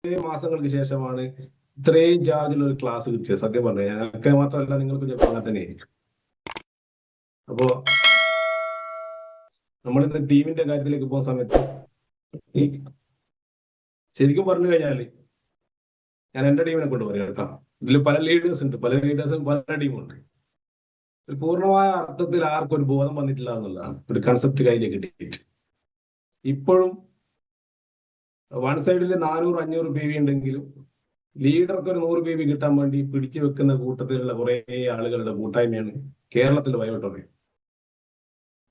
മാസങ്ങൾക്ക് ശേഷമാണ് ഇത്രയും ചാർജിൽ ഒരു ക്ലാസ് കിട്ടിയത്. സത്യം പറഞ്ഞു ഞങ്ങൾക്ക് മാത്രമല്ല, നിങ്ങൾക്ക് ചിലപ്പോൾ അങ്ങനെ തന്നെ ആയിരിക്കും. അപ്പോ നമ്മളിന്ന് ടീമിന്റെ കാര്യത്തിലേക്ക് പോകുന്ന സമയത്ത് ശരിക്കും പറഞ്ഞു കഴിഞ്ഞാല് ഞാൻ എന്റെ ടീമിനെ കൊണ്ട് പറയാം കേട്ടോ. ഇതിൽ പല ലീഡേഴ്സ് ഉണ്ട്, പല ലീഡേഴ്സും പല ടീമുണ്ട്. ഒരു പൂർണ്ണമായ അർത്ഥത്തിൽ ആർക്കും ഒരു ബോധം വന്നിട്ടില്ല എന്നുള്ളതാണ് ഒരു കൺസെപ്റ്റ് കയ്യിലേക്ക് കിട്ടിയിട്ട്. ഇപ്പോഴും വൺ സൈഡിൽ 400-500 ബി വി ഉണ്ടെങ്കിലും ലീഡർക്ക് ഒരു 100 ബി വി കിട്ടാൻ വേണ്ടി പിടിച്ചു വെക്കുന്ന കൂട്ടത്തിലുള്ള കുറെ ആളുകളുടെ കൂട്ടായ്മയാണ് കേരളത്തിൽ ബയോട്ടോറിയം.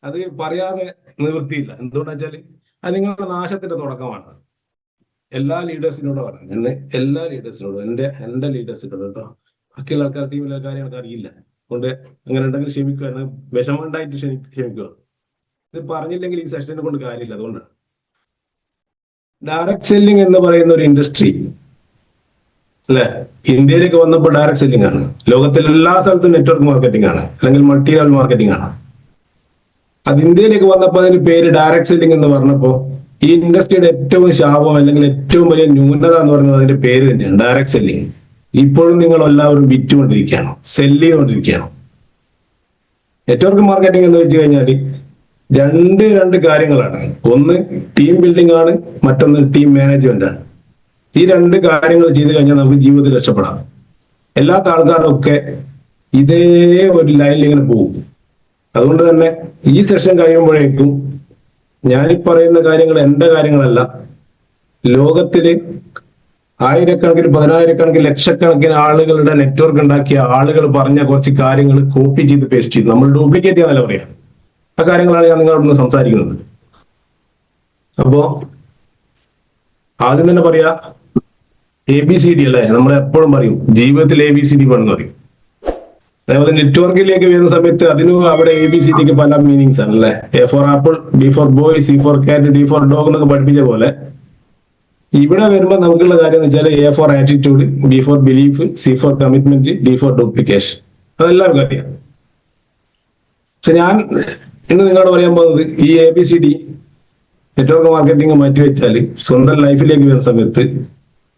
അത് പറയാതെ നിവൃത്തിയില്ല. എന്തുകൊണ്ടാ വെച്ചാല് അത് നിങ്ങളുടെ നാശത്തിന്റെ തുടക്കമാണ്. എല്ലാ ലീഡേഴ്സിനോടും പറഞ്ഞു, എന്നെ എല്ലാ ലീഡേഴ്സിനോടും, എന്റെ ലീഡേഴ്സിനോട് കേട്ടോ. ബാക്കിയുള്ള ആൾക്കാർ ടീമിലെ കാര്യങ്ങൾക്ക് അറിയില്ല, അതുകൊണ്ട് അങ്ങനെ ഉണ്ടെങ്കിൽ ക്ഷമിക്കുക, വിഷമം ഉണ്ടായിട്ട് ക്ഷമിക്കുക. ഇത് പറഞ്ഞില്ലെങ്കിൽ ഈ സെഷനെ കൊണ്ട് കാര്യമില്ല. അതുകൊണ്ടാണ് ഡയറക്ട് സെല്ലിംഗ് എന്ന് പറയുന്ന ഒരു ഇൻഡസ്ട്രി അല്ലെ ഇന്ത്യയിലേക്ക് വന്നപ്പോൾ ഡയറക്ട് സെല്ലിംഗ് ആണ്. ലോകത്തിലെ എല്ലാ സ്ഥലത്തും നെറ്റ്വർക്ക് മാർക്കറ്റിംഗ് ആണ്, അല്ലെങ്കിൽ മൾട്ടി ലെവൽ മാർക്കറ്റിംഗ് ആണ്. അത് ഇന്ത്യയിലേക്ക് വന്നപ്പോൾ അതിന് പേര് ഡയറക്ട് സെല്ലിംഗ് എന്ന് പറഞ്ഞപ്പോ ഈ ഇൻഡസ്ട്രിയുടെ ഏറ്റവും ശാപം അല്ലെങ്കിൽ ഏറ്റവും വലിയ ന്യൂനത എന്ന് പറയുന്നത് അതിന്റെ പേര് തന്നെയാണ്, ഡയറക്ട് സെല്ലിംഗ്. ഇപ്പോഴും നിങ്ങൾ എല്ലാവരും വിറ്റുകൊണ്ടിരിക്കുകയാണ്, സെല്ല് ചെയ്തുകൊണ്ടിരിക്കുകയാണ്. നെറ്റ്വർക്ക് മാർക്കറ്റിംഗ് എന്ന് വെച്ച് കഴിഞ്ഞാൽ രണ്ട് കാര്യങ്ങളാണ്. ഒന്ന് ടീം ബിൽഡിംഗ് ആണ്, മറ്റൊന്ന് ടീം മാനേജ്മെന്റ് ആണ്. ഈ രണ്ട് കാര്യങ്ങൾ ചെയ്തു കഴിഞ്ഞാൽ നമുക്ക് ജീവിതത്തിൽ രക്ഷപ്പെടാം. എല്ലാത്ത ആൾക്കാരൊക്കെ ഇതേ ഒരു ലൈനിൽ ഇങ്ങനെ പോകും. അതുകൊണ്ട് തന്നെ ഈ സെഷൻ കഴിയുമ്പോഴേക്കും ഞാനീ പറയുന്ന കാര്യങ്ങൾ എന്റെ കാര്യങ്ങളല്ല, ലോകത്തില് ആയിരക്കണക്കിന്, പതിനായിരക്കണക്കിന്, ലക്ഷക്കണക്കിന് ആളുകളുടെ നെറ്റ്വർക്ക് ഉണ്ടാക്കിയ ആളുകൾ പറഞ്ഞ കുറച്ച് കാര്യങ്ങൾ കോപ്പി ചെയ്ത് പേസ്റ്റ് ചെയ്ത് നമ്മൾ ഡ്യൂപ്ലിക്കേറ്റ് ചെയ്യാന്നല്ല പറയാം. ആ കാര്യങ്ങളാണ് ഞാൻ നിങ്ങളോടൊന്ന് സംസാരിക്കുന്നത്. അപ്പോ ആദ്യം തന്നെ പറയാ, ABCD അല്ലേ നമ്മൾ എപ്പോഴും പറയും, ജീവിതത്തിൽ ABCD വേണമെന്ന് പറയും. അതേപോലെ നെറ്റ്വർക്കിലേക്ക് വരുന്ന സമയത്ത് അതിനും അവിടെ ABCDക്ക് പല മീനിങ്സ് ആണ് അല്ലെ. A for apple, B for boy, C for cat, D for dog എന്നൊക്കെ പഠിപ്പിച്ച പോലെ ഇവിടെ വരുമ്പോൾ നമുക്കുള്ള കാര്യം എന്ന് വെച്ചാൽ A for attitude, B for belief, C for commitment, D for duplication. അതെല്ലാവർക്കും അറിയാം. പക്ഷെ ഞാൻ ഇന്ന് നിങ്ങളോട് പറയാൻ പോകുന്നത് ഈ ABCD നെറ്റ്വർക്ക് മാർക്കറ്റിംഗ് മാറ്റിവെച്ചാൽ സ്വന്തം ലൈഫിലേക്ക് വരുന്ന സമയത്ത്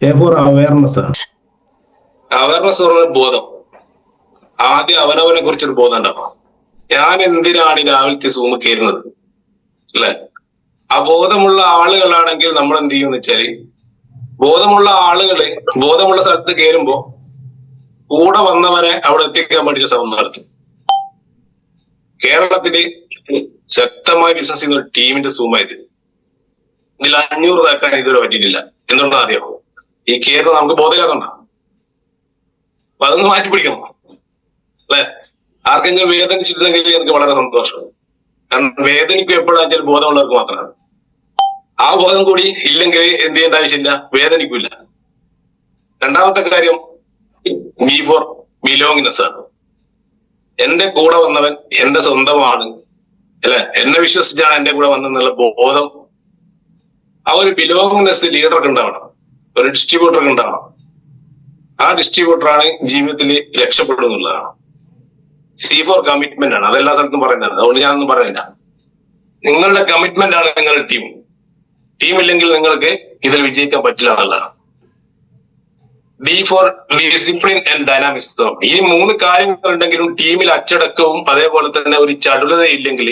A for അവയർനെസ് ആണ്. അവയർനെസ് പറഞ്ഞ ബോധം. ആദ്യം അവനവനെ കുറിച്ചൊരു ബോധം ഉണ്ടാവും. ഞാൻ എന്തിനാണ് ഈ രാവിലത്തെ സൂമ് കയറുന്നത് അല്ലെ. ആ ബോധമുള്ള ആളുകളാണെങ്കിൽ നമ്മൾ എന്ത് ചെയ്യുമെന്ന് വെച്ചാല്, ബോധമുള്ള സ്ഥലത്ത് കയറുമ്പോ കൂടെ വന്നവരെ അവിടെ എത്തിക്കാൻ വേണ്ടി ശ്രമം നടത്തും. കേരളത്തില് ശക്തമായി ബിസിനസ് ചെയ്യുന്ന ഒരു ടീമിന്റെ സൂമായത്. ഇതിൽ 500 താക്കാൻ ഇതുവരെ പറ്റിയിട്ടില്ല. എന്തുകൊണ്ടാ അറിയാമോ? ഈ കയറുന്നത് നമുക്ക് ബോധമില്ലാത്തതുകൊണ്ടാണ്. അപ്പൊ അതൊന്ന് മാറ്റിപ്പിടിക്കണം അല്ലെ. ആർക്കെങ്കിലും വേദനിച്ചിട്ടില്ലെങ്കിൽ എനിക്ക് വളരെ സന്തോഷം. കാരണം വേദനിക്കും എപ്പോഴാണെന്ന് വെച്ചാൽ ബോധമുള്ളവർക്ക് മാത്രമാണ്. ആ ബോധം കൂടി ഇല്ലെങ്കിൽ എന്ത് ചെയ്യേണ്ട ആവശ്യമില്ല, വേദനിക്കില്ല. രണ്ടാമത്തെ കാര്യം B for ബിലോങ്ങിനെസ് ആണ്. എന്റെ കൂടെ വന്നവൻ എന്റെ സ്വന്തമാണ് അല്ലെ, എന്നെ വിശ്വസിച്ചാണ് എന്റെ കൂടെ വന്നെന്നുള്ള ബോധം. ആ ഒരു ബിലോങ്ങിനെസ് ലീഡർക്ക് ഉണ്ടാവണം, ഒരു ഡിസ്ട്രിബ്യൂട്ടർക്ക് ഉണ്ടാവണം. ആ ഡിസ്ട്രിബ്യൂട്ടറാണ് ജീവിതത്തിൽ രക്ഷപ്പെടുന്നുള്ളതാണ്. C for കമ്മിറ്റ്മെന്റ് ആണ്. അതെല്ലാ സ്ഥലത്തും പറയുന്നതാണ്, അതുകൊണ്ട് ഞാനൊന്നും പറയുന്നില്ല. നിങ്ങളുടെ കമ്മിറ്റ്മെന്റ് ആണ് നിങ്ങളുടെ ടീം. ടീം ഇല്ലെങ്കിൽ നിങ്ങൾക്ക് ഇതിൽ വിജയിക്കാൻ പറ്റില്ല എന്നുള്ളതാണ്. D for discipline and dynamics. ഈ 3 കാര്യങ്ങൾ ഉണ്ടെങ്കിലും ടീമിൽ അച്ചടക്കവും അതേപോലെ തന്നെ ഒരു ചടുലത ഇല്ലെങ്കിൽ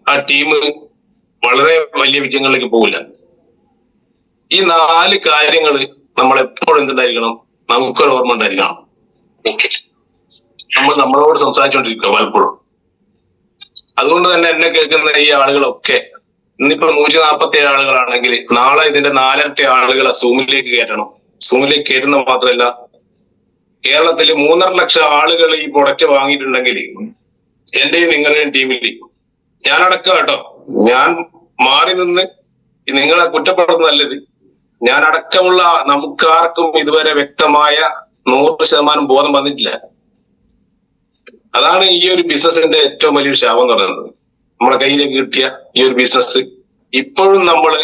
ആ ടീം വളരെ വലിയ വിജയങ്ങളിലേക്ക് പോകില്ല. ഈ 4 കാര്യങ്ങൾ നമ്മൾ എപ്പോഴും എന്തുണ്ടായിരിക്കണം, നമുക്കൊരു ഓർമ്മ ഉണ്ടായിരിക്കണം. നമ്മൾ നമ്മളോട് സംസാരിച്ചുകൊണ്ടിരിക്കുക പലപ്പോഴും. അതുകൊണ്ട് തന്നെ എന്നെ കേൾക്കുന്ന ഈ ആളുകളൊക്കെ ഇന്നിപ്പോ 147 ആളുകളാണെങ്കിൽ നാളെ ഇതിന്റെ 4 ഇരട്ടി ആളുകളെ സൂമിലേക്ക് കയറ്റണം. സൂമിലേക്ക് കയറ്റുന്ന മാത്രമല്ല, കേരളത്തിൽ 3.5 ലക്ഷം ആളുകൾ ഈ പ്രൊഡക്റ്റ് വാങ്ങിയിട്ടുണ്ടെങ്കിൽ എന്റെയും നിങ്ങളുടെയും ടീമിൽ ഞാനടക്കം കേട്ടോ, ഞാൻ മാറി നിന്ന് നിങ്ങളെ കുറ്റപ്പെടുന്നതല്ലത്, ഞാൻ അടക്കമുള്ള നമുക്കാർക്കും ഇതുവരെ വ്യക്തമായ 100% ബോധം വന്നിട്ടില്ല. അതാണ് ഈ ഒരു ബിസിനസിന്റെ ഏറ്റവും വലിയൊരു ശാപം എന്ന് പറയുന്നത്. നമ്മുടെ കയ്യിലേക്ക് കിട്ടിയ ഈ ഒരു ബിസിനസ് ഇപ്പോഴും നമ്മള്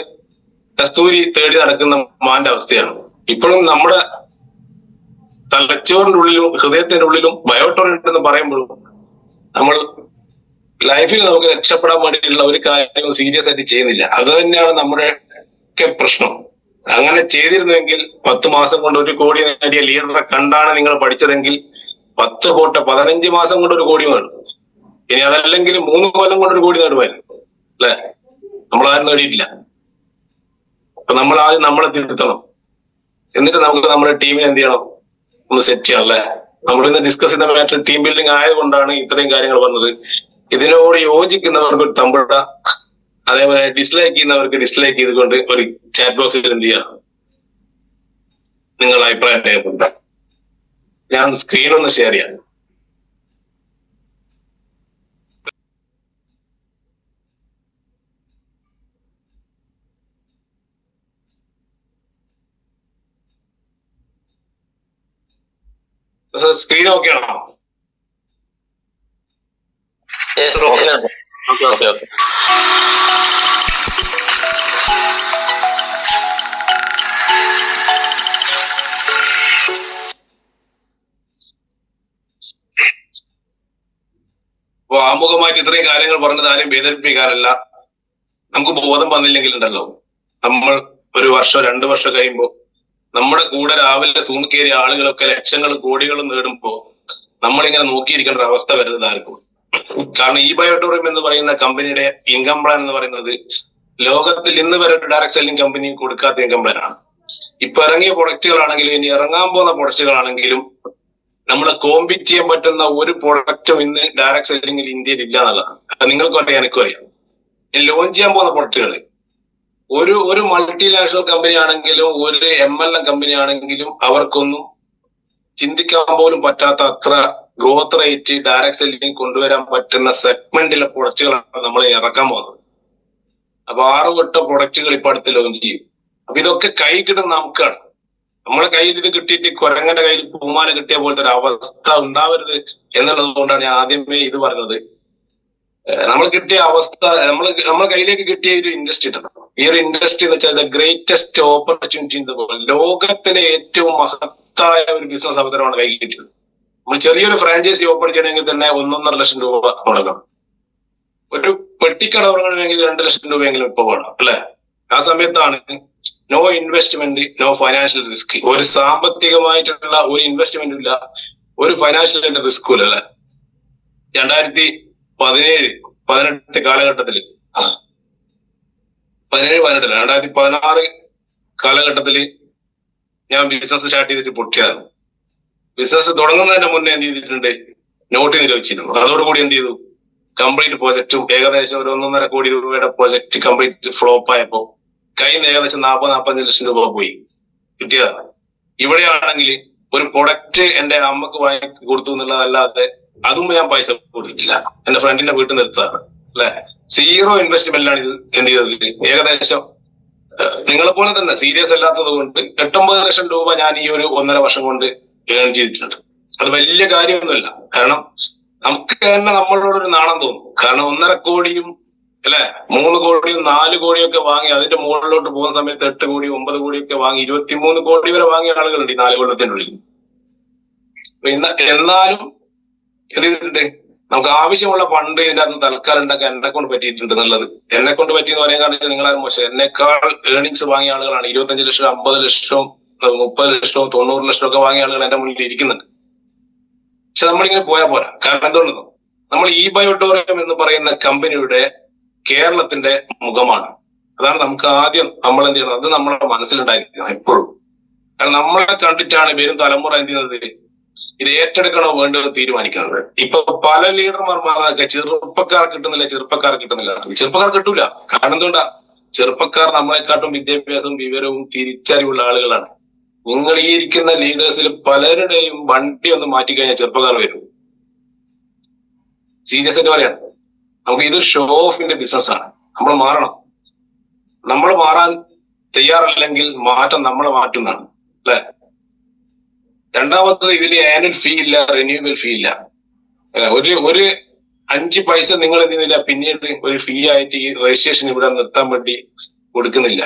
കസ്തൂരി തേടി നടക്കുന്ന മാന്റെ അവസ്ഥയാണ്. ഇപ്പോഴും നമ്മുടെ തലച്ചോറിന്റെ ഉള്ളിലും ഹൃദയത്തിന്റെ ഉള്ളിലും ബയോട്ടോറിയം എന്ന് പറയുമ്പോഴും നമ്മൾ ലൈഫിൽ നമുക്ക് രക്ഷപ്പെടാൻ വേണ്ടിയിട്ടുള്ള ഒരു കാര്യവും സീരിയസ് ആയിട്ട് ചെയ്യുന്നില്ല. അത് തന്നെയാണ് നമ്മുടെ ഒക്കെ പ്രശ്നം. അങ്ങനെ ചെയ്തിരുന്നുവെങ്കിൽ 10 മാസം കൊണ്ട് 1 കോടി നേടിയ ലീഡറെ കണ്ടാണ് നിങ്ങൾ പഠിച്ചതെങ്കിൽ 10 കോട്ട 15 മാസം കൊണ്ട് 1 കോടി നേടും. ഇനി അതല്ലെങ്കിൽ 3 കൊല്ലം കൊണ്ട് 1 കോടി നേടുമായിരുന്നു അല്ലെ? നമ്മളാരും നേടിയിട്ടില്ല. അപ്പൊ നമ്മൾ ആദ്യം നമ്മളെ തിരുത്തണം. എന്നിട്ട് നമുക്ക് നമ്മുടെ ടീമിനെ എന്ത് ചെയ്യണം, ഒന്ന് സെറ്റ് ചെയ്യണം അല്ലെ? നമ്മൾ ഇന്ന് ഡിസ്കസ് ചെയ്യുന്ന മാറ്റർ ടീം ബിൽഡിംഗ് ആയതുകൊണ്ടാണ് ഇത്രയും കാര്യങ്ങൾ പറഞ്ഞത്. ഇതിനോട് യോജിക്കുന്നവർക്ക് ഒരു തമ്പിട, അതേപോലെ ഡിസ്ലൈക്ക് ചെയ്യുന്നവർക്ക് ഡിസ്ലൈക്ക് ചെയ്തുകൊണ്ട് ഒരു ചാറ്റ് ബോക്സിൽ എന്ത് ചെയ്യാം, നിങ്ങളുടെ അഭിപ്രായം രേഖപ്പെടുത്താം. ഞാൻ സ്ക്രീൻ ഒന്ന് ഷെയർ ചെയ്യാം. സ്ക്രീൻ ഓക്കെ ആണോ? ഓക്കെ. അപ്പൊ ആമുഖമായിട്ട് ഇത്രയും കാര്യങ്ങൾ പറഞ്ഞത് ആരെയും വേദനിപ്പിക്കാനല്ല. നമുക്ക് ബോധം വന്നില്ലെങ്കിൽ ഉണ്ടല്ലോ, നമ്മൾ 1 വർഷം 2 വർഷം കഴിയുമ്പോൾ നമ്മുടെ കൂടെ രാവിലെ സൂൺ കയറിയ ആളുകളൊക്കെ ലക്ഷങ്ങളും കോടികളും നേടുമ്പോ നമ്മളിങ്ങനെ നോക്കിയിരിക്കേണ്ട ഒരു അവസ്ഥ വരുന്നത് ആർക്കും. കാരണം ഈ ബയോട്ടോറിയം എന്ന് പറയുന്ന കമ്പനിയുടെ ഇൻകം പ്ലാൻ എന്ന് പറയുന്നത് ലോകത്തിൽ ഇന്ന് വരെ ഒരു ഡയറക്ട് സെല്ലിംഗ് കമ്പനി കൊടുക്കാത്ത ഇൻകം പ്ലാൻ ആണ്. ഇപ്പൊ ഇറങ്ങിയ പ്രൊഡക്റ്റുകളാണെങ്കിലും ഇനി ഇറങ്ങാൻ പോകുന്ന പ്രൊഡക്റ്റുകളാണെങ്കിലും നമ്മളെ കോമ്പീറ്റ് ചെയ്യാൻ പറ്റുന്ന ഒരു പ്രൊഡക്റ്റും ഇന്ന് ഡയറക്ട് സെല്ലിംഗിൽ ഇന്ത്യയിൽ ഇല്ല എന്നുള്ളതാണ്. അത് നിങ്ങൾക്കും അറിയാം, എനിക്കും അറിയാം. ലോഞ്ച് ചെയ്യാൻ പോകുന്ന പ്രൊഡക്റ്റുകൾ ഒരു മൾട്ടിനാഷണൽ കമ്പനി ആണെങ്കിലും ഒരു MLM കമ്പനി ആണെങ്കിലും അവർക്കൊന്നും ചിന്തിക്കാൻ പോലും പറ്റാത്ത അത്ര ഗ്രോത്ത് റേറ്റ് ഡയറക്ട് സെല്ലിംഗ് കൊണ്ടുവരാൻ പറ്റുന്ന സെഗ്മെന്റിലെ പ്രൊഡക്റ്റുകളാണ് നമ്മൾ ഇറക്കാൻ പോകുന്നത്. അപ്പൊ 6-8 പ്രൊഡക്റ്റുകൾ ഇപ്പൊ അടുത്ത് ലോഞ്ച് ചെയ്യും. അപ്പൊ ഇതൊക്കെ കൈ കിട്ടുന്ന നമുക്കാണ്. നമ്മളെ കയ്യിൽ ഇത് കിട്ടിയിട്ട് കുരങ്ങന്റെ കയ്യിൽ പൂമാല കിട്ടിയ പോലത്തെ ഒരു അവസ്ഥ ഉണ്ടാവരുത് എന്നുള്ളത് കൊണ്ടാണ് ഞാൻ ആദ്യമേ ഇത് പറഞ്ഞത്. നമ്മൾ കിട്ടിയ അവസ്ഥ, നമ്മളെ കയ്യിലേക്ക് കിട്ടിയ ഒരു ഇൻഡസ്ട്രി ഉണ്ടല്ലോ, ഈ ഒരു ഇൻഡസ്ട്രി എന്ന് വെച്ചാൽ greatest opportunity in the world, ലോകത്തിലെ ഏറ്റവും മഹത്തായ ഒരു ബിസിനസ് അവസരമാണ് കൈ കിട്ടിയത്. നമ്മൾ ചെറിയൊരു ഫ്രാഞ്ചൈസി ഓപ്പൺ ചെയ്യണമെങ്കിൽ തന്നെ 1.5 ലക്ഷം രൂപ മുടങ്ങണം. ഒരു പെട്ടിക്കട തുടങ്ങണമെങ്കിൽ 2 ലക്ഷം രൂപയെങ്കിലും ഇപ്പൊ വേണം അല്ലെ? ആ സമയത്താണ് no investment, no financial risk. ഒരു സാമ്പത്തികമായിട്ടുള്ള ഒരു ഇൻവെസ്റ്റ്മെന്റും ഇല്ല, ഒരു ഫൈനാൻഷ്യൽ റിസ്കും ഇല്ല അല്ലെ? 2017-18 കാലഘട്ടത്തില് 2016 കാലഘട്ടത്തില് ഞാൻ ബിസിനസ് സ്റ്റാർട്ട് ചെയ്തിട്ട് പൊട്ടിയാണ്. ബിസിനസ് തുടങ്ങുന്നതിന്റെ മുന്നേ എന്ത് ചെയ്തിട്ടുണ്ട്, നോട്ട് നിരോധിച്ചിരുന്നു. അതോടുകൂടി എന്ത് ചെയ്തു, കംപ്ലീറ്റ് പ്രോജക്റ്റും ഏകദേശം ഒരു 1.5 കോടി രൂപയുടെ പ്രോജക്റ്റ് കംപ്ലീറ്റ് ഫ്ലോപ്പ് ആയപ്പോ കയ്യിൽ നിന്ന് ഏകദേശം 40-45 ലക്ഷം രൂപ പോയി കിട്ടിയതാണ്. ഇവിടെയാണെങ്കിൽ ഒരു പ്രൊഡക്റ്റ് എന്റെ അമ്മക്ക് വാങ്ങി കൊടുത്തു എന്നുള്ളതല്ലാതെ അതും ഞാൻ പൈസ കൊടുത്തിട്ടില്ല, എന്റെ ഫ്രണ്ടിന്റെ വീട്ടിൽ നിർത്തതാണ് അല്ലെ? 0 ഇൻവെസ്റ്റ്മെന്റിലാണ് ഇത് എന്ത് ചെയ്തത്. ഏകദേശം നിങ്ങളെ പോലെ തന്നെ സീരിയസ് അല്ലാത്തത് കൊണ്ട് 8-9 ലക്ഷം രൂപ ഞാൻ ഈ ഒരു 1.5 വർഷം കൊണ്ട് ഏൺ ചെയ്തിട്ടുണ്ട്. അത് വലിയ കാര്യമൊന്നുമില്ല. കാരണം നമുക്ക് തന്നെ നമ്മളോടൊരു നാണം തോന്നും. കാരണം 1.5 കോടിയും അല്ലെ 3 കോടിയും 4 കോടിയും ഒക്കെ വാങ്ങി അതിന്റെ മുകളിലോട്ട് പോകുന്ന സമയത്ത് 8 കോടി 9 കോടിയൊക്കെ വാങ്ങി 23 കോടി വരെ വാങ്ങിയ ആളുകളുണ്ട് ഈ 4 കൊല്ലത്തിനുള്ളിൽ. എന്നാലും എന്ത് ചെയ്തിട്ടുണ്ട്, നമുക്ക് ആവശ്യമുള്ള ഫണ്ട് ഇതിന്റെ അകത്ത് തൽക്കാലം ഉണ്ടാക്കാൻ എന്നെ കൊണ്ട് പറ്റിയിട്ടുണ്ട് എന്നുള്ളത്. എന്നെ കൊണ്ട് പറ്റിയെന്ന് പറയാൻ കാരണം നിങ്ങളാരും മോശം, എന്നെക്കാൾ ഏർണിങ്സ് വാങ്ങിയ ആളുകളാണ്. 25 ലക്ഷം 50 ലക്ഷവും 30 ലക്ഷവും 90 ലക്ഷവും ഒക്കെ വാങ്ങിയ ആളുകൾ എന്റെ മുന്നിൽ ഇരിക്കുന്നുണ്ട്. പക്ഷെ നമ്മളിങ്ങനെ പോയാൽ പോരാ. കാരണം എന്തുകൊണ്ടെന്നോ, നമ്മൾ ഈ ബയോട്ടോറിയം എന്ന് പറയുന്ന കമ്പനിയുടെ കേരളത്തിന്റെ മുഖമാണ്. അതാണ് നമുക്ക് ആദ്യം നമ്മൾ എന്ത് ചെയ്യണം, അത് നമ്മുടെ മനസ്സിലുണ്ടായിരിക്കണം എപ്പോഴും. കാരണം നമ്മളെ കണ്ടിട്ടാണ് വരും തലമുറ എന്ത് ചെയ്യുന്നത്, ഇത് ഏറ്റെടുക്കണോ വേണ്ടോ തീരുമാനിക്കുന്നത്. ഇപ്പൊ പല ലീഡർമാർമാരൊക്കെ ചെറുപ്പക്കാർ കിട്ടുന്നില്ല. ചെറുപ്പക്കാർ കിട്ടൂല. കാരണം എന്തുകൊണ്ടാ, ചെറുപ്പക്കാർ നമ്മളെക്കാട്ടും വിദ്യാഭ്യാസവും വിവരവും തിരിച്ചറിവുള്ള ആളുകളാണ്. നിങ്ങൾ ഈ ഇരിക്കുന്ന ലീഡേഴ്സിൽ പലരുടെയും വണ്ടി ഒന്ന് മാറ്റിക്കഴിഞ്ഞാൽ ചെറുപ്പക്കാർ വരും. സീരിയസ് ആയിട്ട് പറയാണ്, നമുക്ക് ഇതൊരു ഷോ ഓഫിന്റെ ബിസിനസ് ആണ്. നമ്മൾ മാറണം. നമ്മൾ മാറാൻ തയ്യാറല്ലെങ്കിൽ മാറ്റം നമ്മളെ മാറ്റുന്നതാണ് അല്ലെ? രണ്ടാമത്തത്, ഇതിൽ ആനുവൽ ഫീ ഇല്ല, റിന്യൂവൽ ഫീ ഇല്ല. ഒരു 5 പൈസ നിങ്ങൾ എന്ത് ചെയ്യുന്നില്ല, പിന്നീട് ഒരു ഫീ ആയിട്ട് ഈ രജിസ്ട്രേഷൻ ഇവിടെ നിർത്താൻ വേണ്ടി കൊടുക്കുന്നില്ല.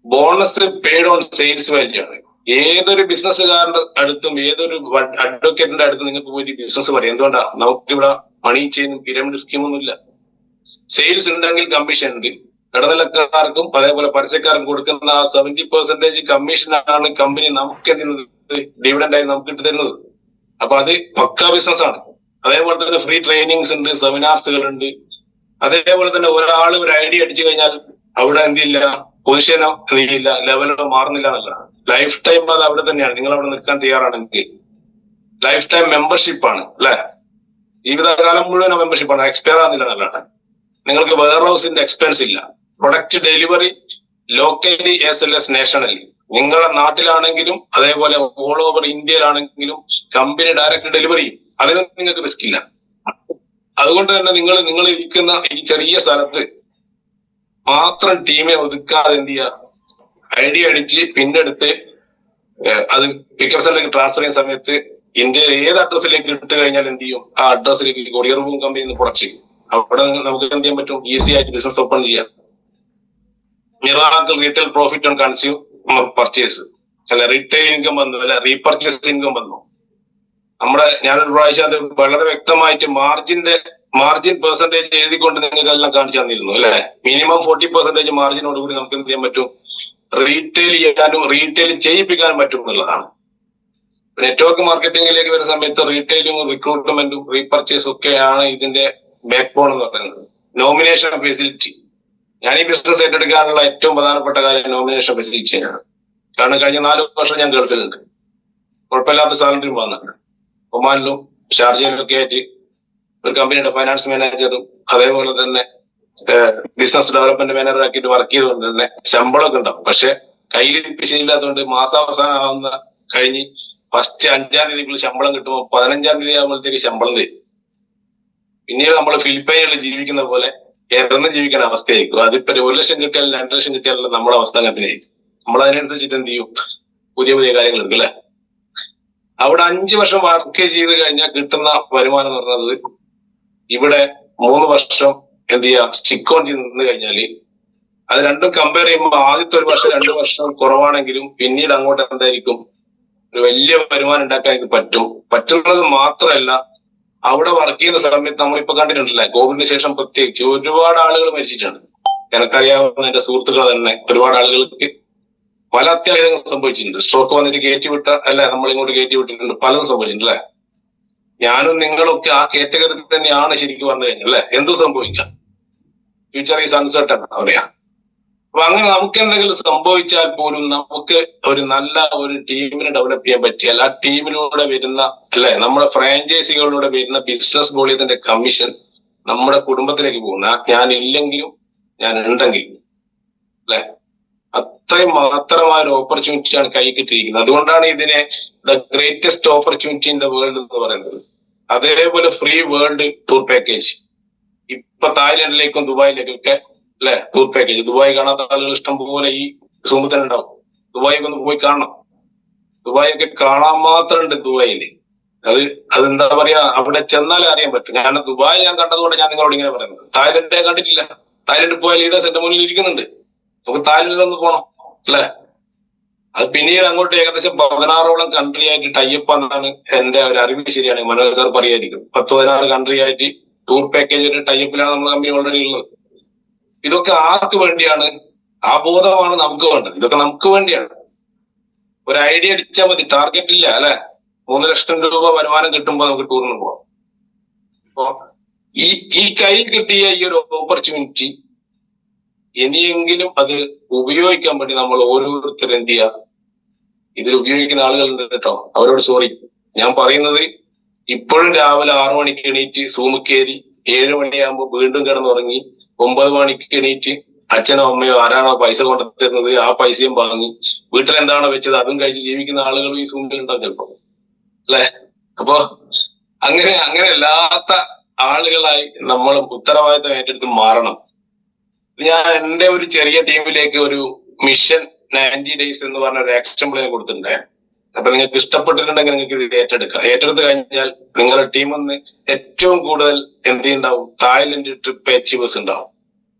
Bonus paid on sales value ആണ്. ഏതൊരു ബിസിനസ്സുകാരന്റെ അടുത്തും ഏതൊരു അഡ്വക്കേറ്റിന്റെ അടുത്തും നിങ്ങൾക്ക് പോയി ബിസിനസ് പറയാം. എന്തുകൊണ്ടാ, നമുക്കിവിടെ മണി ചെയിൻ പിരമിഡ് സ്കീം ഒന്നും ഇല്ല. സെയിൽസ് ഉണ്ടെങ്കിൽ കമ്മീഷൻ ഉണ്ട്, ഇടനിലക്കാർക്കും അതേപോലെ പരസ്യക്കാർക്കും കൊടുക്കുന്ന ആ 70% കമ്മീഷനാണ് കമ്പനി നമുക്ക് ഡിവിഡൻഡ് ആയി നമുക്ക് ഇട്ട് തരുന്നത്. അപ്പൊ അത് പക്കാ ബിസിനസ് ആണ്. അതേപോലെ തന്നെ ഫ്രീ ട്രെയിനിങ്സ് ഉണ്ട്, സെമിനാർസുകൾ ഉണ്ട്. അതേപോലെ തന്നെ ഒരാൾ ഒരു ഐഡിയ അടിച്ചു കഴിഞ്ഞാൽ അവിടെ എന്തില്ല, പൊസിഷനോ ഇല്ല, ലെവലോ മാറുന്നില്ല എന്നുള്ളതാണ്. ലൈഫ് ടൈം അത് അവിടെ തന്നെയാണ്. നിങ്ങൾ അവിടെ നിൽക്കാൻ തയ്യാറാണെങ്കിൽ ലൈഫ് ടൈം മെമ്പർഷിപ്പ് ആണ് അല്ലെ, ജീവിതകാലം മുഴുവൻ മെമ്പർഷിപ്പ് ആണ്, എക്സ്പയർ ആകുന്നില്ല എന്നുള്ളതാണ്. നിങ്ങൾക്ക് വെയർ ഹൗസിന്റെ എക്സ്പെൻസ് ഇല്ല. Product delivery locally as well as nationally. നിങ്ങളുടെ നാട്ടിലാണെങ്കിലും അതേപോലെ ഓൾ ഓവർ ഇന്ത്യയിലാണെങ്കിലും കമ്പനി ഡയറക്റ്റ് ഡെലിവറി ചെയ്യും. അതിനൊന്നും നിങ്ങൾക്ക് റിസ്ക് ഇല്ല. അതുകൊണ്ട് തന്നെ നിങ്ങൾ ഇരിക്കുന്ന ഈ ചെറിയ സ്ഥലത്ത് മാത്രം ടീമെ ഒതുക്കാതെ എന്ത് ചെയ്യുക, ഐഡിയ അടിച്ച് പിന്നെടുത്ത് അത് പിക്കപ്പ് സെന്ററിലേക്ക് ട്രാൻസ്ഫർ ചെയ്യുന്ന സമയത്ത് ഇന്ത്യയിൽ ഏത് അഡ്രസ്സിലേക്ക് ഇട്ട് കഴിഞ്ഞാൽ എന്ത് ചെയ്യും, ആ അഡ്രസ്സിലേക്ക് കൊറിയർ റൂം കമ്പനി പ്രൊഡക്റ്റ് ചെയ്യും. അവിടെ നമുക്ക് എന്ത് ചെയ്യാൻ പറ്റും, ഈസി ആയിട്ട് ബിസിനസ് ഓപ്പൺ ചെയ്യാം. Miracle retail profit on consumer purchase, ചില റീറ്റെയിൽ ഇൻകം വന്നു, അല്ല റീപർച്ചേസ് ഇൻകം വന്നു. ഞാനൊരു പ്രാവശ്യം അത് വളരെ വ്യക്തമായിട്ട് മാർജിൻ പെർസെന്റേജ് എഴുതിക്കൊണ്ട് നിങ്ങൾക്ക് എല്ലാം കാണിച്ചു തന്നിരുന്നു അല്ലെ. മിനിമം 40% മാർജിനോട് കൂടി നമുക്ക് എന്ത് ചെയ്യാൻ പറ്റും, റീറ്റെയിൽ ചെയ്യാനും റീറ്റെയിൽ ചെയ്യിപ്പിക്കാനും പറ്റും എന്നുള്ളതാണ്. നെറ്റ്വർക്ക് മാർക്കറ്റിംഗിലേക്ക് വരുന്ന സമയത്ത് റീറ്റെയിലും റിക്രൂട്ട്മെന്റും റീപർച്ചേസും ഒക്കെയാണ് ഇതിന്റെ ബാക്ക് ബോൺ എന്ന് പറയുന്നത്. നോമിനേഷൻ ഫെസിലിറ്റി, ഞാൻ ഈ ബിസിനസ് ഏറ്റെടുക്കാനുള്ള ഏറ്റവും പ്രധാനപ്പെട്ട കാര്യം നോമിനേഷൻ ഫെസിലിറ്റിയാണ്. കാരണം കഴിഞ്ഞ 4 വർഷം ഞാൻ ഗൾഫിലുണ്ട്, കുഴപ്പമില്ലാത്ത സാലറി വന്നിട്ടുണ്ട്. ഒമാനിലും ഷാർജയിലും ഒക്കെ ആയിട്ട് ഒരു കമ്പനിയുടെ ഫൈനാൻസ് മാനേജറും അതേപോലെ തന്നെ ബിസിനസ് ഡെവലപ്മെന്റ് മാനേജർ ആക്കിയിട്ട് വർക്ക് ചെയ്തുകൊണ്ട് തന്നെ ശമ്പളമൊക്കെ ഉണ്ടാവും. പക്ഷെ കയ്യിൽ ശരിയില്ലാത്തതുകൊണ്ട് മാസാവസാനം ആവുന്ന കഴിഞ്ഞ് ഫസ്റ്റ് 5-ാം തീയതിക്കുള്ള ശമ്പളം കിട്ടുമ്പോൾ 15-ാം തീയതി ആകുമ്പോഴത്തേക്ക് ശമ്പളം തരും. പിന്നീട് നമ്മൾ ഫിലിപ്പൈനിൽ ജീവിക്കുന്ന പോലെ ഇറന്ന് ജീവിക്കുന്ന അവസ്ഥയായിരിക്കും. അതിപ്പോ 1 ലക്ഷം കിട്ടിയാലും 2 ലക്ഷം കിട്ടിയാലും നമ്മുടെ അവസ്ഥ അങ്ങനത്തിനായിരിക്കും. നമ്മൾ അതിനനുസരിച്ചിട്ട് എന്ത് ചെയ്യും, പുതിയ പുതിയ കാര്യങ്ങൾ എടുക്കും അല്ലെ. അവിടെ 5 വർഷം വർക്ക് ചെയ്ത് കഴിഞ്ഞാൽ കിട്ടുന്ന വരുമാനം എന്ന് പറയുന്നത് ഇവിടെ 3 വർഷം എന്ത് ചെയ്യാ, സ്റ്റിക്ക് ഓൺ ചെയ്ത് നിന്ന് കഴിഞ്ഞാല് അത് രണ്ടും കമ്പയർ ചെയ്യുമ്പോൾ ആദ്യത്തെ 1 വർഷം 2 വർഷം കുറവാണെങ്കിലും പിന്നീട് അങ്ങോട്ട് എന്തായിരിക്കും, ഒരു വലിയ വരുമാനം ഉണ്ടാക്കാൻ എനിക്ക് പറ്റുന്നത് മാത്രമല്ല, അവിടെ വർക്ക് ചെയ്യുന്ന സമയത്ത് നമ്മളിപ്പോ കണ്ടിട്ടുണ്ടല്ലേ, കോവിഡിന് ശേഷം പ്രത്യേകിച്ച് ഒരുപാട് ആളുകൾ മരിച്ചിട്ടുണ്ട്. എനിക്കറിയാവുന്ന എന്റെ സുഹൃത്തുക്കൾ തന്നെ ഒരുപാട് ആളുകൾക്ക് പല അത്യാഹിതങ്ങൾ സംഭവിച്ചിട്ടുണ്ട്. സ്ട്രോക്ക് വന്നിട്ട് കയറ്റിവിട്ട അല്ലെ, നമ്മളിങ്ങോട്ട് കയറ്റിവിട്ടിട്ടുണ്ട്, പലതും സംഭവിച്ചിട്ടുണ്ട് അല്ലെ. ഞാനും നിങ്ങളൊക്കെ ആ കാറ്റഗറിയിൽ തന്നെയാണ് ശരിക്കും പറഞ്ഞു കഴിഞ്ഞാൽ അല്ലെ. എന്തും സംഭവിക്കാം, ഫ്യൂച്ചർ ഈസ് അൺസർട്ടൺ പറയാ. അപ്പൊ അങ്ങനെ നമുക്ക് എന്തെങ്കിലും സംഭവിച്ചാൽ പോലും നമുക്ക് ഒരു നല്ല ഒരു ടീമിനെ ഡെവലപ്പ് ചെയ്യാൻ പറ്റിയാൽ ആ ടീമിലൂടെ വരുന്ന അല്ലെ, നമ്മുടെ ഫ്രാഞ്ചൈസികളിലൂടെ വരുന്ന ബിസിനസ് വോളിയത്തിന്റെ കമ്മീഷൻ നമ്മുടെ കുടുംബത്തിലേക്ക് പോകുന്ന, ഞാൻ ഇല്ലെങ്കിലും ഞാൻ ഉണ്ടെങ്കിലും അല്ലെ, അത്രയും മാത്രമായ ഒരു ഓപ്പർച്യൂണിറ്റിയാണ് കൈ കിട്ടിയിരിക്കുന്നത്. അതുകൊണ്ടാണ് ഇതിനെ the greatest opportunity in the world എന്ന് പറയുന്നത്. അതേപോലെ ഫ്രീ വേൾഡ് ടൂർ പാക്കേജ് ഇപ്പൊ തായ്ലൻഡിലേക്കും ദുബായിലേക്കും ഒക്കെ അല്ലെ ടൂർ പാക്കേജ്. ദുബായ് കാണാത്ത ആളുകൾ ഇഷ്ടം പോലെ ഈ സൂമിൽ തന്നെ ഉണ്ടാവും. ദുബായിക്ക് ഒന്ന് പോയി കാണണം. ദുബായ് ഒക്കെ കാണാൻ മാത്രമുണ്ട് ദുബായില്. അതെന്താ പറയാ, അവിടെ ചെന്നാലേ അറിയാൻ പറ്റും. ദുബായ് ഞാൻ കണ്ടതുകൊണ്ട് ഞാൻ നിങ്ങളോട് ഇങ്ങനെ പറയുന്നത്. തായ്ലൻഡ് ഞാൻ കണ്ടിട്ടില്ല. തായ്ലൻഡിൽ പോയ ലീഡേഴ്സ് എന്റെ മുന്നിൽ ഇരിക്കുന്നുണ്ട്. നമുക്ക് തായ്ലൻഡിലൊന്ന് പോണം അല്ലെ. അത് പിന്നീട് അങ്ങോട്ട് ഏകദേശം 16ഓളം കൺട്രി ആയിട്ട് ടൈപ്പ് എന്നാണ് എന്റെ ഒരു അറിവ് ശരിയാണ്. മനോജ് സാർ പറയായിരിക്കും 10-16 കൺട്രി ആയിട്ട് ടൂർ പാക്കേജ് ഒരു ടൈപ്പിലാണ് നമ്മുടെ കമ്പനി ഓൾറെഡി ഉള്ളത്. ഇതൊക്കെ ആർക്ക് വേണ്ടിയാണ്? ആ ബോധമാണ് നമുക്ക് വേണ്ടത്. ഇതൊക്കെ നമുക്ക് വേണ്ടിയാണ്. ഒരു ഐഡിയ അടിച്ചാൽ മതി, ടാർഗറ്റ് ഇല്ല അല്ലെ. 3 ലക്ഷം രൂപ വരുമാനം കിട്ടുമ്പോൾ നമുക്ക് ടൂറിന് പോവാം. അപ്പോ ഈ കയ്യിൽ കിട്ടിയ ഈ ഒരു ഓപ്പർച്യൂണിറ്റി ഇനിയെങ്കിലും അത് ഉപയോഗിക്കാൻ വേണ്ടി നമ്മൾ ഓരോരുത്തരും എന്ത് ചെയ്യുക, ഇതിൽ ഉപയോഗിക്കുന്ന ആളുകളുണ്ട് കേട്ടോ, അവരോട് സോറി. ഞാൻ പറയുന്നത് ഇപ്പോഴും രാവിലെ 6 മണിക്ക് എണീറ്റ് സൂമ് കയറി 7 മണിയാകുമ്പോൾ വീണ്ടും കിടന്നുറങ്ങി 9 മണിക്ക് എണീറ്റ് അച്ഛനോ അമ്മയോ ആരാണോ പൈസ കൊണ്ടുതരുന്നത് ആ പൈസയും വാങ്ങി വീട്ടിൽ എന്താണോ വെച്ചത് അതും കഴിച്ച് ജീവിക്കുന്ന ആളുകൾ ഈ സൂമിൽ ഉണ്ടാവും ചിലപ്പോ അല്ലെ. അപ്പോ അങ്ങനെ അല്ലാത്ത ആളുകളായി നമ്മൾ ഉത്തരവാദിത്തം ഏറ്റെടുത്ത് മാറണം. ഞാൻ എന്റെ ഒരു ചെറിയ ടീമിലേക്ക് ഒരു മിഷൻ 90 ഡേയ്സ് എന്ന് പറഞ്ഞ ഒരു ആക്ഷൻ പ്ലാൻ കൊടുത്തിട്ടുണ്ടായിരുന്നു. അപ്പൊ നിങ്ങൾക്ക് ഇഷ്ടപ്പെട്ടിട്ടുണ്ടെങ്കിൽ നിങ്ങൾക്ക് ഇത് ഏറ്റെടുത്ത് കഴിഞ്ഞാൽ നിങ്ങളുടെ ടീമിൽ നിന്ന് ഏറ്റവും കൂടുതൽ എന്ത് ഉണ്ടാവും, തായ്ലൻഡ് ട്രിപ്പ് അച്ചീവേഴ്സ് ഉണ്ടാവും.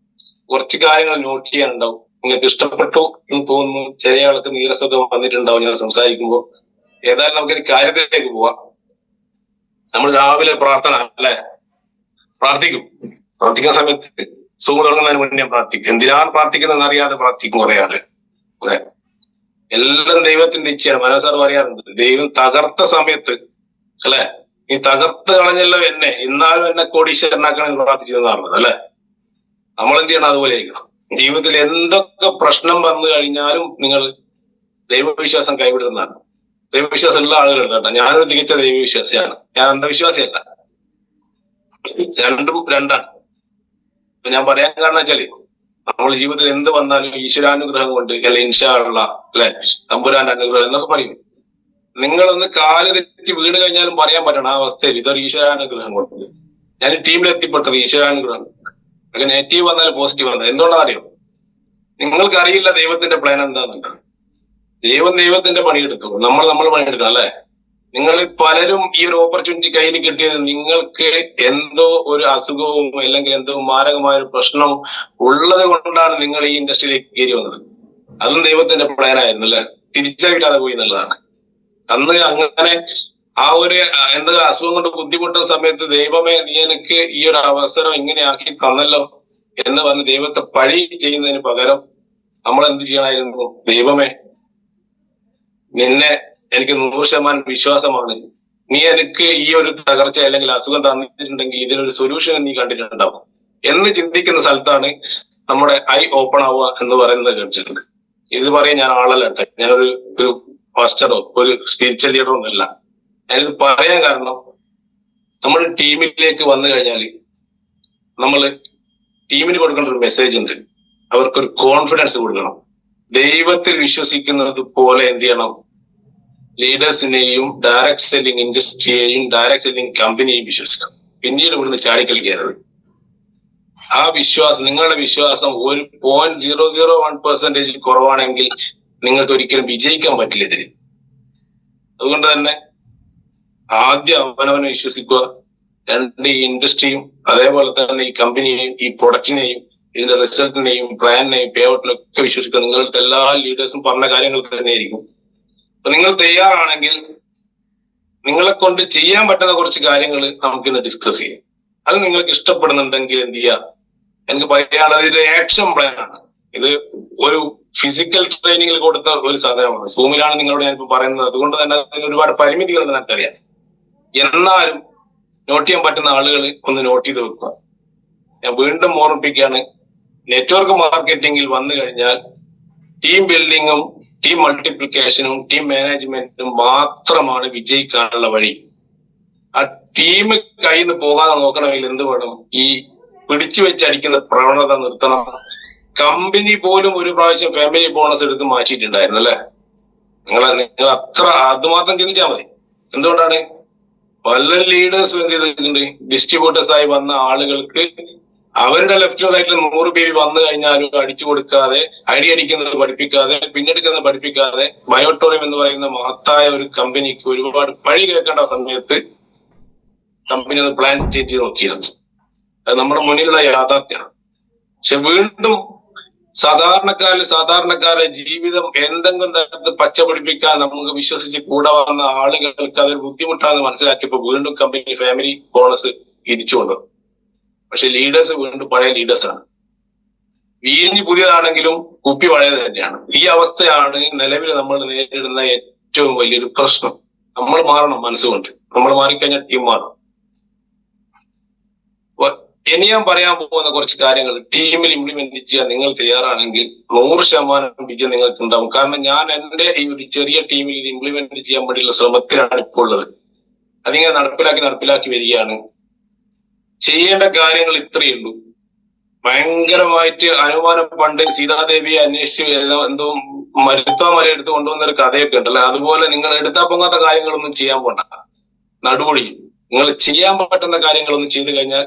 കുറച്ച് കാര്യങ്ങൾ നോട്ട് ചെയ്യാനുണ്ടാവും. നിങ്ങൾക്ക് ഇഷ്ടപ്പെട്ടു എന്ന് തോന്നുന്നു. ചെറിയ ആൾക്ക് നീരസൊക്കെ വന്നിട്ടുണ്ടാവും ഞാൻ സംസാരിക്കുമ്പോൾ. ഏതായാലും നമുക്കൊരു കാര്യത്തിലേക്ക് പോവാം. നമ്മൾ രാവിലെ പ്രാർത്ഥന അല്ലെ, പ്രാർത്ഥിക്കുന്ന സമയത്ത് സൂം തുടങ്ങുന്നതിന് മുന്നേ പ്രാർത്ഥിക്കും. എന്തിനാണ് പ്രാർത്ഥിക്കുന്നതെന്ന് അറിയാതെ പ്രാർത്ഥിക്കും കുറെ ആള്. എല്ലാം ദൈവത്തിന്റെ ഇച്ഛയാണ്. മനോസാർ പറയാറുണ്ട്, ദൈവം തകർത്ത സമയത്ത് അല്ലെ, നീ തകർത്ത് കളഞ്ഞല്ലോ എന്നെ, എന്നാലും എന്നെ കോടീശ്വരനാക്കണം പ്രാർത്ഥിച്ചതെന്ന് പറഞ്ഞത് അല്ലെ. നമ്മൾ എന്ത് ചെയ്യണം? അതുപോലെ ആയിരിക്കണം. ജീവിതത്തിൽ എന്തൊക്കെ പ്രശ്നം വന്നു കഴിഞ്ഞാലും നിങ്ങൾ ദൈവവിശ്വാസം കൈവിടുന്നതാണ്. ദൈവവിശ്വാസം ഉള്ള ആളുകളുണ്ട് കേട്ടോ. ഞാനൊരു തികച്ച ദൈവവിശ്വാസിയാണ്, ഞാൻ അന്ധവിശ്വാസിയല്ല. രണ്ടാണ്. ഞാൻ പറയാൻ കാരണം വെച്ചാല്, നമ്മൾ ജീവിതത്തിൽ എന്ത് വന്നാലും ഈശ്വരാനുഗ്രഹം കൊണ്ട് അല്ലെ, ഇൻഷാ അല്ലാഹ് അല്ലെ, തമ്പുരാന്റെ അനുഗ്രഹം എന്നൊക്കെ പറയും. നിങ്ങളൊന്ന് കാല് തെറ്റി വീണ് കഴിഞ്ഞാലും പറയാൻ പറ്റണം ആ അവസ്ഥയിൽ ഇതൊരു ഈശ്വരാനുഗ്രഹം കൊണ്ട്. ഞാൻ ടീമിൽ എത്തിപ്പെട്ടത് ഈശ്വരാനുഗ്രഹം. അതൊക്കെ നെഗറ്റീവ് വന്നാലും പോസിറ്റീവ് വന്നാലും എന്തുകൊണ്ടാണെന്ന് അറിയോ? നിങ്ങൾക്ക് അറിയില്ല ദൈവത്തിന്റെ പ്ലാൻ എന്താണെന്നുണ്ട്. ദൈവത്തിന്റെ പണിയെടുത്തു, നമ്മൾ പണിയെടുക്കണം അല്ലെ. നിങ്ങൾ പലരും ഈ ഒരു ഓപ്പർച്യൂണിറ്റി കയ്യിൽ കിട്ടിയത് നിങ്ങൾക്ക് എന്തോ ഒരു അസുഖവും അല്ലെങ്കിൽ എന്തോ മാരകമായ ഒരു പ്രശ്നം ഉള്ളത് കൊണ്ടാണ് നിങ്ങൾ ഈ ഇൻഡസ്ട്രിയിലേക്ക് കയറി വന്നത്. അതും ദൈവത്തിന്റെ പ്ലാൻ ആയിരുന്നു അല്ലെ. തിരിച്ചറിയില്ലാതെ പോയി എന്നുള്ളതാണ്. അന്ന് അങ്ങനെ ആ ഒരു എന്തെങ്കിലും അസുഖം കൊണ്ട് ബുദ്ധിമുട്ടുന്ന സമയത്ത് ദൈവമേ നീ എനിക്ക് ഈ ഒരു അവസരം ഇങ്ങനെ ആക്കി തന്നല്ലോ എന്ന് പറഞ്ഞ് ദൈവത്തെ പഴി ചെയ്യുന്നതിന് പകരം നമ്മൾ എന്ത് ചെയ്യണമായിരുന്നു? ദൈവമേ നിന്നെ എനിക്ക് 100% വിശ്വാസമാണ്, നീ എനിക്ക് ഈ ഒരു തകർച്ച അല്ലെങ്കിൽ അസുഖം തന്നിട്ടുണ്ടെങ്കിൽ ഇതിനൊരു സൊല്യൂഷൻ നീ കണ്ടിട്ടുണ്ടാവും എന്ന് ചിന്തിക്കുന്ന സ്ഥലത്താണ് നമ്മുടെ ഐ ഓപ്പൺ ആവുക എന്ന് പറയുന്നത് കേട്ടിട്ടുണ്ട്. ഇത് പറയും ഞാൻ ആളല്ല കേട്ടെ, ഞാനൊരു പാസ്റ്ററോ ഒരു സ്പിരിച്വൽ ലീഡറോ ഒന്നല്ല. ഞാനിത് പറയാൻ കാരണം, നമ്മുടെ ടീമിലേക്ക് വന്നു കഴിഞ്ഞാൽ നമ്മൾ ടീമിന് കൊടുക്കേണ്ട ഒരു മെസ്സേജ് ഉണ്ട്. അവർക്കൊരു കോൺഫിഡൻസ് കൊടുക്കണം. ദൈവത്തിൽ വിശ്വസിക്കുന്നത് പോലെ എന്ത് ചെയ്യണം? ലീഡേഴ്സിനെയും ഡയറക്ട് സെല്ലിംഗ് ഇൻഡസ്ട്രിയെയും ഡയറക്ട് സെല്ലിംഗ് കമ്പനിയെയും വിശ്വസിക്കണം. പിന്നീട് ഇവിടുന്ന് ചാടിക്കളിക്കരുത്. ആ വിശ്വാസം, നിങ്ങളുടെ വിശ്വാസം 0.001% കുറവാണെങ്കിൽ നിങ്ങൾക്ക് ഒരിക്കലും വിജയിക്കാൻ പറ്റില്ല ഇതിൽ. അതുകൊണ്ട് തന്നെ ആദ്യം അവനവനെ വിശ്വസിക്കുക. രണ്ട്, ഈ ഇൻഡസ്ട്രിയും അതേപോലെ തന്നെ ഈ കമ്പനിയെയും ഈ പ്രൊഡക്റ്റിനെയും ഇതിന്റെ റിസൾട്ടിനെയും പ്ലാനിനെയും പേ ഔട്ടിനൊക്കെ വിശ്വസിക്കുക. നിങ്ങളുടെ എല്ലാ ലീഡേഴ്സും പറഞ്ഞ കാര്യങ്ങൾ തന്നെയായിരിക്കും. അപ്പൊ നിങ്ങൾ തയ്യാറാണെങ്കിൽ നിങ്ങളെ കൊണ്ട് ചെയ്യാൻ പറ്റുന്ന കുറച്ച് കാര്യങ്ങൾ നമുക്കിന്ന് ഡിസ്കസ് ചെയ്യാം. അത് നിങ്ങൾക്ക് ഇഷ്ടപ്പെടുന്നുണ്ടെങ്കിൽ എന്ത് ചെയ്യാം? എനിക്ക് പറയാനുള്ളത് ഇത് ആക്ഷൻ പ്ലാൻ ആണ്. ഇത് ഒരു ഫിസിക്കൽ ട്രെയിനിങ്ങിൽ കൊടുത്ത ഒരു സാധനമാണ്. സൂമിലാണ് നിങ്ങളോട് ഞാനിപ്പോ പറയുന്നത്. അതുകൊണ്ട് തന്നെ അതിന് ഒരുപാട് പരിമിതികളുണ്ട് നമുക്കറിയാം. എന്നാലും നോട്ട് ചെയ്യാൻ പറ്റുന്ന ആളുകൾ ഒന്ന് നോട്ട് ചെയ്ത് വെക്കുക. ഞാൻ വീണ്ടും ഓർമ്മിപ്പിക്കുകയാണ്, നെറ്റ്വർക്ക് മാർക്കറ്റിംഗിൽ വന്നു കഴിഞ്ഞാൽ ടീം ബിൽഡിങ്ങും ടീം മൾട്ടിപ്ലിക്കേഷനും ടീം മാനേജ്മെന്റും മാത്രമാണ് വിജയിക്കാനുള്ള വഴി. ആ ടീം കയ്യിൽ നിന്ന് പോകാതെ നോക്കണമെങ്കിൽ എന്ത് വേണം? ഈ പിടിച്ചു വെച്ചടിക്കുന്ന പ്രവണത നിർത്തണം. കമ്പനി പോലും ഒരു പ്രാവശ്യം ഫാമിലി ബോണസ് എടുത്ത് മാറ്റിയിട്ടുണ്ടായിരുന്നു അല്ലെ. നിങ്ങൾ അത്ര അതുമാത്രം ചിന്തിച്ചാൽ മതി. എന്തുകൊണ്ടാണ്? പല ലീഡേഴ്സും എന്ത് ചെയ്തിട്ടുണ്ട്? ഡിസ്ട്രിബ്യൂട്ടേഴ്സ് ആയി വന്ന ആളുകൾക്ക് അവരുടെ ലെഫ്റ്റ് റൈറ്റിൽ 100 പേര് വന്നു കഴിഞ്ഞാലും അടിച്ചു കൊടുക്കാതെ, അടിക്കുന്നത് പഠിപ്പിക്കാതെ, പിന്നെടുക്കുന്നത് പഠിപ്പിക്കാതെ, ബയോട്ടോറിയം എന്ന് പറയുന്ന മഹത്തായ ഒരു കമ്പനിക്ക് ഒരുപാട് പഴി കേൾക്കേണ്ട സമയത്ത് കമ്പനി ഒന്ന് പ്ലാൻ ചേഞ്ച് ചെയ്ത് നോക്കിയിരുന്നു. അത് നമ്മുടെ മുന്നിലുള്ള യാഥാർത്ഥ്യമാണ്. പക്ഷെ വീണ്ടും സാധാരണക്കാരുടെ ജീവിതം എന്തെങ്കിലും തരത്തിൽ പച്ച പിടിപ്പിക്കാൻ നമുക്ക് വിശ്വസിച്ച് കൂടെ വന്ന ആളുകൾക്ക് അതൊരു ബുദ്ധിമുട്ടാണെന്ന് മനസ്സിലാക്കിയപ്പോൾ വീണ്ടും കമ്പനി ഫാമിലി ബോണസ് തിരിച്ചു കൊണ്ടുവന്നു. പക്ഷെ ലീഡേഴ്സ് വീണ്ടും പഴയ ലീഡേഴ്സാണ്. വീഞ്ഞ് പുതിയതാണെങ്കിലും കുപ്പി പഴയത് തന്നെയാണ്. ഈ അവസ്ഥയാണ് നിലവിൽ നമ്മൾ നേരിടുന്ന ഏറ്റവും വലിയൊരു പ്രശ്നം. നമ്മൾ മാറണം മനസ്സുകൊണ്ട്. നമ്മൾ മാറിക്കഴിഞ്ഞാൽ ടീം മാറും. ഇനി ഞാൻ പറയാൻ പോകുന്ന കുറച്ച് കാര്യങ്ങൾ ടീമിൽ ഇംപ്ലിമെന്റ് ചെയ്യാൻ നിങ്ങൾ തയ്യാറാണെങ്കിൽ 100% വിജയം നിങ്ങൾക്ക് ഉണ്ടാവും. കാരണം ഞാൻ എന്റെ ഈ ഒരു ചെറിയ ടീമിൽ ഇത് ഇംപ്ലിമെന്റ് ചെയ്യാൻ വേണ്ടിയുള്ള ശ്രമത്തിലാണ് ഇപ്പോൾ ഉള്ളത്. അതിങ്ങനെ നടപ്പിലാക്കി വരികയാണ്. ചെയ്യേണ്ട കാര്യങ്ങൾ ഇത്രയേ ഉള്ളൂ. ഭയങ്കരമായിട്ട് അനുമാനം പണ്ട് സീതാദേവിയെ അന്വേഷിച്ച് എന്തോ മരുത്വമല എടുത്ത് കൊണ്ടുവന്ന ഒരു കഥയൊക്കെ ഉണ്ടല്ലോ. അതുപോലെ നിങ്ങൾ എടുത്താൽ പൊങ്ങാത്ത കാര്യങ്ങളൊന്നും ചെയ്യാൻ പോണ്ട. നടുപൊടി നിങ്ങൾ ചെയ്യാൻ പറ്റുന്ന കാര്യങ്ങളൊന്നും ചെയ്തു കഴിഞ്ഞാൽ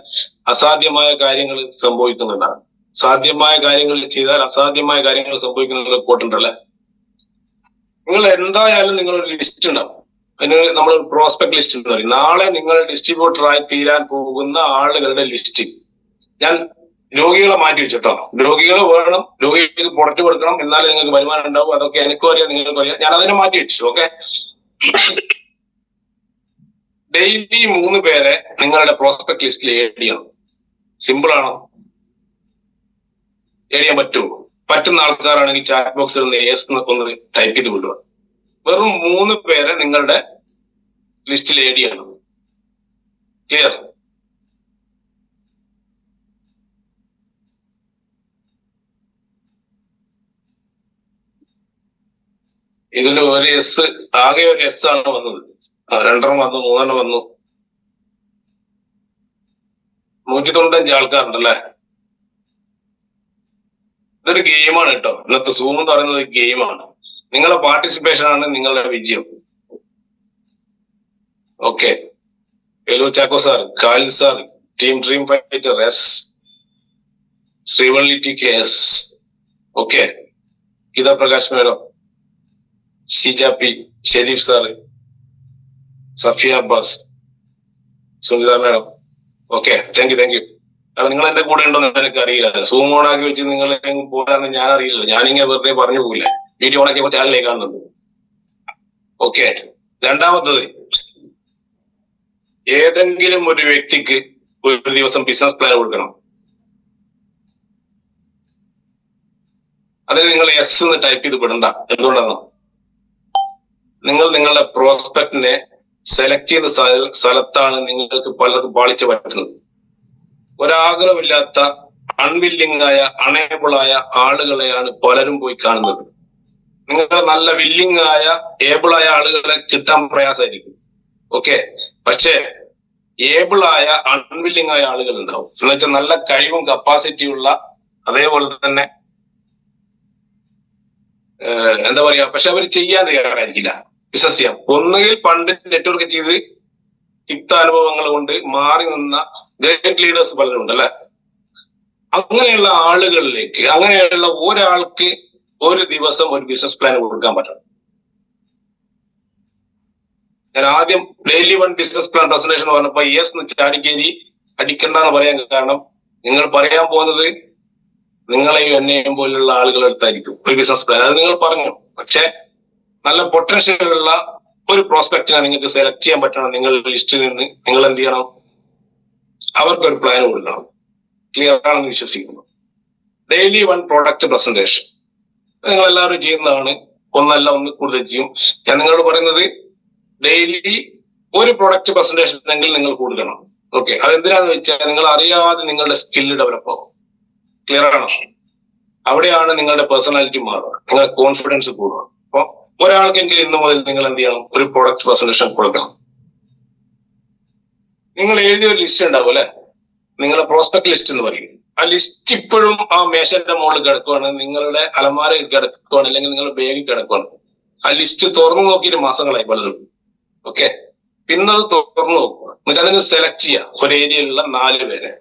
അസാധ്യമായ കാര്യങ്ങൾ സംഭവിക്കുന്നതാണ്. സാധ്യമായ കാര്യങ്ങൾ ചെയ്താൽ അസാധ്യമായ കാര്യങ്ങൾ സംഭവിക്കുന്ന കോട്ടുണ്ടല്ലേ. നിങ്ങൾ എന്തായാലും നിങ്ങളൊരു ലിസ്റ്റ് ഉണ്ടാവും. അതിന് നമ്മൾ പ്രോസ്പെക്ട് ലിസ്റ്റ് എന്ന് പറയും. നാളെ നിങ്ങൾ ഡിസ്ട്രിബ്യൂട്ടറായി തീരാൻ പോകുന്ന ആളുകളുടെ ലിസ്റ്റ്. ഞാൻ രോഗികളെ മാറ്റി വെച്ചിട്ടോ. രോഗികൾ വേണം, രോഗികൾക്ക് പുറത്തു കൊടുക്കണം, എന്നാലേ നിങ്ങൾക്ക് വരുമാനം ഉണ്ടാവും. അതൊക്കെ എനിക്കും അറിയാം, നിങ്ങൾക്കും അറിയാം. ഞാൻ അതിനെ മാറ്റി വെച്ചു. ഓക്കെ, ഡെയിലി 3 പേരെ നിങ്ങളുടെ പ്രോസ്പെക്ട് ലിസ്റ്റിൽ ആഡ് ചെയ്യണം. സിമ്പിൾ ആണോ? ഏഡ് ചെയ്യാൻ പറ്റുമോ? പറ്റുന്ന ആൾക്കാരാണെങ്കിൽ ചാറ്റ് ബോക്സിൽ ഒന്ന് യെസ് ഒന്ന് ടൈപ്പ് ചെയ്ത് വിടുക. വെറും 3 പേരെ നിങ്ങളുടെ ലിസ്റ്റിൽ ഏഡ് ചെയ്യണം. ക്ലിയർ? ഇതിൽ ഒരു എസ്, ആകെ ഒരു എസ് ആണ് വന്നത്. 2 വന്നു, 3 വന്നു. 195 ആൾക്കാരുണ്ടല്ലേ. ഇതൊരു ഗെയിമാണ് കേട്ടോ. ഇന്നത്തെ സൂം എന്ന് പറയുന്നത് ഗെയിമാണ്. നിങ്ങളുടെ പാർട്ടിസിപ്പേഷൻ ആണ് നിങ്ങളുടെ വിജയം. ഓക്കെ. എലു ചാക്കോ സാർ, കാലിൽ sir, team dream fighters, Srivalli T K S, okay, Geetha Prakash madam, Sheeja P, Sharif sir, Safiya Abbas, Sunitha madam, okay. Thank you. കാരണം നിങ്ങൾ എന്റെ കൂടെ ഉണ്ടോന്ന് എനിക്ക് അറിയില്ല. സൂം ഓൺ ആക്കി വെച്ച് നിങ്ങൾ പോകാന്ന് ഞാൻ അറിയില്ല. ഞാനിങ്ങനെ വെറുതെ പറഞ്ഞു പോകില്ല. വീഡിയോ ഓൺ ആക്കി ചാനലിലേക്ക് കാണുന്നുണ്ട്. ഓക്കെ. രണ്ടാമത്തത്, ഏതെങ്കിലും ഒരു വ്യക്തിക്ക് ഒരു ദിവസം ബിസിനസ് പ്ലാൻ കൊടുക്കണം. അതിന് നിങ്ങൾ എസ് എന്ന് ടൈപ്പ് ചെയ്ത് വിടണ്ട. എന്തുകൊണ്ടാണ്? നിങ്ങൾ നിങ്ങളുടെ പ്രോസ്പെക്റ്റിനെ സെലക്ട് ചെയ്ത സ്ഥലത്താണ് നിങ്ങൾക്ക് പലർക്കും പാളിച്ച പറ്റുന്നത്. ഒരാഗ്രഹമില്ലാത്ത, അൺവില്ലിംഗ് ആയ, അണേബിൾ ആയ ആളുകളെയാണ് പലരും പോയി കാണുന്നത്. നിങ്ങൾ നല്ല വില്ലിംഗ് ആയ, ഏബിൾ ആയ ആളുകളെ കിട്ടാൻ പ്രയാസമായിരിക്കും. ഓക്കെ. പക്ഷേ ഏബിൾ ആയ, അൺവില്ലിംഗ് ആയ ആളുകൾ ഉണ്ടാവും. എന്ന് വെച്ചാൽ നല്ല കഴിവും കപ്പാസിറ്റിയുള്ള, അതേപോലെ തന്നെ എന്താ പറയാ, പക്ഷെ അവർ ചെയ്യാൻ തയ്യാറായിരിക്കില്ല. ബിസിനസ് ചെയ്യാം. ഒന്നുകിൽ പണ്ട് നെറ്റ്വർക്ക് ചെയ്ത് തിക്താനുഭവങ്ങൾ കൊണ്ട് മാറി നിന്ന ഗ്രേറ്റ് ലീഡേഴ്സ് പലരും ഉണ്ടല്ലേ. അങ്ങനെയുള്ള ആളുകളിലേക്ക്, അങ്ങനെയുള്ള ഒരാൾക്ക് ഒരു ദിവസം ഒരു ബിസിനസ് പ്ലാൻ കൊടുക്കാൻ പറ്റണം. ഞാൻ ആദ്യം ഡെയിലി 1 ബിസിനസ് പ്ലാൻ പ്രസന്റേഷൻ പറഞ്ഞപ്പോ യെസ് ചാടിക്കേരി അടിക്കണ്ടെന്ന് പറയാൻ കാരണം, നിങ്ങൾ പറയാൻ പോകുന്നത് നിങ്ങളെയും എന്നെയും പോലുള്ള ആളുകളുടെ അടുത്തായിരിക്കും ഒരു ബിസിനസ് പ്ലാൻ. അത് നിങ്ങൾ പറഞ്ഞു. പക്ഷെ നല്ല പൊട്ടൻഷ്യൽ ഉള്ള ഒരു പ്രോസ്പെക്റ്റിനെ നിങ്ങൾക്ക് സെലക്ട് ചെയ്യാൻ പറ്റണം. നിങ്ങളുടെ ലിസ്റ്റിൽ നിന്ന് നിങ്ങൾ എന്ത് ചെയ്യണം? അവർക്കൊരു പ്ലാൻ കൊടുക്കണം. ക്ലിയർ ആണെന്ന് വിശ്വസിക്കുന്നു. ഡെയിലി 1 പ്രോഡക്റ്റ് പ്രസന്റേഷൻ നിങ്ങൾ എല്ലാവരും ചെയ്യുന്നതാണ്. ഒന്നല്ല, ഒന്ന് കൂടുതൽ ചെയ്യും. ഞാൻ നിങ്ങളോട് പറയുന്നത് ഡെയിലി ഒരു പ്രോഡക്റ്റ് പ്രസന്റേഷൻ എങ്കിൽ നിങ്ങൾ കൊടുക്കണം. ഓക്കെ. അതെന്തിനാന്ന് വെച്ചാൽ നിങ്ങൾ അറിയാതെ നിങ്ങളുടെ സ്കില്ല് ഡെവലപ്പ് ആവും. ക്ലിയർ ആണോ? അവിടെയാണ് നിങ്ങളുടെ പേഴ്സണാലിറ്റി മാറുക, നിങ്ങളുടെ കോൺഫിഡൻസ് കൂടുക. അപ്പൊ ഒരാൾക്കെങ്കിലും ഇന്നു മുതൽ നിങ്ങൾ എന്ത് ചെയ്യണം? ഒരു പ്രോഡക്റ്റ് പ്രസന്റേഷൻ കൊടുക്കണം. നിങ്ങൾ എഴുതിയ ഒരു ലിസ്റ്റ് ഉണ്ടാവും അല്ലെ, നിങ്ങളുടെ പ്രോസ്പെക്ട് ലിസ്റ്റ് എന്ന് പറയും. ആ ലിസ്റ്റ് ഇപ്പോഴും ആ മേശന്റെ മുകളിൽ കിടക്കുവാണ്, നിങ്ങളുടെ അലമാരയിൽ കിടക്കുവാണ്, അല്ലെങ്കിൽ നിങ്ങളുടെ ബാഗിൽ കിടക്കുവാണ്. ആ ലിസ്റ്റ് തുറന്നു നോക്കിയിട്ട് മാസങ്ങളായി പലരും. ഓക്കെ. പിന്നെ അത് തുറന്നു നോക്കുക. എന്നിട്ട് അതിന് സെലക്ട് ചെയ്യുക ഒരു ഏരിയയിലുള്ള 4 പേരെ.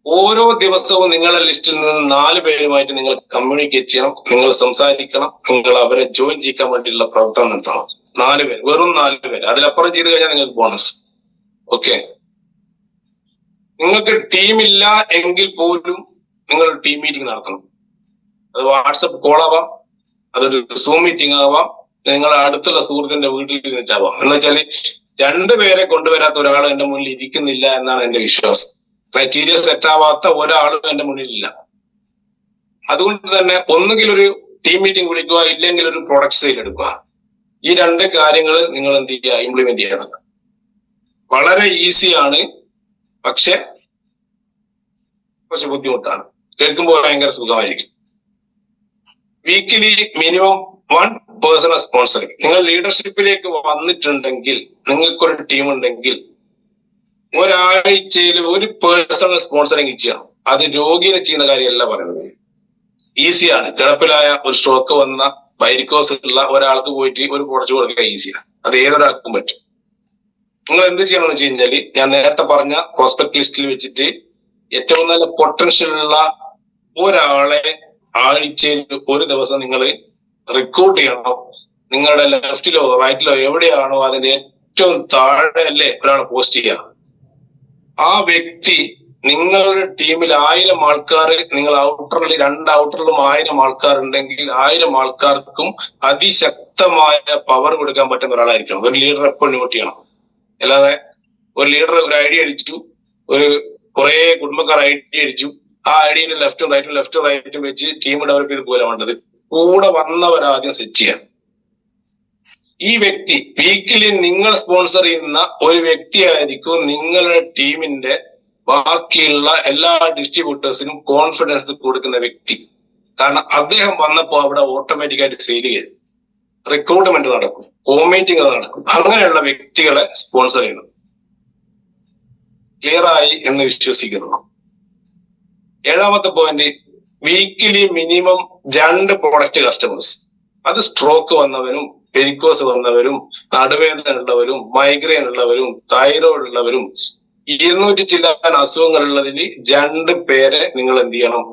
ഓരോ ദിവസവും നിങ്ങളുടെ ലിസ്റ്റിൽ നിന്ന് 4 പേരുമായിട്ട് നിങ്ങൾ കമ്മ്യൂണിക്കേറ്റ് ചെയ്യണം, നിങ്ങൾ സംസാരിക്കണം, നിങ്ങൾ അവരെ ജോയിൻ ചെയ്യാൻ വേണ്ടിയുള്ള പ്രവർത്തനം നടത്തണം. 4 പേര്, വെറും 4 പേര്. അതിലപ്പുറം ചെയ്ത് കഴിഞ്ഞാൽ നിങ്ങൾക്ക് ബോണസ്. ഓക്കെ. നിങ്ങൾക്ക് ടീമില്ല എങ്കിൽ പോലും നിങ്ങൾ ടീം മീറ്റിംഗ് നടത്തണം. അത് വാട്സപ്പ് കോൾ ആവാം, അതൊരു സൂം മീറ്റിംഗ് ആവാം, നിങ്ങളുടെ അടുത്തുള്ള സുഹൃത്തിന്റെ വീട്ടിൽ ഇരുന്നിട്ടാവാം. എന്ന് വെച്ചാൽ 2 പേരെ കൊണ്ടുവരാത്ത ഒരാൾ എന്റെ മുന്നിൽ ഇരിക്കുന്നില്ല എന്നാണ് എന്റെ വിശ്വാസം. ക്രൈറ്റീരിയ സെറ്റ് ആവാത്ത ഒരാളും എന്റെ മുന്നിലില്ല. അതുകൊണ്ട് തന്നെ ഒന്നുകിൽ ഒരു ടീം മീറ്റിംഗ് വിളിക്കുക, ഇല്ലെങ്കിൽ ഒരു പ്രൊഡക്റ്റ് സെയിൽ എടുക്കുക. ഈ 2 കാര്യങ്ങൾ നിങ്ങൾ എന്ത് ചെയ്യുക? ഇംപ്ലിമെന്റ് ചെയ്യണം. വളരെ ഈസിയാണ്, പക്ഷെ കുറച്ച് ബുദ്ധിമുട്ടാണ്. കേൾക്കുമ്പോൾ ഭയങ്കര സുഖമായിരിക്കും. Weekly minimum 1 personal sponsoring. നിങ്ങൾ ലീഡർഷിപ്പിലേക്ക് വന്നിട്ടുണ്ടെങ്കിൽ, നിങ്ങൾക്കൊരു ടീം ഉണ്ടെങ്കിൽ, ഒരാഴ്ചയിൽ ഒരു പേഴ്സണൽ സ്പോൺസറിങ് ചെയ്യണം. അത് രോഗിയെ ചെയ്യുന്ന കാര്യമല്ല പറയുന്നത്. ഈസിയാണ്. കിടപ്പിലായ, ഒരു സ്ട്രോക്ക് വന്ന, വൈരിക്കോസ് ഉള്ള ഒരാൾക്ക് പോയിട്ട് ഒരു പ്രൊഡക്റ്റ് കൊടുക്കുക ഈസിയാണ്. അത് ഏതൊരാൾക്കും പറ്റും. നിങ്ങൾ എന്ത് ചെയ്യണമെന്ന് വെച്ച് കഴിഞ്ഞാൽ, ഞാൻ നേരത്തെ പറഞ്ഞ പ്രോസ്പെക്ട് ലിസ്റ്റിൽ വെച്ചിട്ട് ഏറ്റവും നല്ല പൊട്ടൻഷ്യൽ ഉള്ള ഒരാളെ ആഴ്ചയിൽ ഒരു ദിവസം നിങ്ങൾ റിക്രൂട്ട് ചെയ്യണം. നിങ്ങളുടെ ലെഫ്റ്റിലോ റൈറ്റിലോ എവിടെയാണോ അതിന്റെ ഏറ്റവും താഴെ അല്ലേ ഒരാൾ പോസ്റ്റ് ചെയ്യുക. ആ വ്യക്തി നിങ്ങളുടെ ടീമിൽ 1000 ആൾക്കാർ, നിങ്ങൾ ഔട്ടറിൽ 2 ഔട്ടറിലും 1000 ആൾക്കാർ ഉണ്ടെങ്കിൽ 1000 ആൾക്കാർക്കും അതിശക്തമായ പവർ കൊടുക്കാൻ പറ്റുന്ന ഒരാളായിരിക്കണം. ഒരു ലീഡർ എപ്പോഴും നോട്ട് ചെയ്യണം. അല്ലാതെ ഒരു ലീഡർ ഒരു ഐഡിയ അടിച്ചു, ഒരു കുറെ കുടുംബക്കാർ ഐഡിയ അടിച്ചു, ആ ഐഡിയയിൽ ലെഫ്റ്റും റൈറ്റും വെച്ച് ടീം ഡെവലപ്പ് ചെയ്ത് പോലെ വേണ്ടത്. കൂടെ വന്നവരാദ്യം സെറ്റ് ചെയ്യാം. ഈ വ്യക്തി വീക്കിലി നിങ്ങൾ സ്പോൺസർ ചെയ്യുന്ന ഒരു വ്യക്തിയായിരിക്കും നിങ്ങളുടെ ടീമിന്റെ ബാക്കിയുള്ള എല്ലാ ഡിസ്ട്രിബ്യൂട്ടേഴ്സിനും കോൺഫിഡൻസ് കൊടുക്കുന്ന വ്യക്തി. കാരണം അദ്ദേഹം വന്നപ്പോൾ അവിടെ ഓട്ടോമാറ്റിക്കായിട്ട് സെയിൽ ചെയ്യും, റിക്രൂട്ട്മെന്റ് നടക്കും, കോമീറ്റിംഗ് നടക്കും. അങ്ങനെയുള്ള വ്യക്തികളെ സ്പോൺസർ ചെയ്യണം. ക്ലിയർ ആയി എന്ന് വിശ്വസിക്കുന്നു. 7ാമത്തെ point, weekly minimum 2 product customers. അത് സ്ട്രോക്ക് വന്നവരും വെരിക്കോസ് വന്നവരും നടുവേദന ഉള്ളവരും മൈഗ്രെയിൻ ഉള്ളവരും തൈറോയിഡ് ഉള്ളവരും 200 ചില്ലാൻ അസുഖങ്ങളുള്ളതിൽ 2 പേരെ നിങ്ങൾ എന്ത് ചെയ്യണം,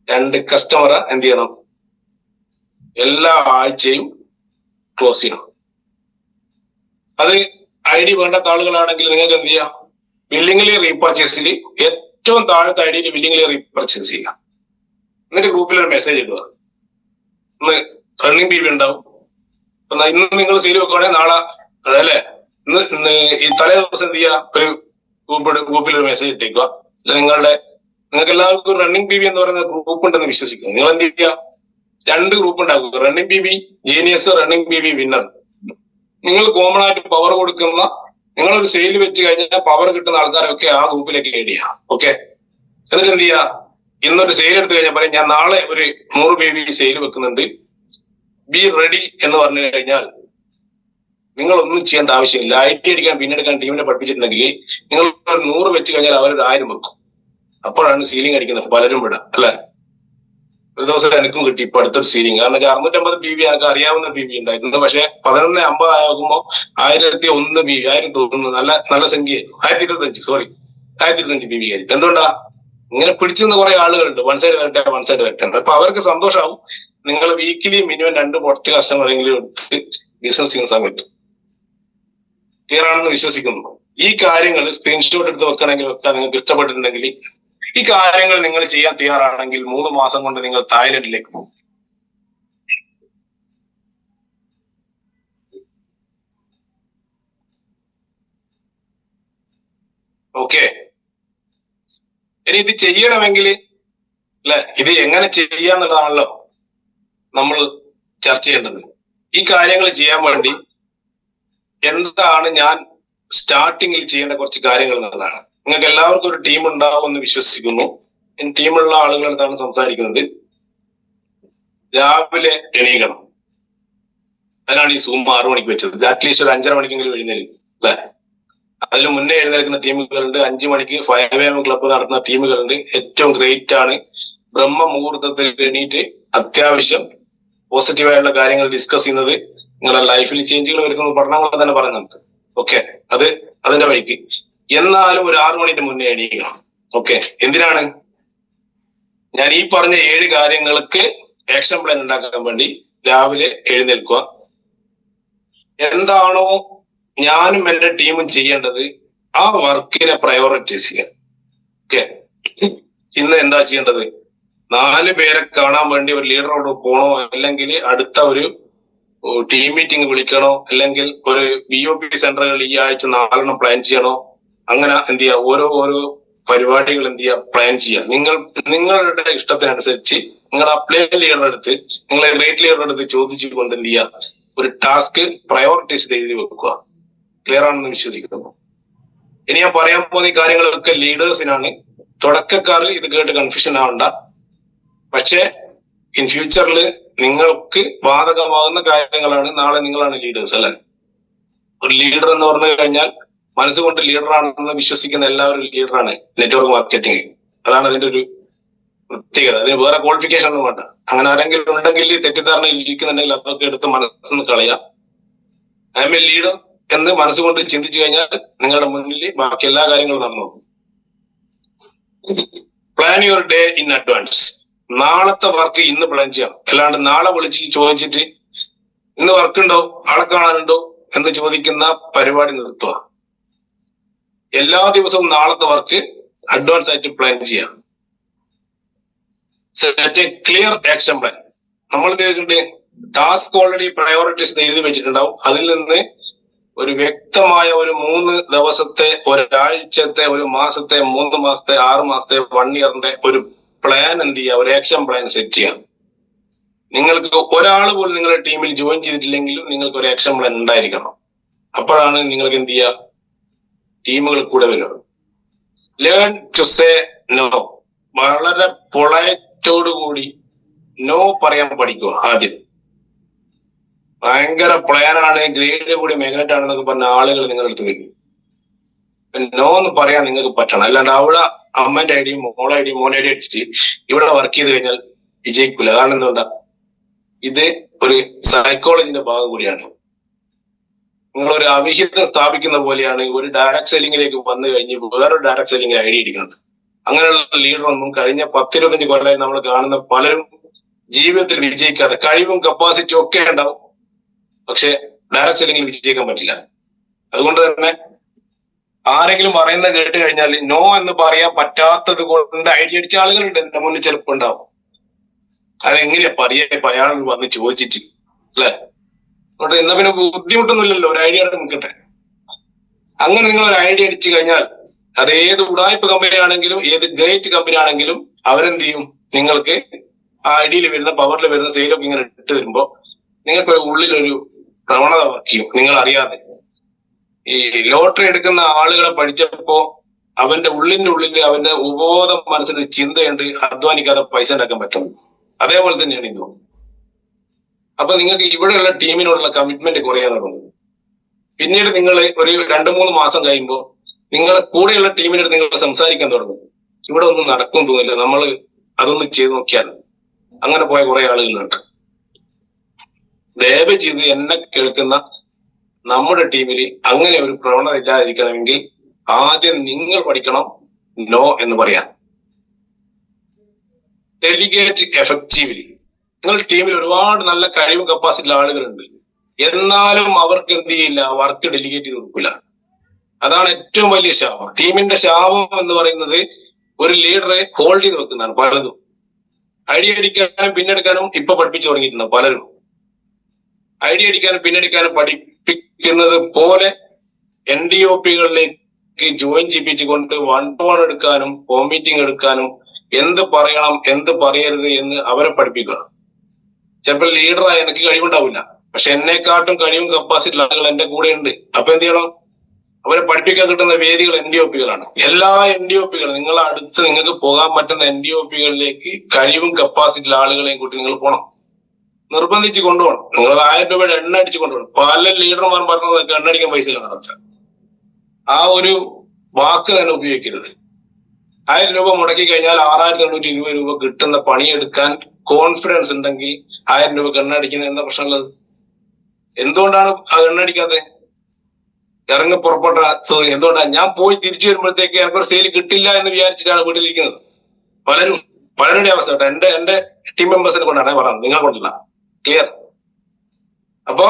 2 കസ്റ്റമറെ എന്ത് ചെയ്യണം, എല്ലാ ആഴ്ചയും ക്ലോസ് ചെയ്യണം. അത് ഐ ഡി വേണ്ടാത്ത ആളുകളാണെങ്കിൽ നിങ്ങൾക്ക് എന്ത് ചെയ്യാം, വില്ലിംഗ്ലി റീപർച്ചേസിൽ ഏറ്റവും താഴത്തെ ഐ ഡിയിൽ വില്ലിംഗ്ലി റീപർച്ചേസ് ചെയ്യുക. എന്നിട്ട് ഗ്രൂപ്പിൽ ഒരു മെസ്സേജ് ഇടുക, ഇന്ന് റണ്ണിങ് ബി ഉണ്ടാവും, ഇന്ന് നിങ്ങൾ സെയിൽ വെക്കുവാണെങ്കിൽ നാളെ അതല്ലേ ഇന്ന് ഈ തലേ ദിവസം എന്ത് ചെയ്യുക, ഒരു ഗ്രൂപ്പിൽ ഒരു മെസ്സേജ് ഇട്ടേക്കുക. നിങ്ങൾക്ക് എല്ലാവർക്കും റണ്ണിങ് ബി എന്ന് പറയുന്ന ഗ്രൂപ്പ് ഉണ്ടെന്ന് വിശ്വസിക്കുക. നിങ്ങൾ എന്ത് ചെയ്യുക, 2 ഗ്രൂപ്പ് ഉണ്ടാക്കുക, running B genius, running B winner. നിങ്ങൾ കോമൺ ആയിട്ട് പവർ കൊടുക്കുന്ന, നിങ്ങളൊരു സെയിൽ വെച്ച് കഴിഞ്ഞാൽ പവർ കിട്ടുന്ന ആൾക്കാരൊക്കെ ആ ഗ്രൂപ്പിലേക്ക് ആഡ് ചെയ്യാം. ഓക്കെ, എന്നിട്ട് എന്ത് ചെയ്യുക, ഇന്നൊരു സെയിൽ എടുത്തു കഴിഞ്ഞാൽ പറയും ഞാൻ നാളെ ഒരു 100 ബേബി സെയിൽ വെക്കുന്നുണ്ട്, ബി റെഡി എന്ന് പറഞ്ഞു കഴിഞ്ഞാൽ നിങ്ങൾ ഒന്നും ചെയ്യേണ്ട ആവശ്യമില്ല. ഐ അടിക്കാൻ പിന്നെടുക്കാൻ ടീമിനെ പഠിപ്പിച്ചിട്ടുണ്ടെങ്കിൽ നിങ്ങൾ 100 വെച്ച് കഴിഞ്ഞാൽ അവരൊരു 1000 വെക്കും. അപ്പോഴാണ് സീലിംഗ് അടിക്കുന്നത് പലരും വിടാം അല്ലെ. ഒരു ദിവസം എനിക്കും കിട്ടി ഇപ്പൊ അടുത്തൊരു സീലിംഗ്. കാരണം 650 BB എനിക്ക് അറിയാവുന്ന BB ഉണ്ടായിരുന്നു. പക്ഷെ 1150 ആകുമ്പോ 1001 BB 1000 തോന്നുന്നു, നല്ല സംഖ്യ 1025 BB ആയിരിക്കും. എന്തുകൊണ്ടാ ഇങ്ങനെ പിടിച്ചുന്ന കുറെ ആളുകളുണ്ട്, വൺ സൈഡ് വരട്ടെ. അപ്പൊ അവർക്ക് സന്തോഷമാവും. നിങ്ങൾ വീക്കിലി മിനിമം 2 പ്രൊഡക്റ്റ് കസ്റ്റമറെങ്കിലും എടുത്ത് ബിസിനസ് ചെയ്യുന്ന സമയത്ത്. ക്ലിയർ ആണെന്ന് വിശ്വസിക്കുന്നു. ഈ കാര്യങ്ങൾ സ്ക്രീൻഷോട്ട് എടുത്ത് വെക്കണമെങ്കിൽ വെക്കാൻ നിങ്ങൾക്ക് ഇഷ്ടപ്പെട്ടിട്ടുണ്ടെങ്കിൽ, ഈ കാര്യങ്ങൾ നിങ്ങൾ ചെയ്യാൻ തയ്യാറാണെങ്കിൽ 3 മാസം കൊണ്ട് നിങ്ങൾ തായ്ലൻഡിലേക്ക് പോകും. ഓക്കെ, ഇനി ഇത് ചെയ്യണമെങ്കിൽ അല്ലെ, ഇത് എങ്ങനെ ചെയ്യാന്നുള്ളതാണല്ലോ നമ്മൾ ചർച്ച ചെയ്യേണ്ടത്. ഈ കാര്യങ്ങൾ ചെയ്യാൻ വേണ്ടി എന്താണ് ഞാൻ സ്റ്റാർട്ടിങ്ങിൽ ചെയ്യേണ്ട കുറച്ച് കാര്യങ്ങൾ എന്നുള്ളതാണ്. നിങ്ങൾക്ക് എല്ലാവർക്കും ഒരു ടീം ഉണ്ടാവും എന്ന് വിശ്വസിക്കുന്നു. ടീമുള്ള ആളുകളടുത്താണ് സംസാരിക്കുന്നത്. രാവിലെ എണീക്കണം. അതിനാണ് ഈ സൂം 6 മണിക്ക് വെച്ചത്. അറ്റ്ലീസ്റ്റ് ഒരു 5:30 മണിക്കെങ്കിലും എഴുന്നേൽക്കും അല്ലെ. അതിൽ മുന്നേ എഴുന്നേൽക്കുന്ന ടീമുകളുണ്ട്, 5 മണിക്ക് 5 AM ക്ലബ്ബ് നടത്തുന്ന ടീമുകളുണ്ട്. ഏറ്റവും ഗ്രേറ്റ് ആണ്. ബ്രഹ്മ മുഹൂർത്തത്തിൽ എണീറ്റ് അത്യാവശ്യം പോസിറ്റീവായുള്ള കാര്യങ്ങൾ ഡിസ്കസ് ചെയ്യുന്നത് നിങ്ങളുടെ ലൈഫിൽ ചേഞ്ചുകൾ വരുത്തുന്ന പഠനങ്ങൾ തന്നെ പറയുന്നുണ്ട്. ഓക്കെ, അതിന്റെ വഴിക്ക് എന്നാലും ഒരു 6 മണിന്റെ മുന്നേ എണീക്കണം. ഓക്കെ, എന്തിനാണ്? ഞാൻ ഈ പറഞ്ഞ 7 കാര്യങ്ങൾക്ക് ആക്ഷൻ പ്ലാൻ ഉണ്ടാക്കാൻ വേണ്ടി രാവിലെ എഴുന്നേൽക്കുക. എന്താണോ ഞാനും എന്റെ ടീമും ചെയ്യേണ്ടത് ആ വർക്കിനെ പ്രയോറിറ്റൈസ് ചെയ്യാം. ഓക്കെ, ഇന്ന് എന്താ ചെയ്യേണ്ടത്? 4 പേരെ കാണാൻ വേണ്ടി ഒരു ലീഡറോട് പോണോ, അല്ലെങ്കിൽ അടുത്ത ഒരു ടീം മീറ്റിംഗ് വിളിക്കണോ, അല്ലെങ്കിൽ ഒരു BOP സെന്ററുകൾ ഈ ആഴ്ച 4 പ്ലാൻ ചെയ്യണോ? അങ്ങനെ എന്ത് ചെയ്യുക, ഓരോ പരിപാടികൾ എന്ത് ചെയ്യുക, പ്ലാൻ ചെയ്യുക. നിങ്ങളുടെ ഇഷ്ടത്തിനനുസരിച്ച് നിങ്ങൾ അപ്ലൈ ലീഡറുടെ അടുത്ത്, നിങ്ങളെ ഗ്രേറ്റ് ലീഡറുടെ അടുത്ത് ചോദിച്ചുകൊണ്ട് എന്ത് ചെയ്യുക, ഒരു ടാസ്ക് പ്രയോറിറ്റൈസ് ചെയ്ത് എഴുതി വെക്കുക. ക്ലിയർ ആണെന്ന് വിശ്വസിക്കുന്നു. ഇനി ഞാൻ പറയാൻ പോകുന്ന ഈ കാര്യങ്ങളൊക്കെ ലീഡേഴ്സിനാണ്. തുടക്കക്കാർ ഇത് കേട്ട് കൺഫ്യൂഷൻ ആവണ്ട. പക്ഷെ ഇൻ ഫ്യൂച്ചറിൽ നിങ്ങൾക്ക് ബാധകമാകുന്ന കാര്യങ്ങളാണ്. നാളെ നിങ്ങളാണ് ലീഡേഴ്സ് അല്ലെ. ഒരു ലീഡർ എന്ന് പറഞ്ഞു കഴിഞ്ഞാൽ മനസ്സുകൊണ്ട് ലീഡറാണെന്ന് വിശ്വസിക്കുന്ന എല്ലാവരും ലീഡറാണ്. നെറ്റ്വർക്ക് മാർക്കറ്റിംഗ് അതാണ് അതിന്റെ ഒരു പ്രത്യേകത. അതിന് വേറെ ക്വാളിഫിക്കേഷൻ ഒന്നും വേണ്ട. അങ്ങനെ ആരെങ്കിലും ഉണ്ടെങ്കിൽ തെറ്റിദ്ധാരണ ഇരിക്കുന്നുണ്ടെങ്കിൽ അതൊക്കെ എടുത്ത് മനസ്സിന്ന് കളയാം. ഐ എം എ ലീഡർ എന്ന് മനസ്സുകൊണ്ട് ചിന്തിച്ചു കഴിഞ്ഞാൽ നിങ്ങളുടെ മുന്നിൽ ബാക്കി എല്ലാ കാര്യങ്ങളും നടന്നു. Plan your day in advance. നാളത്തെ വർക്ക് ഇന്ന് പ്ലാൻ ചെയ്യാം. അല്ലാണ്ട് നാളെ വിളിച്ച് ചോദിച്ചിട്ട് ഇന്ന് വർക്ക് ഉണ്ടോ, ആളെ കാണാനുണ്ടോ എന്ന് ചോദിക്കുന്ന പരിപാടി നിർത്തുക. എല്ലാ ദിവസവും നാളത്തെ വർക്ക് അഡ്വാൻസ് ആയിട്ട് പ്ലാൻ ചെയ്യാം. Set A clear action plan. നമ്മൾ ടാസ്ക് ഓൾറെഡി പ്രയോറിറ്റീസ് എഴുതി വെച്ചിട്ടുണ്ടാവും. അതിൽ നിന്ന് ഒരു വ്യക്തമായ ഒരു 3 ദിവസത്തെ, ഒരാഴ്ചത്തെ, ഒരു മാസത്തെ, 3 മാസത്തെ, 6 മാസത്തെ, 1 ഇയറിന്റെ ഒരു പ്ലാൻ എന്ത് ചെയ്യുക, ഒരു ആക്ഷൻ പ്ലാൻ സെറ്റ് ചെയ്യാം. നിങ്ങൾക്ക് ഒരാൾ പോലും നിങ്ങളുടെ ടീമിൽ ജോയിൻ ചെയ്തിട്ടില്ലെങ്കിലും നിങ്ങൾക്ക് ഒരു ആക്ഷൻ പ്ലാൻ ഉണ്ടായിരിക്കണം. അപ്പോഴാണ് നിങ്ങൾക്ക് എന്ത് ചെയ്യുക, ടീമുകൾ കൂടെ വരും. Learn to say no. വളരെ പൊളൈറ്റോട് കൂടി നോ പറയാൻ പഠിക്കുക. ആദ്യം ഭയങ്കര പ്ലാനാണ്, ഗ്രേഡ് കൂടി മാഗ്നറ്റ് ആണെന്നൊക്കെ പറഞ്ഞ ആളുകൾ നിങ്ങളുടെ അടുത്ത് വരും. നോ എന്ന് പറയാൻ നിങ്ങൾക്ക് പറ്റണം. അല്ലാണ്ട് അവിടെ അമ്മന്റെ ഐഡിയും മോളെ ഐഡിയും മോനെ ഐഡിയും അടിച്ചിട്ട് ഇവിടെ വർക്ക് ചെയ്ത് കഴിഞ്ഞാൽ വിജയിക്കില്ല. കാരണം എന്തുകൊണ്ടാ, ഇത് ഒരു സൈക്കോളജിന്റെ ഭാഗം കൂടിയാണ്. നിങ്ങളൊരു അവിഹിതം സ്ഥാപിക്കുന്ന പോലെയാണ് ഒരു ഡയറക്ട് സെല്ലിങ്ങിലേക്ക് വന്നു കഴിഞ്ഞ് വേറൊരു ഡയറക്ട് സെല്ലിംഗ് ഐഡിയ ഇരിക്കുന്നത്. അങ്ങനെയുള്ള ലീഡറൊന്നും കഴിഞ്ഞ 10-25 കൊല്ലമായി നമ്മൾ കാണുന്ന പലരും ജീവിതത്തിൽ വിജയിക്കാതെ, കഴിവും കപ്പാസിറ്റിയും ഒക്കെ ഉണ്ടാവും, പക്ഷെ ഡയറക്ട് സെല്ലിംഗിൽ വിജയിക്കാൻ പറ്റില്ല. അതുകൊണ്ട് തന്നെ ആരെങ്കിലും പറയുന്നത് കേട്ട് കഴിഞ്ഞാൽ നോ എന്ന് പറയാൻ പറ്റാത്തത് കൊണ്ട് ഐഡിയ അടിച്ച ആളുകളുണ്ട് എന്റെ മുന്നിൽ ചിലപ്പോൾ ഉണ്ടാവും. അതെങ്ങനെയാ പറയാ, അയാൾ വന്ന് ചോദിച്ചിട്ട് അല്ലെ, അതുകൊണ്ട് എന്നാ പിന്നെ ബുദ്ധിമുട്ടൊന്നുമില്ലല്ലോ, ഒരു ഐഡിയ നിൽക്കട്ടെ. അങ്ങനെ നിങ്ങൾ ഒരു ഐഡിയ അടിച്ചു കഴിഞ്ഞാൽ അത് ഏത് ഉടായ്പ കമ്പനി ആണെങ്കിലും ഏത് ഗ്രേറ്റ് കമ്പനി ആണെങ്കിലും അവരെന്ത് ചെയ്യും, നിങ്ങൾക്ക് ആ ഐഡിയയിൽ വരുന്ന പവറിൽ വരുന്ന സെയിലൊക്കെ ഇങ്ങനെ ഇട്ട് വരുമ്പോ നിങ്ങൾക്ക് ഉള്ളിലൊരു പ്രവണത വർക്ക് ചെയ്യും. നിങ്ങൾ അറിയാതെ ഈ ലോട്ടറി എടുക്കുന്ന ആളുകളെ പഠിച്ചപ്പോ അവന്റെ ഉള്ളിന്റെ ഉള്ളിൽ അവന്റെ ഉപബോധ മനസ്സിലൊരു ചിന്തയുണ്ട്, അധ്വാനിക്കാതെ പൈസ ഉണ്ടാക്കാൻ പറ്റും. അതേപോലെ തന്നെയാണ് ഇതും. അപ്പൊ നിങ്ങൾക്ക് ഇവിടെയുള്ള ടീമിനോടുള്ള കമ്മിറ്റ്മെന്റ് കുറയാൻ തുടങ്ങും. പിന്നീട് നിങ്ങൾ ഒരു 2-3 മാസം കഴിയുമ്പോൾ നിങ്ങളെ കൂടെയുള്ള ടീമിനോട് നിങ്ങൾ സംസാരിക്കാൻ തുടങ്ങും. ഇവിടെ ഒന്നും നടക്കും തോന്നില്ല, നമ്മൾ അതൊന്ന് ചെയ്ത് നോക്കിയാൽ. അങ്ങനെ പോയ കുറെ ആളുകളുണ്ട്. ദയവ് ചെയ്ത് എന്നെ കേൾക്കുന്ന നമ്മുടെ ടീമിൽ അങ്ങനെ ഒരു പ്രവണത ഇല്ലാതിരിക്കണമെങ്കിൽ ആദ്യം നിങ്ങൾ പഠിക്കണം നോ എന്ന് പറയാൻ. Delegate effectively. നിങ്ങൾ ടീമിൽ ഒരുപാട് നല്ല കഴിവും കപ്പാസിറ്റി ആളുകളുണ്ട്, എന്നാലും അവർക്ക് എന്ത് ചെയ്യില്ല, വർക്ക് ഡെലിഗേറ്റ് ചെയ്ത് കൊടുക്കില്ല. അതാണ് ഏറ്റവും വലിയ ശാപം. ടീമിന്റെ ശാപം എന്ന് പറയുന്നത് ഒരു ലീഡറെ ഹോൾഡ് ചെയ്ത് വെക്കുന്നതാണ്. പലതും ഐഡിയ അടിക്കാനും പിന്നെടുക്കാനും ഇപ്പൊ പഠിപ്പിച്ചു തുടങ്ങിയിട്ടുണ്ട് പലരും. ഐഡിയ അടിക്കാനും പിന്നെടുക്കാനും പഠിപ്പിക്കുന്നത് പോലെ NDOP-കളിലേക്ക് ജോയിൻ ചെയ്യിപ്പിച്ചുകൊണ്ട് 1-to-1 എടുക്കാനും ഹോം മീറ്റിംഗ് എടുക്കാനും എന്ത് പറയണം എന്ത് പറയരുത് എന്ന് അവരെ പഠിപ്പിക്കുക. ചിലപ്പോൾ ലീഡറായി എനിക്ക് കഴിവുണ്ടാവില്ല, പക്ഷെ എന്നെക്കാട്ടും കഴിവും കപ്പാസിറ്റി ആളുകൾ എന്റെ കൂടെ ഉണ്ട്. അപ്പൊ എന്ത് ചെയ്യണം, അവരെ പഠിപ്പിക്കാൻ കിട്ടുന്ന വേദികൾ NDOP-കളാണ്. എല്ലാ NDOP-കളും നിങ്ങളെ അടുത്ത് നിങ്ങൾക്ക് പോകാൻ പറ്റുന്ന NDOP-കളിലേക്ക് കഴിവും കപ്പാസിറ്റി ആളുകളെയും കൂട്ടി നിങ്ങൾ പോകണം, നിർബന്ധിച്ച് കൊണ്ടുപോകണം. നിങ്ങൾ 1000 രൂപയുടെ എണ്ണ അടിച്ച് കൊണ്ടുപോകണം. പല ലീഡർമാർ പറഞ്ഞത് എണ്ണ അടിക്കാൻ പൈസ ഇല്ല നടത്താൻ. ആ ഒരു വാക്ക് തന്നെ ഉപയോഗിക്കരുത്. 1000 രൂപ മുടക്കി കഴിഞ്ഞാൽ 6920 രൂപ കിട്ടുന്ന പണിയെടുക്കാൻ കോൺഫിഡൻസ് ഉണ്ടെങ്കിൽ 1000 രൂപ എണ്ണ അടിക്കുന്നത് എന്താ പ്രശ്നമുള്ളത്? എന്തുകൊണ്ടാണ് ആ എണ്ണ അടിക്കാതെ ഇറങ്ങി പുറപ്പെട്ട? എന്തുകൊണ്ടാണ്? ഞാൻ പോയി തിരിച്ചു വരുമ്പോഴത്തേക്ക് എനിക്കൊരു സെയിൽ കിട്ടില്ല എന്ന് വിചാരിച്ചിട്ടാണ് വീട്ടിലിരിക്കുന്നത് പലരുടെ അവസ്ഥ. എന്റെ ടീം മെമ്പേഴ്സിനെ കൊണ്ടാണ് പറയുന്നത്, നിങ്ങളെ കൊണ്ടല്ല. ക്ലിയർ? അപ്പൊ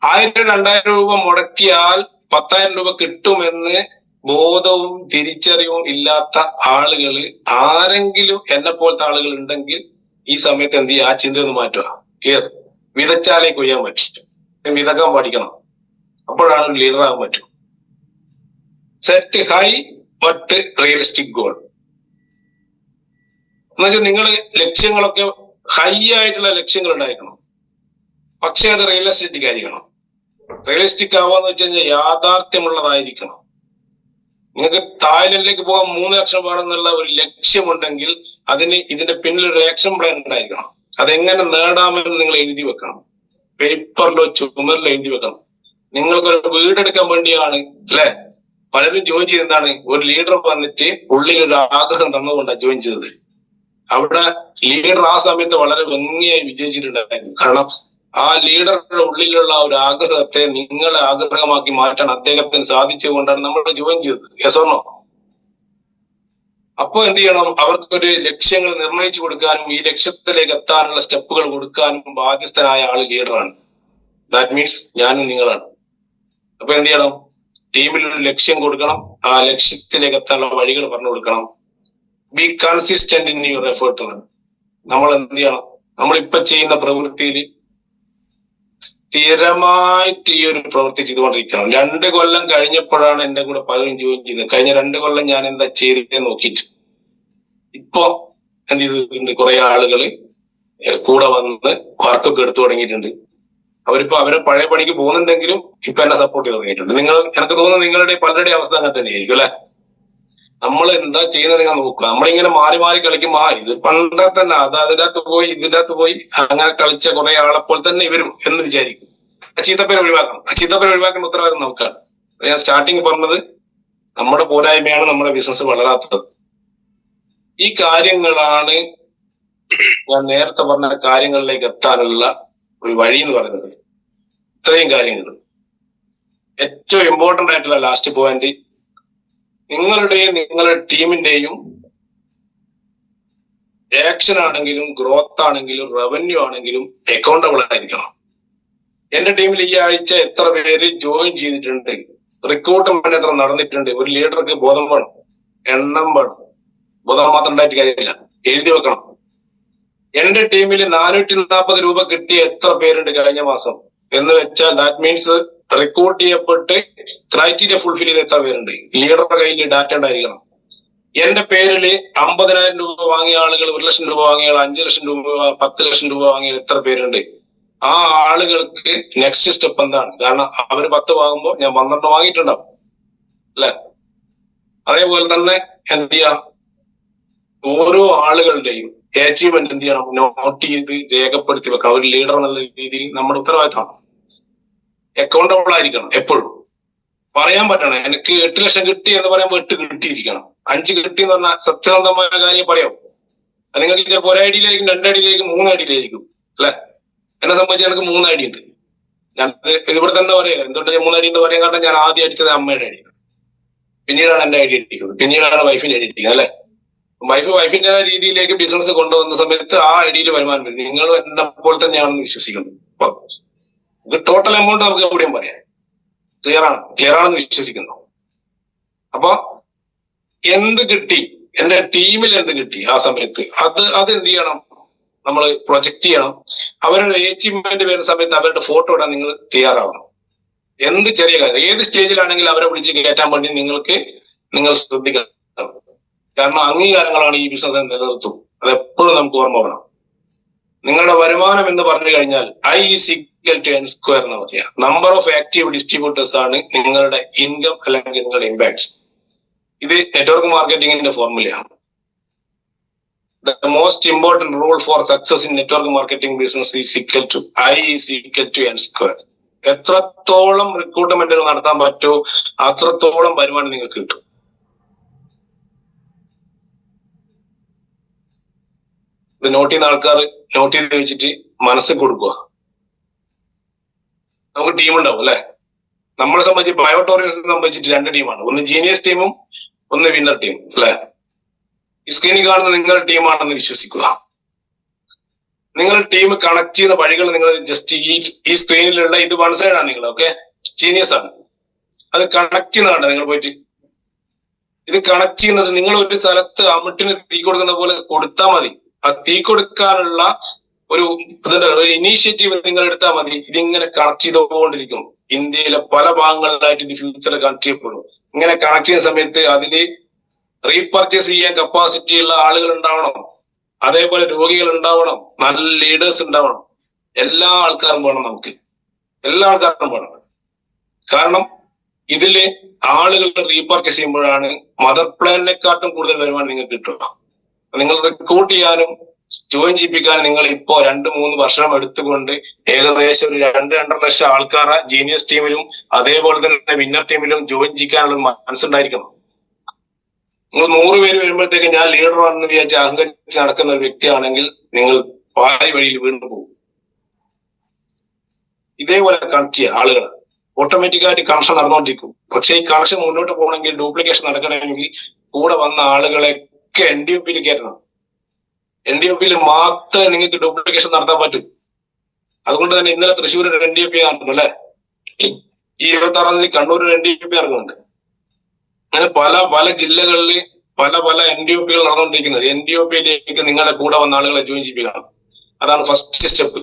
1000-2000 രൂപ മുടക്കിയാൽ 10,000 രൂപ കിട്ടുമെന്ന് ബോധവും തിരിച്ചറിവും ഇല്ലാത്ത ആളുകൾ ആരെങ്കിലും എന്നെ പോലത്തെ ആളുകൾ ഉണ്ടെങ്കിൽ ഈ സമയത്ത് എന്ത് ചെയ്യുക, ആ ചിന്ത ഒന്ന് മാറ്റുക. ക്ലിയർ? വിതച്ചാലേ കൊയ്യാൻ പറ്റും. വിതക്കാൻ പഠിക്കണം, അപ്പോഴാണ് ഒരു ലീഡർ ആകാൻ പറ്റും. Set high but realistic goal എന്ന് വെച്ചാൽ നിങ്ങള് ലക്ഷ്യങ്ങളൊക്കെ ഹൈ ആയിട്ടുള്ള ലക്ഷ്യങ്ങൾ ഉണ്ടായിരിക്കണം, പക്ഷെ അത് റിയലിസ്റ്റിക് ആയിരിക്കണം. റിയലിസ്റ്റിക് ആവാന്ന് വെച്ച് കഴിഞ്ഞാൽ യാഥാർത്ഥ്യമുള്ളതായിരിക്കണം. നിങ്ങൾക്ക് തായ്ലൻഡിലേക്ക് പോകാൻ 3 ലക്ഷം വേണമെന്നുള്ള ഒരു ലക്ഷ്യമുണ്ടെങ്കിൽ അതിന് ഇതിന്റെ പിന്നിൽ ഒരു ആക്ഷൻ പ്ലാൻ ഉണ്ടായിരിക്കണം. അതെങ്ങനെ നേടാമെന്ന് നിങ്ങൾ എഴുതി വെക്കണം, പേപ്പറിലോ ചുമരിലോ എഴുതി വെക്കണം. നിങ്ങൾക്കൊരു വീടെടുക്കാൻ വേണ്ടിയാണ് അല്ലെ പലരും ജോയിൻ ചെയ്തെന്താണ്, ഒരു ലീഡർ വന്നിട്ട് ഉള്ളിൽ ഒരു ആഗ്രഹം തന്നതുകൊണ്ടാണ് ജോയിൻ ചെയ്തത്. അവിടെ ലീഡർ ആ സമയത്ത് വളരെ ഭംഗിയായി വിജയിച്ചിട്ടുണ്ടായിരുന്നു. കാരണം ആ ലീഡറുടെ ഉള്ളിലുള്ള ഒരു ആഗ്രഹത്തെ നിങ്ങളെ ആഗ്രഹമാക്കി മാറ്റാൻ അദ്ദേഹത്തിന് സാധിച്ചുകൊണ്ടാണ് നമ്മൾ ജോയിൻ ചെയ്തത്. Yes or no? അപ്പൊ എന്ത് ചെയ്യണം, അവർക്കൊരു ലക്ഷ്യങ്ങൾ നിർണയിച്ചു കൊടുക്കാനും ഈ ലക്ഷ്യത്തിലേക്ക് എത്താനുള്ള സ്റ്റെപ്പുകൾ കൊടുക്കാനും ബാധ്യസ്ഥനായ ആള് ലീഡറാണ്. ദാറ്റ് മീൻസ് ഞാനും നിങ്ങളാണ്. അപ്പൊ എന്ത് ചെയ്യണം, ടീമിൽ ഒരു ലക്ഷ്യം കൊടുക്കണം, ആ ലക്ഷ്യത്തിലേക്ക് എത്താനുള്ള വഴികൾ പറഞ്ഞു കൊടുക്കണം. B consistent in your effort. നമ്മൾ എന്ത് ചെയ്യണം, നമ്മളിപ്പൊ ചെയ്യുന്ന പ്രവൃത്തിയിൽ സ്ഥിരമായിട്ട് ഈ ഒരു പ്രവൃത്തി ചെയ്തുകൊണ്ടിരിക്കണം. 2 കൊല്ലം കഴിഞ്ഞപ്പോഴാണ് എന്റെ കൂടെ പലരും ജോയിൻ ചെയ്തത്. കഴിഞ്ഞ 2 കൊല്ലം ഞാൻ എന്താ ചെയ്തത് നോക്കിയിട്ട് ഇപ്പൊ എന്ത് ചെയ്തിട്ടുണ്ട്, കുറെ ആളുകൾ കൂടെ വന്ന് വർക്കൊക്കെ എടുത്തു തുടങ്ങിയിട്ടുണ്ട്. അവരിപ്പോ അവരെ പഴയ പണിക്ക് പോകുന്നുണ്ടെങ്കിലും ഇപ്പൊ എന്നെ സപ്പോർട്ട് ചെയ്ത് തുടങ്ങിയിട്ടുണ്ട്. എനിക്ക് തോന്നുന്നു നിങ്ങളുടെ പലരുടെ അവസ്ഥ അങ്ങനെ തന്നെയായിരിക്കും അല്ലെ. നമ്മൾ എന്താ ചെയ്യുന്നത് നിങ്ങൾ നോക്കുക. നമ്മളിങ്ങനെ മാറി മാറി കളിക്കും. ഇത് പണ്ടേ തന്നെ അതിനകത്ത് പോയി ഇതിനകത്ത് പോയി അങ്ങനെ കളിച്ച കുറെ ആളെപ്പോൾ തന്നെ ഇവരും എന്ന് വിചാരിക്കും. ചീത്തപ്പേര് ഒഴിവാക്കണം. ചീത്തപ്പേര് ഒഴിവാക്കേണ്ട ഉത്തരവാദിത്വം നമുക്കാണ്. ഞാൻ സ്റ്റാർട്ടിങ് പറഞ്ഞത് നമ്മുടെ പോരായ്മയാണ് നമ്മുടെ ബിസിനസ് വളരാത്തത്. ഈ കാര്യങ്ങളാണ് ഞാൻ നേരത്തെ പറഞ്ഞ കാര്യങ്ങളിലേക്ക് എത്താനുള്ള ഒരു വഴി എന്ന് പറയുന്നത്. ഇത്രയും കാര്യങ്ങൾ. ഏറ്റവും ഇമ്പോർട്ടന്റ് ആയിട്ടുള്ള ലാസ്റ്റ് പോയിന്റ്, നിങ്ങളുടെയും നിങ്ങളുടെ ടീമിന്റെയും ആക്ഷൻ ആണെങ്കിലും ഗ്രോത്ത് ആണെങ്കിലും റവന്യൂ ആണെങ്കിലും അക്കൗണ്ടബിൾ ആയിരിക്കണം. എന്റെ ടീമിൽ ഈ ആഴ്ച എത്ര പേര് ജോയിൻ ചെയ്തിട്ടുണ്ട്, റിക്രൂട്ട്മെന്റ് എത്ര നടന്നിട്ടുണ്ട്, ഒരു ലീഡർക്ക് ബോധം വേണം, എണ്ണം വേണം. ബോധം മാത്രം ഉണ്ടായിട്ട് കാര്യമില്ല, എഴുതി വെക്കണം. എന്റെ ടീമിൽ 440 രൂപ കിട്ടിയ എത്ര പേരുണ്ട് കഴിഞ്ഞ മാസം എന്ന് വെച്ചാൽ ദാറ്റ് മീൻസ് റിക്രൂട്ട് ചെയ്യപ്പെട്ട് ക്രൈറ്റീരിയ ഫുൾഫിൽ ചെയ്ത എത്ര പേരുണ്ട്. ലീഡറുടെ കയ്യിൽ ഡാറ്റ ഉണ്ടായിരിക്കണം. എന്റെ പേരില് 50,000 രൂപ വാങ്ങിയ ആളുകൾ, 1 ലക്ഷം രൂപ വാങ്ങിയ ആൾ, 5 ലക്ഷം രൂപ, 10 ലക്ഷം രൂപ വാങ്ങിയ എത്ര പേരുണ്ട്. ആ ആളുകൾക്ക് നെക്സ്റ്റ് സ്റ്റെപ്പ് എന്താണ്? കാരണം അവര് 10 വാങ്ങുമ്പോൾ ഞാൻ 12 വാങ്ങിയിട്ടുണ്ടാവും അല്ലെ. അതേപോലെ തന്നെ എന്ത് ചെയ്യാം, ഓരോ ആളുകളുടെയും അച്ചീവ്മെന്റ് എന്ത് ചെയ്യണം, നോട്ട് ചെയ്ത് രേഖപ്പെടുത്തി വെക്കണം. ഒരു ലീഡർ എന്നുള്ള രീതിയിൽ നമ്മുടെ ഉത്തരവാദിത്തമാണ്. അക്കൗണ്ടബിൾ ആയിരിക്കണം. എപ്പോഴും പറയാൻ പറ്റണം. എനിക്ക് 8 ലക്ഷം കിട്ടി എന്ന് പറയുമ്പോൾ 8 കിട്ടിയിരിക്കണം. 5 കിട്ടി എന്ന് പറഞ്ഞാൽ സത്യസന്ധമായ കാര്യം പറയാം. നിങ്ങൾക്ക് ചിലപ്പോൾ 1 ഐഡിയിലായിരിക്കും, 2 ഐഡിയിലായിരിക്കും, 3 ഐഡിയിലായിരിക്കും അല്ലെ. എന്നെ സംബന്ധിച്ച് എനിക്ക് 3 ഐഡി ഉണ്ട്. ഞാൻ ഇതിവിടെ തന്നെ പറയാം. എന്തുകൊണ്ട് ഞാൻ 3 ഐഡി എന്ന് പറയാൻ കാരണം ഞാൻ ആദ്യം അടിച്ചത് അമ്മയുടെ ഐഡി, പിന്നീടാണ് എന്റെ ഐഡി അടിക്കുന്നത്, പിന്നീടാണ് വൈഫിന്റെ ഐഡി അടിക്കുന്നത് അല്ലെ. വൈഫിന്റെ രീതിയിലേക്ക് ബിസിനസ് കൊണ്ടുവന്ന സമയത്ത് ആ ഐഡിയിൽ വരുമാനം വരും. നിങ്ങൾ എന്നെ പോലെ തന്നെയാണെന്ന് വിശ്വസിക്കുന്നു. അപ്പൊ ടോട്ടൽ എമൗണ്ട് നമുക്ക് എവിടെയും പറയാം. ക്ലിയർ ആണെന്ന് വിശ്വസിക്കുന്നു. അപ്പൊ എന്ത് കിട്ടി, എന്റെ ടീമിൽ എന്ത് കിട്ടി ആ സമയത്ത്, അത് എന്ത് ചെയ്യണം, നമ്മൾ പ്രൊജക്ട് ചെയ്യണം. അവരുടെ അച്ചീവ്മെന്റ് വരുന്ന സമയത്ത് അവരുടെ ഫോട്ടോ ഇടാൻ നിങ്ങൾ തയ്യാറാവണം. എന്ത് ചെറിയ കാര്യം, ഏത് സ്റ്റേജിലാണെങ്കിലും അവരെ വിളിച്ച് കയറ്റാൻ വേണ്ടി നിങ്ങൾ ശ്രദ്ധിക്കണം. കാരണം അംഗീകാരങ്ങളാണ് ഈ ബിസിനസ് നിലനിർത്തും. അത് എപ്പോഴും നമുക്ക് ഓർമ്മ വേണം. നിങ്ങളുടെ വരുമാനം എന്ന് പറഞ്ഞു കഴിഞ്ഞാൽ I is equal to N square എന്ന് പറയാ. നമ്പർ ഓഫ് ആക്റ്റീവ് ഡിസ്ട്രിബ്യൂട്ടേഴ്സ് ആണ് നിങ്ങളുടെ ഇൻകം അല്ലെങ്കിൽ നിങ്ങളുടെ ഇമ്പാക്ട്. ഇത് network മാർക്കറ്റിംഗിന്റെ ഫോർമുലയാണ്. The most important rule for success in network marketing business is equal to I is equal to N square. എത്രത്തോളം recruitment നടത്താൻ പറ്റുമോ അത്രത്തോളം വരുമാനം നിങ്ങൾക്ക് കിട്ടും. ഇത് നോട്ട് ചെയ്യുന്ന ആൾക്കാർ നോട്ട് ചെയ്ത് വെച്ചിട്ട് മനസ്സിൽ കൊടുക്കുക. നമുക്ക് ടീം ഉണ്ടാവും അല്ലെ. നമ്മളെ സംബന്ധിച്ച് ബയോട്ടോറിയൽസിനെ സംബന്ധിച്ചിട്ട് 2 ടീമാണ്. ഒന്ന് ജീനിയസ് ടീമും ഒന്ന് വിന്നർ ടീമും അല്ലെ. ഈ സ്ക്രീനിൽ കാണുന്ന നിങ്ങളുടെ ടീമാണെന്ന് വിശ്വസിക്കുക. നിങ്ങൾ ടീം കണക്ട് ചെയ്യുന്ന വഴികൾ നിങ്ങൾ ജസ്റ്റ് ഈ സ്ക്രീനിലുള്ള ഇത് 1 സൈഡാണ് നിങ്ങൾ. ഓക്കെ, ജീനിയസ് ആണ്. അത് കണക്ട് ചെയ്യുന്നതാണ് നിങ്ങൾ പോയിട്ട്. ഇത് കണക്ട് ചെയ്യുന്നത് നിങ്ങൾ ഒരു സ്ഥലത്ത് അമിട്ടിന് തീ കൊടുക്കുന്ന പോലെ കൊടുത്താൽ മതി. ആ തീ കൊടുക്കാനുള്ള ഒരു ഇനീഷ്യേറ്റീവ് നിങ്ങൾ എടുത്താൽ മതി. ഇതിങ്ങനെ കണക്ട് ചെയ്തുകൊണ്ടിരിക്കും. ഇന്ത്യയിലെ പല ഭാഗങ്ങളിലായിട്ട് ഇത് ഫ്യൂച്ചറിൽ കണക്ട് ചെയ്യപ്പെടും. ഇങ്ങനെ കണക്ട് ചെയ്യുന്ന സമയത്ത് അതില് റീപർച്ചേസ് ചെയ്യാൻ കപ്പാസിറ്റി ഉള്ള ആളുകൾ ഉണ്ടാവണം. അതേപോലെ രോഗികൾ ഉണ്ടാവണം, നല്ല ലീഡേഴ്സ് ഉണ്ടാവണം. എല്ലാ ആൾക്കാരും വേണം. നമുക്ക് എല്ലാ ആൾക്കാരും വേണം. കാരണം ഇതില് ആളുകൾ റീപർച്ചേസ് ചെയ്യുമ്പോഴാണ് മദർ പ്ലാനിനെക്കാട്ടും കൂടുതൽ വരുമാനം നിങ്ങൾക്ക് കിട്ടുക. നിങ്ങൾ റിക്രൂട്ട് ചെയ്യാനും ജോയിൻ ചെയ്യിപ്പിക്കാനും നിങ്ങൾ ഇപ്പോ 2-3 വർഷം എടുത്തുകൊണ്ട് ഏകദേശം ഒരു 2-2.5 ലക്ഷം ആൾക്കാരെ ജീനിയസ് ടീമിലും അതേപോലെ തന്നെ വിന്നർ ടീമിലും ജോയിൻ ചെയ്യിക്കാനുള്ള മനസ്സുണ്ടായിരിക്കണം. നിങ്ങൾ 100 പേര് വരുമ്പോഴത്തേക്ക് ഞാൻ ലീഡറാണെന്ന് വിചാരിച്ച് അഹങ്കരിച്ച് നടക്കുന്ന ഒരു വ്യക്തിയാണെങ്കിൽ നിങ്ങൾ പാതി വഴിയിൽ വീണ്ടും പോകും. ഇതേപോലെ കണക്ട് ചെയ്യുക ആളുകളെ. ഓട്ടോമാറ്റിക്കായിട്ട് കണക്ഷൻ നടന്നുകൊണ്ടിരിക്കും. പക്ഷെ ഈ കണക്ഷൻ മുന്നോട്ട് പോകണമെങ്കിൽ, ഡ്യൂപ്ലിക്കേഷൻ നടക്കണമെങ്കിൽ കൂടെ വന്ന ആളുകളെയൊക്കെ NDOP കയറ്റണം. NDOP മാത്രമേ നിങ്ങൾക്ക് ഡ്യൂപ്ലിക്കേഷൻ നടത്താൻ പറ്റൂ. അതുകൊണ്ട് തന്നെ ഇന്നലെ തൃശ്ശൂർ NDOP നടന്നു അല്ലെ. ഈ 26-ാം തീയതി കണ്ണൂർ NDOP ഇറങ്ങുന്നുണ്ട്. അങ്ങനെ പല ജില്ലകളിൽ പല NDOPകൾ നടന്നുകൊണ്ടിരിക്കുന്നത്. NDOPയിലേക്ക് നിങ്ങളുടെ കൂടെ വന്ന ആളുകളെ ജോയിൻ ചെയ്യിപ്പിക്കണം. അതാണ് ഫസ്റ്റ് സ്റ്റെപ്പ്.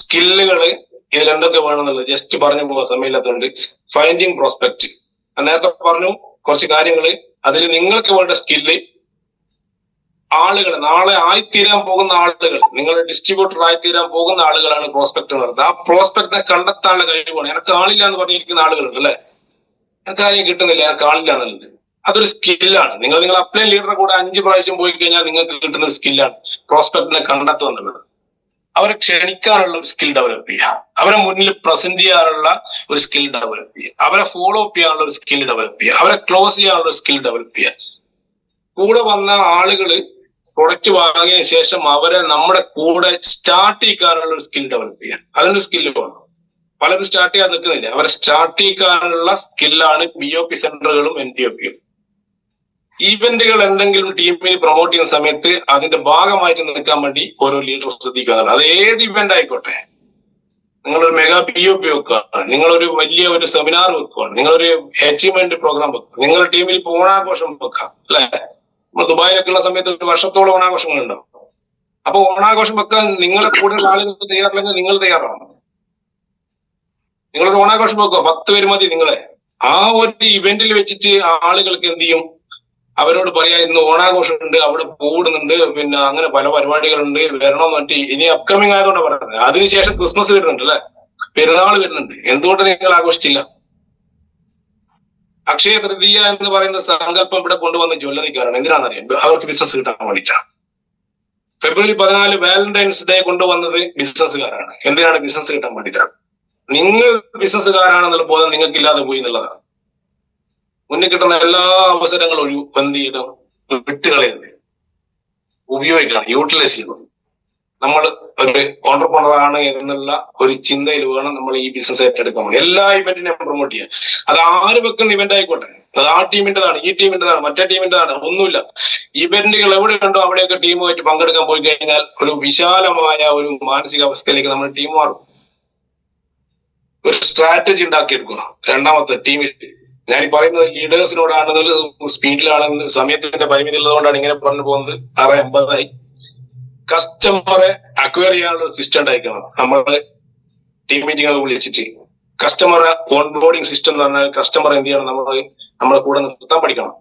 സ്കില്ലുകള് ഇതിൽ എന്തൊക്കെ വേണമെന്നുള്ളത് ജസ്റ്റ് പറഞ്ഞു പോകാൻ സമയമില്ലാത്തതുകൊണ്ട് ഫൈൻഡിങ് പ്രോസ്പെക്ട് നേരത്തെ പറഞ്ഞു കുറച്ച് കാര്യങ്ങള്. അതിൽ നിങ്ങൾക്ക് വേണ്ട സ്കില്ല് ആളുകൾ നാളെ ആയിത്തീരാൻ പോകുന്ന ആളുകൾ, നിങ്ങളുടെ ഡിസ്ട്രിബ്യൂട്ടർ ആയിത്തീരാൻ പോകുന്ന ആളുകളാണ് പ്രോസ്പെക്ട് എന്ന് പറയുന്നത്. ആ പ്രോസ്പെക്ടിനെ കണ്ടെത്താനുള്ള കഴിവാണ്. എനിക്ക് ആളില്ല എന്ന് പറഞ്ഞിരിക്കുന്ന ആളുകളുണ്ട് അല്ലെ, എനിക്ക് ആരെയും കിട്ടുന്നില്ല, എനിക്ക് ആളില്ല എന്നുള്ളത്. അതൊരു സ്കില്ലാണ്. നിങ്ങൾ അപ്ലൈൻ ലീഡറെ കൂടെ 5 പ്രാവശ്യം പോയി കഴിഞ്ഞാൽ നിങ്ങൾക്ക് കിട്ടുന്ന ഒരു സ്കില്ലാണ് പ്രോസ്പെക്ടിനെ കണ്ടെത്തുക എന്നുള്ളത്. അവരെ ക്ഷണിക്കാനുള്ള ഒരു സ്കിൽ ഡെവലപ്പ് ചെയ്യുക, അവരെ മുന്നിൽ പ്രസന്റ് ചെയ്യാനുള്ള ഒരു സ്കിൽ ഡെവലപ്പ് ചെയ്യുക, അവരെ ഫോളോ അപ്പ് ചെയ്യാനുള്ള ഒരു സ്കിൽ ഡെവലപ്പ് ചെയ്യുക, അവരെ ക്ലോസ് ചെയ്യാനുള്ള ഒരു സ്കിൽ ഡെവലപ്പ് ചെയ്യുക. കൂടെ വന്ന ആളുകള് പ്രൊഡക്റ്റ് വാങ്ങിയതിനു ശേഷം അവരെ നമ്മുടെ കൂടെ സ്റ്റാർട്ട് ചെയ്യിക്കാനുള്ള ഒരു സ്കിൽ ഡെവലപ്പ് ചെയ്യാൻ, അതിനൊരു സ്കില്ല് വേണം. പലരും സ്റ്റാർട്ട് ചെയ്യാൻ നിൽക്കുന്നില്ല. അവരെ സ്റ്റാർട്ട് ചെയ്യിക്കാനുള്ള സ്കില്ലാണ് BOP സെന്ററുകളും NTOPയും. ഈവന്റുകൾ എന്തെങ്കിലും ടീമിൽ പ്രൊമോട്ട് ചെയ്യുന്ന സമയത്ത് അതിന്റെ ഭാഗമായിട്ട് നിൽക്കാൻ വേണ്ടി ഓരോ ലീഡർ ശ്രദ്ധിക്കുക. അത് ഏത് ഇവന്റ് ആയിക്കോട്ടെ, നിങ്ങളൊരു മെഗാ BOP വെക്കുകയാണ്, നിങ്ങളൊരു വലിയ ഒരു സെമിനാർ വെക്കുകയാണ്, നിങ്ങളൊരു അച്ചീവ്മെന്റ് പ്രോഗ്രാം വെക്കുക, നിങ്ങളുടെ ടീമിൽ ഇപ്പോൾ ഓണാഘോഷം വെക്കാം അല്ലെ. നമ്മൾ ദുബായിലൊക്കെ ഉള്ള സമയത്ത് ഒരു വർഷത്തോളം ഓണാഘോഷങ്ങൾ ഉണ്ടാവും. അപ്പൊ ഓണാഘോഷം വെക്കാൻ നിങ്ങളെ കൂടുതൽ ആളുകൾ തയ്യാറില്ലെങ്കിൽ നിങ്ങൾ തയ്യാറാണ്. നിങ്ങളൊരു ഓണാഘോഷം വെക്കുക, 10 പേര് മതി നിങ്ങളെ. ആ ഒരു ഇവന്റിൽ വെച്ചിട്ട് ആളുകൾക്ക് എന്ത് ചെയ്യും, അവരോട് പറയാ ഇന്ന് ഓണാഘോഷം ഉണ്ട്, അവിടെ കൂടുന്നുണ്ട്, പിന്നെ അങ്ങനെ പല പരിപാടികളുണ്ട്, വരണം മറ്റേ. ഇനി അപ്കമിങ് ആയതുകൊണ്ട് പറയുന്നത്. അതിനുശേഷം ക്രിസ്മസ് വരുന്നുണ്ട് അല്ലെ, പെരുന്നാൾ വരുന്നുണ്ട്. എന്തുകൊണ്ട് നിങ്ങൾ ആഘോഷിച്ചില്ല? അക്ഷയ തൃതീയ എന്ന് പറയുന്ന സങ്കല്പം ഇവിടെ കൊണ്ടുവന്ന് ജ്വല്ലറിക്കാരാണ്. എന്തിനാണെന്നറിയാം? അവർക്ക് ബിസിനസ് കിട്ടാൻ വേണ്ടിയിട്ടാണ്. ഫെബ്രുവരി 14 വാലന്റൈൻസ് ഡേ കൊണ്ടുവന്നത് ബിസിനസ്സുകാരാണ്. എന്തിനാണ്? ബിസിനസ് കിട്ടാൻ വേണ്ടിയിട്ടാണ്. നിങ്ങൾ ബിസിനസ്സുകാരാണെന്നുള്ള ബോധം നിങ്ങൾക്കില്ലാതെ പോയി എന്നുള്ളതാണ്. മുന്നിൽ കിട്ടുന്ന എല്ലാ അവസരങ്ങളും എന്ത് ചെയ്യണം? വിട്ടുകളയുന്നത്, ഉപയോഗിക്കണം, യൂട്ടിലൈസ് ചെയ്യണം. നമ്മൾ ഒരു ഓണ്ടർപ്രണറാണ് എന്നുള്ള ഒരു ചിന്തയിൽ വേണം നമ്മൾ ഈ ബിസിനസ് ഏറ്റെടുക്കാൻ വേണ്ടി. എല്ലാ ഇവന്റിനെയും പ്രൊമോട്ട് ചെയ്യാൻ. അത് ആര് വെക്കുന്ന ഇവന്റ് ആയിക്കോട്ടെ, അത് ആ ടീമിന്റെതാണ്, ഈ ടീമിന്റെതാണ്, മറ്റേ ടീമിന്റെതാണ്, ഒന്നുമില്ല. ഇവന്റുകൾ എവിടെയുണ്ടോ അവിടെയൊക്കെ ടീമുമായിട്ട് പങ്കെടുക്കാൻ പോയി കഴിഞ്ഞാൽ ഒരു വിശാലമായ ഒരു മാനസികാവസ്ഥയിലേക്ക് നമ്മുടെ ടീം മാറും. ഒരു സ്ട്രാറ്റജി ഉണ്ടാക്കിയെടുക്കുക രണ്ടാമത്തെ ടീമിൽ. ഞാൻ ഈ പറയുന്നത് ലീഡേഴ്സിനോടാണെന്ന്, സ്പീഡിലാണെന്ന്, സമയത്തിന്റെ പരിമിതി ഉള്ളതുകൊണ്ടാണ് ഇങ്ങനെ പറഞ്ഞു പോകുന്നത്. 6:50 കസ്റ്റമറെ അക്വയർ ചെയ്യാനുള്ള സിസ്റ്റം ഉണ്ടായിരിക്കണം. നമ്മള് ടീം മീറ്റിംഗ് ഒക്കെ വിളിച്ചിട്ട് കസ്റ്റമറെ ഓൺബോർഡിങ് സിസ്റ്റം എന്ന് പറഞ്ഞാൽ കസ്റ്റമർ എന്ത് ചെയ്യണം, നമ്മളെ കൂടെ നിർത്താൻ പഠിക്കണം.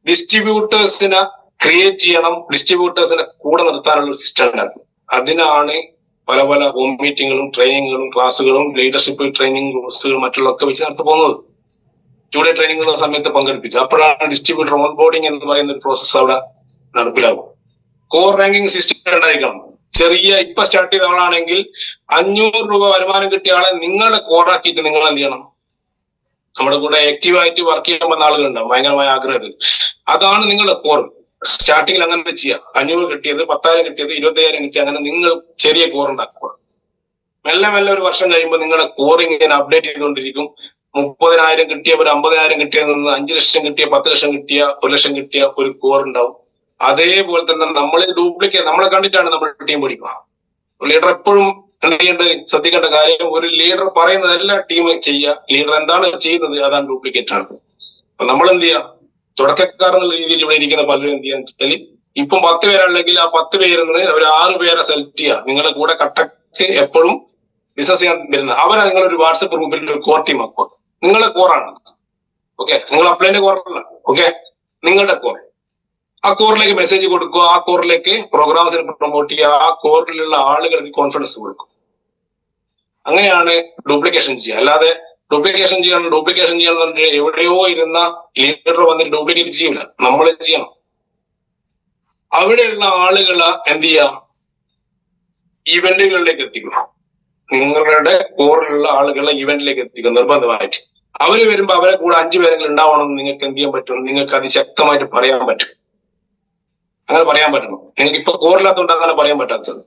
ഡിസ്ട്രിബ്യൂട്ടേഴ്സിനെ ക്രിയേറ്റ് ചെയ്യണം, ഡിസ്ട്രിബ്യൂട്ടേഴ്സിനെ കൂടെ നിർത്താനുള്ള ഒരു സിസ്റ്റം ഉണ്ടാക്കും. അതിനാണ് പല പല ഹോം മീറ്റിങ്ങുകളും ട്രെയിനിങ്ങുകളും ക്ലാസ്സുകളും ലീഡർഷിപ്പ് ട്രെയിനിങ് കോഴ്സുകളും മറ്റുള്ളതൊക്കെ വെച്ച് നടത്തി പോകുന്നത്. 2 ഡേ ട്രെയിനിങ്ങുള്ള സമയത്ത് പങ്കെടുപ്പിക്കുക. അപ്പോഴാണ് ഡിസ്ട്രിബ്യൂട്ടർ ഓൺബോർഡിങ് എന്ന് പറയുന്ന ഒരു പ്രോസസ്സ് അവിടെ നടപ്പിലാകും. കോർ റാങ്കിങ് സിസ്റ്റം ഉണ്ടായിരിക്കണം. ഇപ്പൊ സ്റ്റാർട്ട് ചെയ്ത ആളാണെങ്കിൽ 500 രൂപ വരുമാനം കിട്ടിയ ആളെ നിങ്ങളുടെ കോറാക്കിയിട്ട് നിങ്ങൾ എന്ത് ചെയ്യണം? നമ്മുടെ കൂടെ ആക്റ്റീവായിട്ട് വർക്ക് ചെയ്യാൻ വന്ന ആളുകളുണ്ടാവും, ഭയങ്കരമായ ആഗ്രഹത്തിൽ. അതാണ് നിങ്ങളുടെ കോർ. സ്റ്റാർട്ടിങ്ങിൽ അങ്ങനെ ചെയ്യുക. 500 കിട്ടിയത്, 10,000 കിട്ടിയത്, 25,000 കിട്ടിയത്, അങ്ങനെ നിങ്ങൾ ചെറിയ കോർ ഉണ്ടാക്കുക. മെല്ലെ മെല്ലെ ഒരു വർഷം കഴിയുമ്പോൾ നിങ്ങളുടെ കോർ ഇങ്ങനെ അപ്ഡേറ്റ് ചെയ്തുകൊണ്ടിരിക്കും. 30,000 കിട്ടിയ, ഒരു 50,000 കിട്ടിയതിൽ നിന്ന് 5 ലക്ഷം കിട്ടിയ, 10 ലക്ഷം കിട്ടിയ, 1 ലക്ഷം കിട്ടിയ ഒരു കോർ ഉണ്ടാവും. അതേപോലെ തന്നെ നമ്മൾ ഡ്യൂപ്ലിക്കേറ്റ്, നമ്മളെ കണ്ടിട്ടാണ് നമ്മൾ ടീം പഠിക്കുക. ലീഡർ എപ്പോഴും എന്ത് ചെയ്യേണ്ടത്, ശ്രദ്ധിക്കേണ്ട കാര്യം, ഒരു ലീഡർ പറയുന്നതെല്ലാം ടീം ചെയ്യുക. ലീഡർ എന്താണ് ചെയ്യുന്നത് അതാണ് ഡ്യൂപ്ലിക്കേറ്റ് ആണ്. അപ്പൊ നമ്മൾ എന്ത് ചെയ്യാം? തുടക്കക്കാരെന്നുള്ള രീതിയിൽ ഇവിടെ ഇരിക്കുന്ന പലരും എന്ത് ചെയ്യാന്ന് വെച്ചാൽ, ഇപ്പം 10 പേരുണ്ടെങ്കിൽ ആ 10 പേരിൽ നിന്ന് ഒരു 6 പേരെ സെലക്ട് ചെയ്യുക. നിങ്ങളുടെ കൂടെ കട്ടക്ക് എപ്പോഴും ബിസിനസ് ചെയ്യാൻ വരുന്നത് അവരെ നിങ്ങളൊരു വാട്സപ്പ് ഗ്രൂപ്പിൽ ഒരു കോർ ടീം ആക്കുക. നിങ്ങളുടെ കോറാണ്. ഓക്കെ, നിങ്ങൾ അപ്ലൈന്റെ കോറല്ല. ഓക്കെ, നിങ്ങളുടെ കോർ. ആ കോറിലേക്ക് മെസ്സേജ് കൊടുക്കുക, ആ കോറിലേക്ക് പ്രോഗ്രാംസിനെ പ്രൊമോട്ട് ചെയ്യുക, ആ കോറിലുള്ള ആളുകൾക്ക് കോൺഫിഡൻസ് കൊടുക്കും. അങ്ങനെയാണ് ഡ്യൂപ്ലിക്കേഷൻ ചെയ്യുക. അല്ലാതെ ഡ്യൂപ്ലിക്കേഷൻ ചെയ്യണം പറഞ്ഞാൽ എവിടെയോ ഇരുന്ന ലീഡർ വന്നിട്ട് ഡ്യൂപ്ലിക്കേറ്റ് ചെയ്യില്ല, നമ്മൾ ചെയ്യണം. അവിടെയുള്ള ആളുകളെ എന്ത് ചെയ്യാം? ഇവന്റുകളിലേക്ക് എത്തിക്കണം. നിങ്ങളുടെ കോറിലുള്ള ആളുകളെ ഇവന്റിലേക്ക് എത്തിക്കും നിർബന്ധമായിട്ട്. അവര് വരുമ്പോ അവരെ കൂടെ 5 പേരെങ്കിലും ഉണ്ടാവണം. നിങ്ങൾക്ക് എന്ത് ചെയ്യാൻ പറ്റും? നിങ്ങൾക്ക് അതിശക്തമായിട്ട് പറയാൻ പറ്റും. അങ്ങനെ പറയാൻ പറ്റണം. നിങ്ങൾക്ക് ഇപ്പൊ കോറില്ലാത്തതുകൊണ്ട് അങ്ങനെ പറയാൻ പറ്റാത്തത്.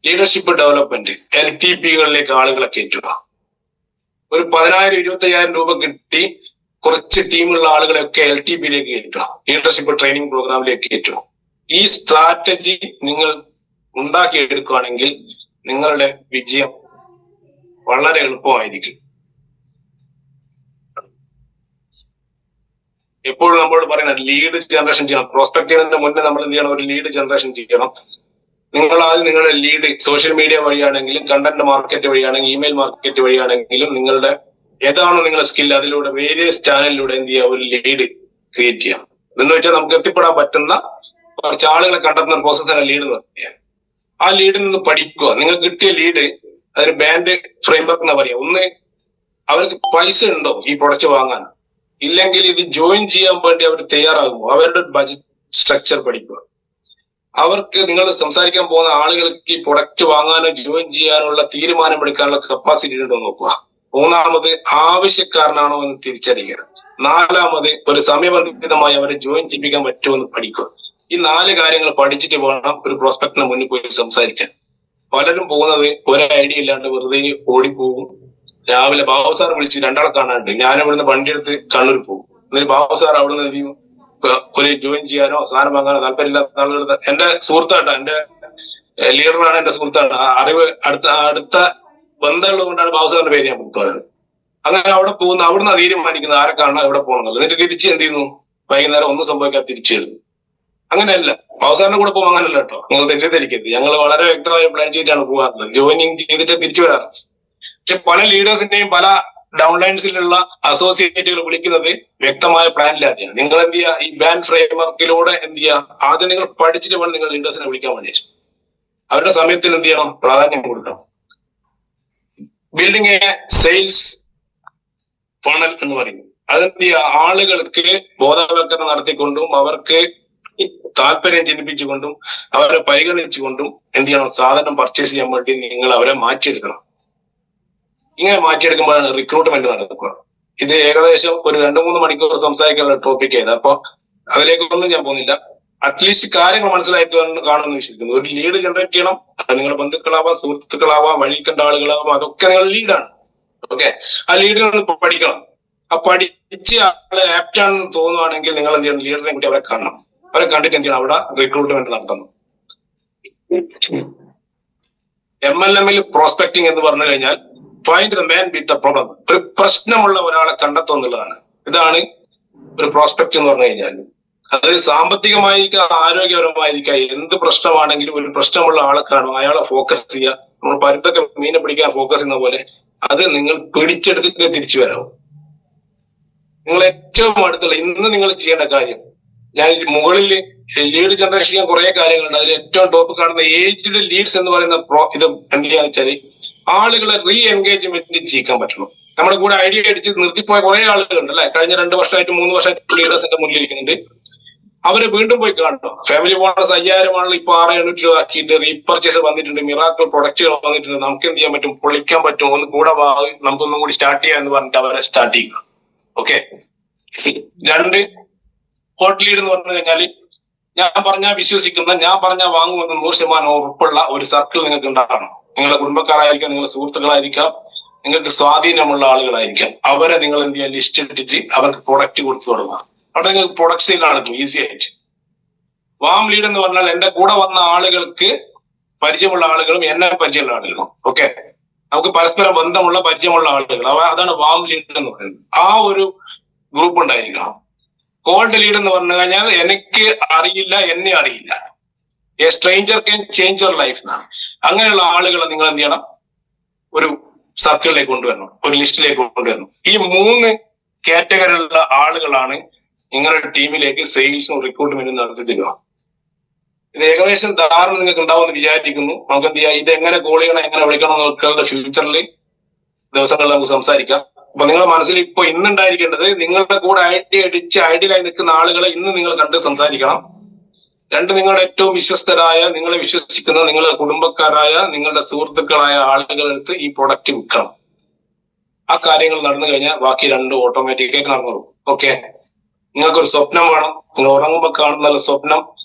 ലീഡർഷിപ്പ് ഡെവലപ്മെന്റ്, LTPകളിലേക്ക് ആളുകളെ കയറ്റുക. ഒരു 10,000-25,000 രൂപ കിട്ടി കുറച്ച് ടീമുള്ള ആളുകളെയൊക്കെ LTPയിലേക്ക് കയറ്റണം. ലീഡർഷിപ്പ് ട്രെയിനിങ് പ്രോഗ്രാമിലേക്ക് കയറ്റണം. ഈ സ്ട്രാറ്റജി നിങ്ങൾ ഉണ്ടാക്കിയെടുക്കുകയാണെങ്കിൽ നിങ്ങളുടെ വിജയം വളരെ എളുപ്പമായിരിക്കും. എപ്പോഴും നമ്മളോട് പറയുന്നത് ലീഡ് ജനറേഷൻ ചെയ്യണം. പ്രോസ്പെക്ട് ചെയ്യുന്നതിന് മുന്നേ നമ്മൾ എന്ത് ചെയ്യണം? ഒരു ലീഡ് ജനറേഷൻ ചെയ്യണം. നിങ്ങൾ ആദ്യം നിങ്ങളുടെ ലീഡ് സോഷ്യൽ മീഡിയ വഴിയാണെങ്കിലും കണ്ടന്റ് മാർക്കറ്റ് വഴിയാണെങ്കിലും ഇമെയിൽ മാർക്കറ്റ് വഴിയാണെങ്കിലും നിങ്ങളുടെ ഏതാണോ നിങ്ങളുടെ സ്കിൽ അതിലൂടെ വേരിയസ് ചാനലിലൂടെ എന്ത് ചെയ്യുക, ഒരു ലീഡ് ക്രിയേറ്റ് ചെയ്യാം. എന്ന് വെച്ചാൽ നമുക്ക് എത്തിപ്പെടാൻ പറ്റുന്ന കുറച്ച് ആളുകളെ കണ്ടെത്തുന്ന പ്രോസസ്സാണ് ലീഡ് എന്ന് പറയുക. ആ ലീഡിൽ നിന്ന് പഠിക്കുക. നിങ്ങൾക്ക് കിട്ടിയ ലീഡ് അതിന് ബാൻഡ് ഫ്രെയിംവർക്ക് എന്ന് പറയാം. ഒന്ന്, അവർക്ക് പൈസ ഉണ്ടോ ഈ പ്രൊഡക്റ്റ് വാങ്ങാൻ, ഇല്ലെങ്കിൽ ഇത് ജോയിൻ ചെയ്യാൻ വേണ്ടി അവർ തയ്യാറാകുമോ, അവരുടെ ബജറ്റ് സ്ട്രക്ചർ പഠിക്കുക. അവർക്ക് നിങ്ങൾ സംസാരിക്കാൻ പോകുന്ന ആളുകൾക്ക് ഈ പ്രൊഡക്റ്റ് വാങ്ങാനോ ജോയിൻ ചെയ്യാനുള്ള തീരുമാനമെടുക്കാനുള്ള കപ്പാസിറ്റി ഉണ്ടോ നോക്കുക. മൂന്നാമത്, ആവശ്യക്കാരനാണോ എന്ന് തിരിച്ചറിയുക. നാലാമത്, ഒരു സമയബന്ധിതമായി അവരെ ജോയിൻ ചെയ്യിപ്പിക്കാൻ പറ്റുമോ എന്ന് പഠിക്കുക. ഈ 4 കാര്യങ്ങൾ പഠിച്ചിട്ട് വേണം ഒരു പ്രോസ്പെക്ടിന് മുന്നിൽ പോയി സംസാരിക്കാൻ. പലരും പോകുന്നത് ഒരു ഐഡിയ ഇല്ലാണ്ട് വെറുതെ ഓടിപ്പോകും. രാവിലെ ബാബു സാർ വിളിച്ച് 2 ആളെ കാണാണ്ട് ഞാൻ ഇവിടുന്ന് വണ്ടി എടുത്ത് കണ്ണൂർ പോകും. എന്നിട്ട് ബാബു സാർ അവിടുന്ന് എന്ത് ചെയ്യും, ഒരു ജോയിൻ ചെയ്യാനോ സാധനം വാങ്ങാനോ താല്പര്യമില്ലാത്ത ആളുകൾ. എന്റെ സുഹൃത്താട്ടോ, എന്റെ ലീഡറാണ്, എന്റെ സുഹൃത്താണ്. അറിവ് അടുത്ത ബന്ധമുള്ളത് കൊണ്ടാണ് ബാബു സാറിന്റെ പേര് ഞാൻ പറയുന്നത്. അങ്ങനെ അവിടെ പോകുന്ന അവിടുന്ന് തീരുമാനിക്കുന്നത് ആരെ കാണാൻ എവിടെ പോകണമെന്നുള്ളത്. എന്നിട്ട് തിരിച്ച് എന്ത് ചെയ്യുന്നു, വൈകുന്നേരം ഒന്നും സംഭവിക്കാതെ തിരിച്ചു എഴുതും. അങ്ങനെയല്ല, അവസാനം കൂടെ പോകും. അങ്ങനല്ല കേട്ടോ, നിങ്ങൾ തെറ്റിദ്ധരിക്കരുത്. ഞങ്ങൾ വളരെ വ്യക്തമായി പ്ലാൻ ചെയ്തിട്ടാണ് പോകാറുള്ളത്, ജോയിനിങ് ചെയ്തിട്ട് തിരിച്ചു വരാറുള്ളത്. പക്ഷെ പല ലീഡേഴ്സിന്റെയും പല ഡൗൺലൈൻസിലുള്ള അസോസിയേറ്റുകൾ വിളിക്കുന്നത് വ്യക്തമായ പ്ലാനില്ലാതെയാണ്. നിങ്ങൾ എന്ത് ചെയ്യുക, ഈ ബാൻ ഫ്രെയിംവർക്കിലൂടെ എന്ത് ചെയ്യുക, ആദ്യം നിങ്ങൾ പഠിച്ചിട്ട് വേണം നിങ്ങൾ ലീഡേഴ്സിനെ വിളിക്കാൻ വേണ്ടി. അവരുടെ സമയത്തിന് എന്ത് ചെയ്യണം, പ്രാധാന്യം കൊടുക്കണം. ബിൽഡിംഗ് എ സെയിൽസ് ഫണൽ എന്ന് പറയുന്നത് അതെന്ത് ചെയ്യുക, ആളുകൾക്ക് ബോധവൽക്കരണം നടത്തിക്കൊണ്ടും അവർക്ക് താല്പര്യം ജനിപ്പിച്ചുകൊണ്ടും അവരെ പരിഗണിച്ചുകൊണ്ടും എന്ത് ചെയ്യണം, സാധനം പർച്ചേസ് ചെയ്യാൻ വേണ്ടി നിങ്ങൾ അവരെ മാറ്റിയെടുക്കണം. ഇങ്ങനെ മാറ്റിയെടുക്കുമ്പോഴാണ് റിക്രൂട്ട്മെന്റ് നടക്കുക. ഇത് ഏകദേശം ഒരു 2-3 മണിക്കൂർ സംസാരിക്കാനുള്ള ടോപ്പിക് ആയത്. അപ്പൊ അതിലേക്കൊന്നും ഞാൻ പോകുന്നില്ല. അറ്റ്ലീസ്റ്റ് കാര്യങ്ങൾ മനസ്സിലാക്കി കാണുമെന്ന് വിശ്വസിക്കുന്നു. ഒരു ലീഡ് ജനറേറ്റ് ചെയ്യണം. അത് നിങ്ങളുടെ ബന്ധുക്കളാവാം, സുഹൃത്തുക്കളാവാം, വഴിക്കണ്ട ആളുകളാവാം, അതൊക്കെ നിങ്ങൾ ലീഡാണ്. ഓക്കെ, ആ ലീഡിൽ നിന്ന് പഠിക്കണം. ആ പഠിച്ച് ആളെ ആപ്റ്റ് ആണെന്ന് തോന്നുവാണെങ്കിൽ നിങ്ങൾ എന്ത് ചെയ്യണം, ലീഡറിനെ കൂടി അവരെ കാണണം. അവരെ കണ്ടിട്ട് എന്ത് ചെയ്യണം, അവിടെ റിക്രൂട്ട്മെന്റ് നടത്തണം. MLM-ൽ പ്രോസ്പെക്ടിങ് എന്ന് പറഞ്ഞു കഴിഞ്ഞാൽ find the man with the problem. ഒരു പ്രശ്നമുള്ള ഒരാളെ കണ്ടെത്തുക എന്നുള്ളതാണ്. ഇതാണ് ഒരു പ്രോസ്പെക്ട് എന്ന് പറഞ്ഞു കഴിഞ്ഞാൽ. അത് സാമ്പത്തികമായിരിക്കാം, ആരോഗ്യപരമായിരിക്കാം, എന്ത് പ്രശ്നമാണെങ്കിലും ഒരു പ്രശ്നമുള്ള ആളെ കാണും, അയാളെ ഫോക്കസ് ചെയ്യുക. നമ്മൾ പരുത്തൊക്കെ മീനെ പിടിക്കാൻ ഫോക്കസ് ചെയ്യുന്ന പോലെ അത് നിങ്ങൾ പിടിച്ചെടുത്തിട്ട് തിരിച്ചു വരാവും. നിങ്ങൾ ഏറ്റവും അടുത്തുള്ള ഇന്ന് നിങ്ങൾ ചെയ്യേണ്ട കാര്യം, ഞാൻ മുകളിൽ ലീഡ് ജനറേഷൻ ചെയ്യാൻ കുറെ കാര്യങ്ങളുണ്ട്. അതിൽ ഏറ്റവും ടോപ്പ് കാണുന്ന ഏജ്ഡ് ലീഡ്സ് എന്ന് പറയുന്ന ഇത് എന്ത് ചെയ്യാന്ന് വെച്ചാൽ ആളുകളെ റീ എൻഗേജ്മെന്റ് ചെയ്യിക്കാൻ പറ്റണം. നമ്മുടെ കൂടെ ഐഡിയ അടിച്ച് നിർത്തിപ്പോയ കുറെ ആളുകളുണ്ട് അല്ലെ, കഴിഞ്ഞ 2 വർഷമായിട്ട് 3 വർഷമായിട്ട് ലീഡേഴ്സ് എന്റെ മുന്നിൽ ഇരിക്കുന്നുണ്ട്. അവരെ വീണ്ടും പോയി കാണണം. ഫാമിലി ബോണസ് 5000 ആണല്ലോ, ഇപ്പൊ 6,800 രൂപ ആക്കിയിട്ട് റീപർച്ചേസ് വന്നിട്ടുണ്ട്, മിറാക്കിൾ പ്രൊഡക്റ്റുകൾ വന്നിട്ടുണ്ട്. നമുക്ക് എന്ത് ചെയ്യാൻ പറ്റും, പൊളിക്കാൻ പറ്റും, ഒന്ന് കൂടെ നമുക്കൊന്നും കൂടി സ്റ്റാർട്ട് ചെയ്യാം എന്ന് പറഞ്ഞിട്ട് അവരെ സ്റ്റാർട്ട് ചെയ്യുക. ഓക്കെ. 2 ഹോട്ട് ലീഡ് എന്ന് പറഞ്ഞു കഴിഞ്ഞാൽ ഞാൻ പറഞ്ഞാൽ വിശ്വസിക്കുന്ന, ഞാൻ പറഞ്ഞാൽ വാങ്ങുമെന്ന് 100% ഉറപ്പുള്ള ഒരു സർക്കിൾ നിങ്ങൾക്ക് ഉണ്ടാകണം. നിങ്ങളുടെ കുടുംബക്കാരായിരിക്കാം, നിങ്ങളുടെ സുഹൃത്തുക്കളായിരിക്കാം, നിങ്ങൾക്ക് സ്വാധീനമുള്ള ആളുകളായിരിക്കാം. അവരെ നിങ്ങൾ എന്ത് ചെയ്യാൻ ലിസ്റ്റ് ഇട്ടിട്ട് അവർക്ക് പ്രൊഡക്റ്റ് കൊടുത്തു തുടങ്ങാം. അവിടെ നിങ്ങൾക്ക് പ്രൊഡക്റ്റ് സെയിൽ നടക്കും ഈസി ആയിട്ട്. വാം ലീഡ് എന്ന് പറഞ്ഞാൽ എന്റെ കൂടെ വന്ന ആളുകൾക്ക് പരിചയമുള്ള ആളുകളും എന്നെ പരിചയമുള്ള ആളുകളും. ഓക്കെ, നമുക്ക് പരസ്പരം ബന്ധമുള്ള പരിചയമുള്ള ആളുകൾ, അതാണ് വാം ലീഡ് എന്ന് പറയുന്നത്. ആ ഒരു ഗ്രൂപ്പ് ഉണ്ടായിരിക്കണം. കോൾഡ് ലീഡ് എന്ന് പറഞ്ഞു കഴിഞ്ഞാൽ എനിക്ക് അറിയില്ല, എന്നെ അറിയില്ല, A stranger can change your life എന്നാണ്. അങ്ങനെയുള്ള ആളുകളെ നിങ്ങൾ എന്ത് ചെയ്യണം, ഒരു സർക്കിളിലേക്ക് കൊണ്ടുവരണം, ഒരു ലിസ്റ്റിലേക്ക് കൊണ്ടുവരണം. ഈ 3 കാറ്റഗറിയിലുള്ള ആളുകളാണ് നിങ്ങളുടെ ടീമിലേക്ക് സെയിൽസും റിക്രൂട്ട്മെന്റും നടത്തി തരിക. ഇത് ഏകദേശം ധാരണ നിങ്ങൾക്ക് ഉണ്ടാവുമെന്ന് വിചാരിക്കുന്നു. നമുക്ക് എന്ത് ചെയ്യാം, ഇത് എങ്ങനെ കോൾ ചെയ്യണം, എങ്ങനെ വിളിക്കണം എന്നൊക്കെ ഫ്യൂച്ചറിൽ ദിവസങ്ങളിൽ നമുക്ക് സംസാരിക്കാം. അപ്പൊ നിങ്ങളുടെ മനസ്സിൽ ഇപ്പൊ ഇന്നുണ്ടായിരിക്കേണ്ടത്, നിങ്ങളുടെ കൂടെ ഐഡിയലായി നിൽക്കുന്ന ആളുകളെ ഇന്ന് നിങ്ങൾ കണ്ട് സംസാരിക്കണം. 2, നിങ്ങളുടെ ഏറ്റവും വിശ്വസ്തരായ, നിങ്ങളെ വിശ്വസിക്കുന്ന നിങ്ങളുടെ കുടുംബക്കാരായ, നിങ്ങളുടെ സുഹൃത്തുക്കളായ ആളുകളെടുത്ത് ഈ പ്രൊഡക്റ്റ് വിൽക്കണം. ആ കാര്യങ്ങൾ നടന്നു കഴിഞ്ഞാൽ ബാക്കി 2 ഓട്ടോമാറ്റിക്കായിട്ട് നടന്നോളൂ. ഓക്കെ, നിങ്ങൾക്കൊരു സ്വപ്നം വേണം. നിങ്ങൾ ഉറങ്ങുമ്പോൾ കാണുന്ന സ്വപ്നം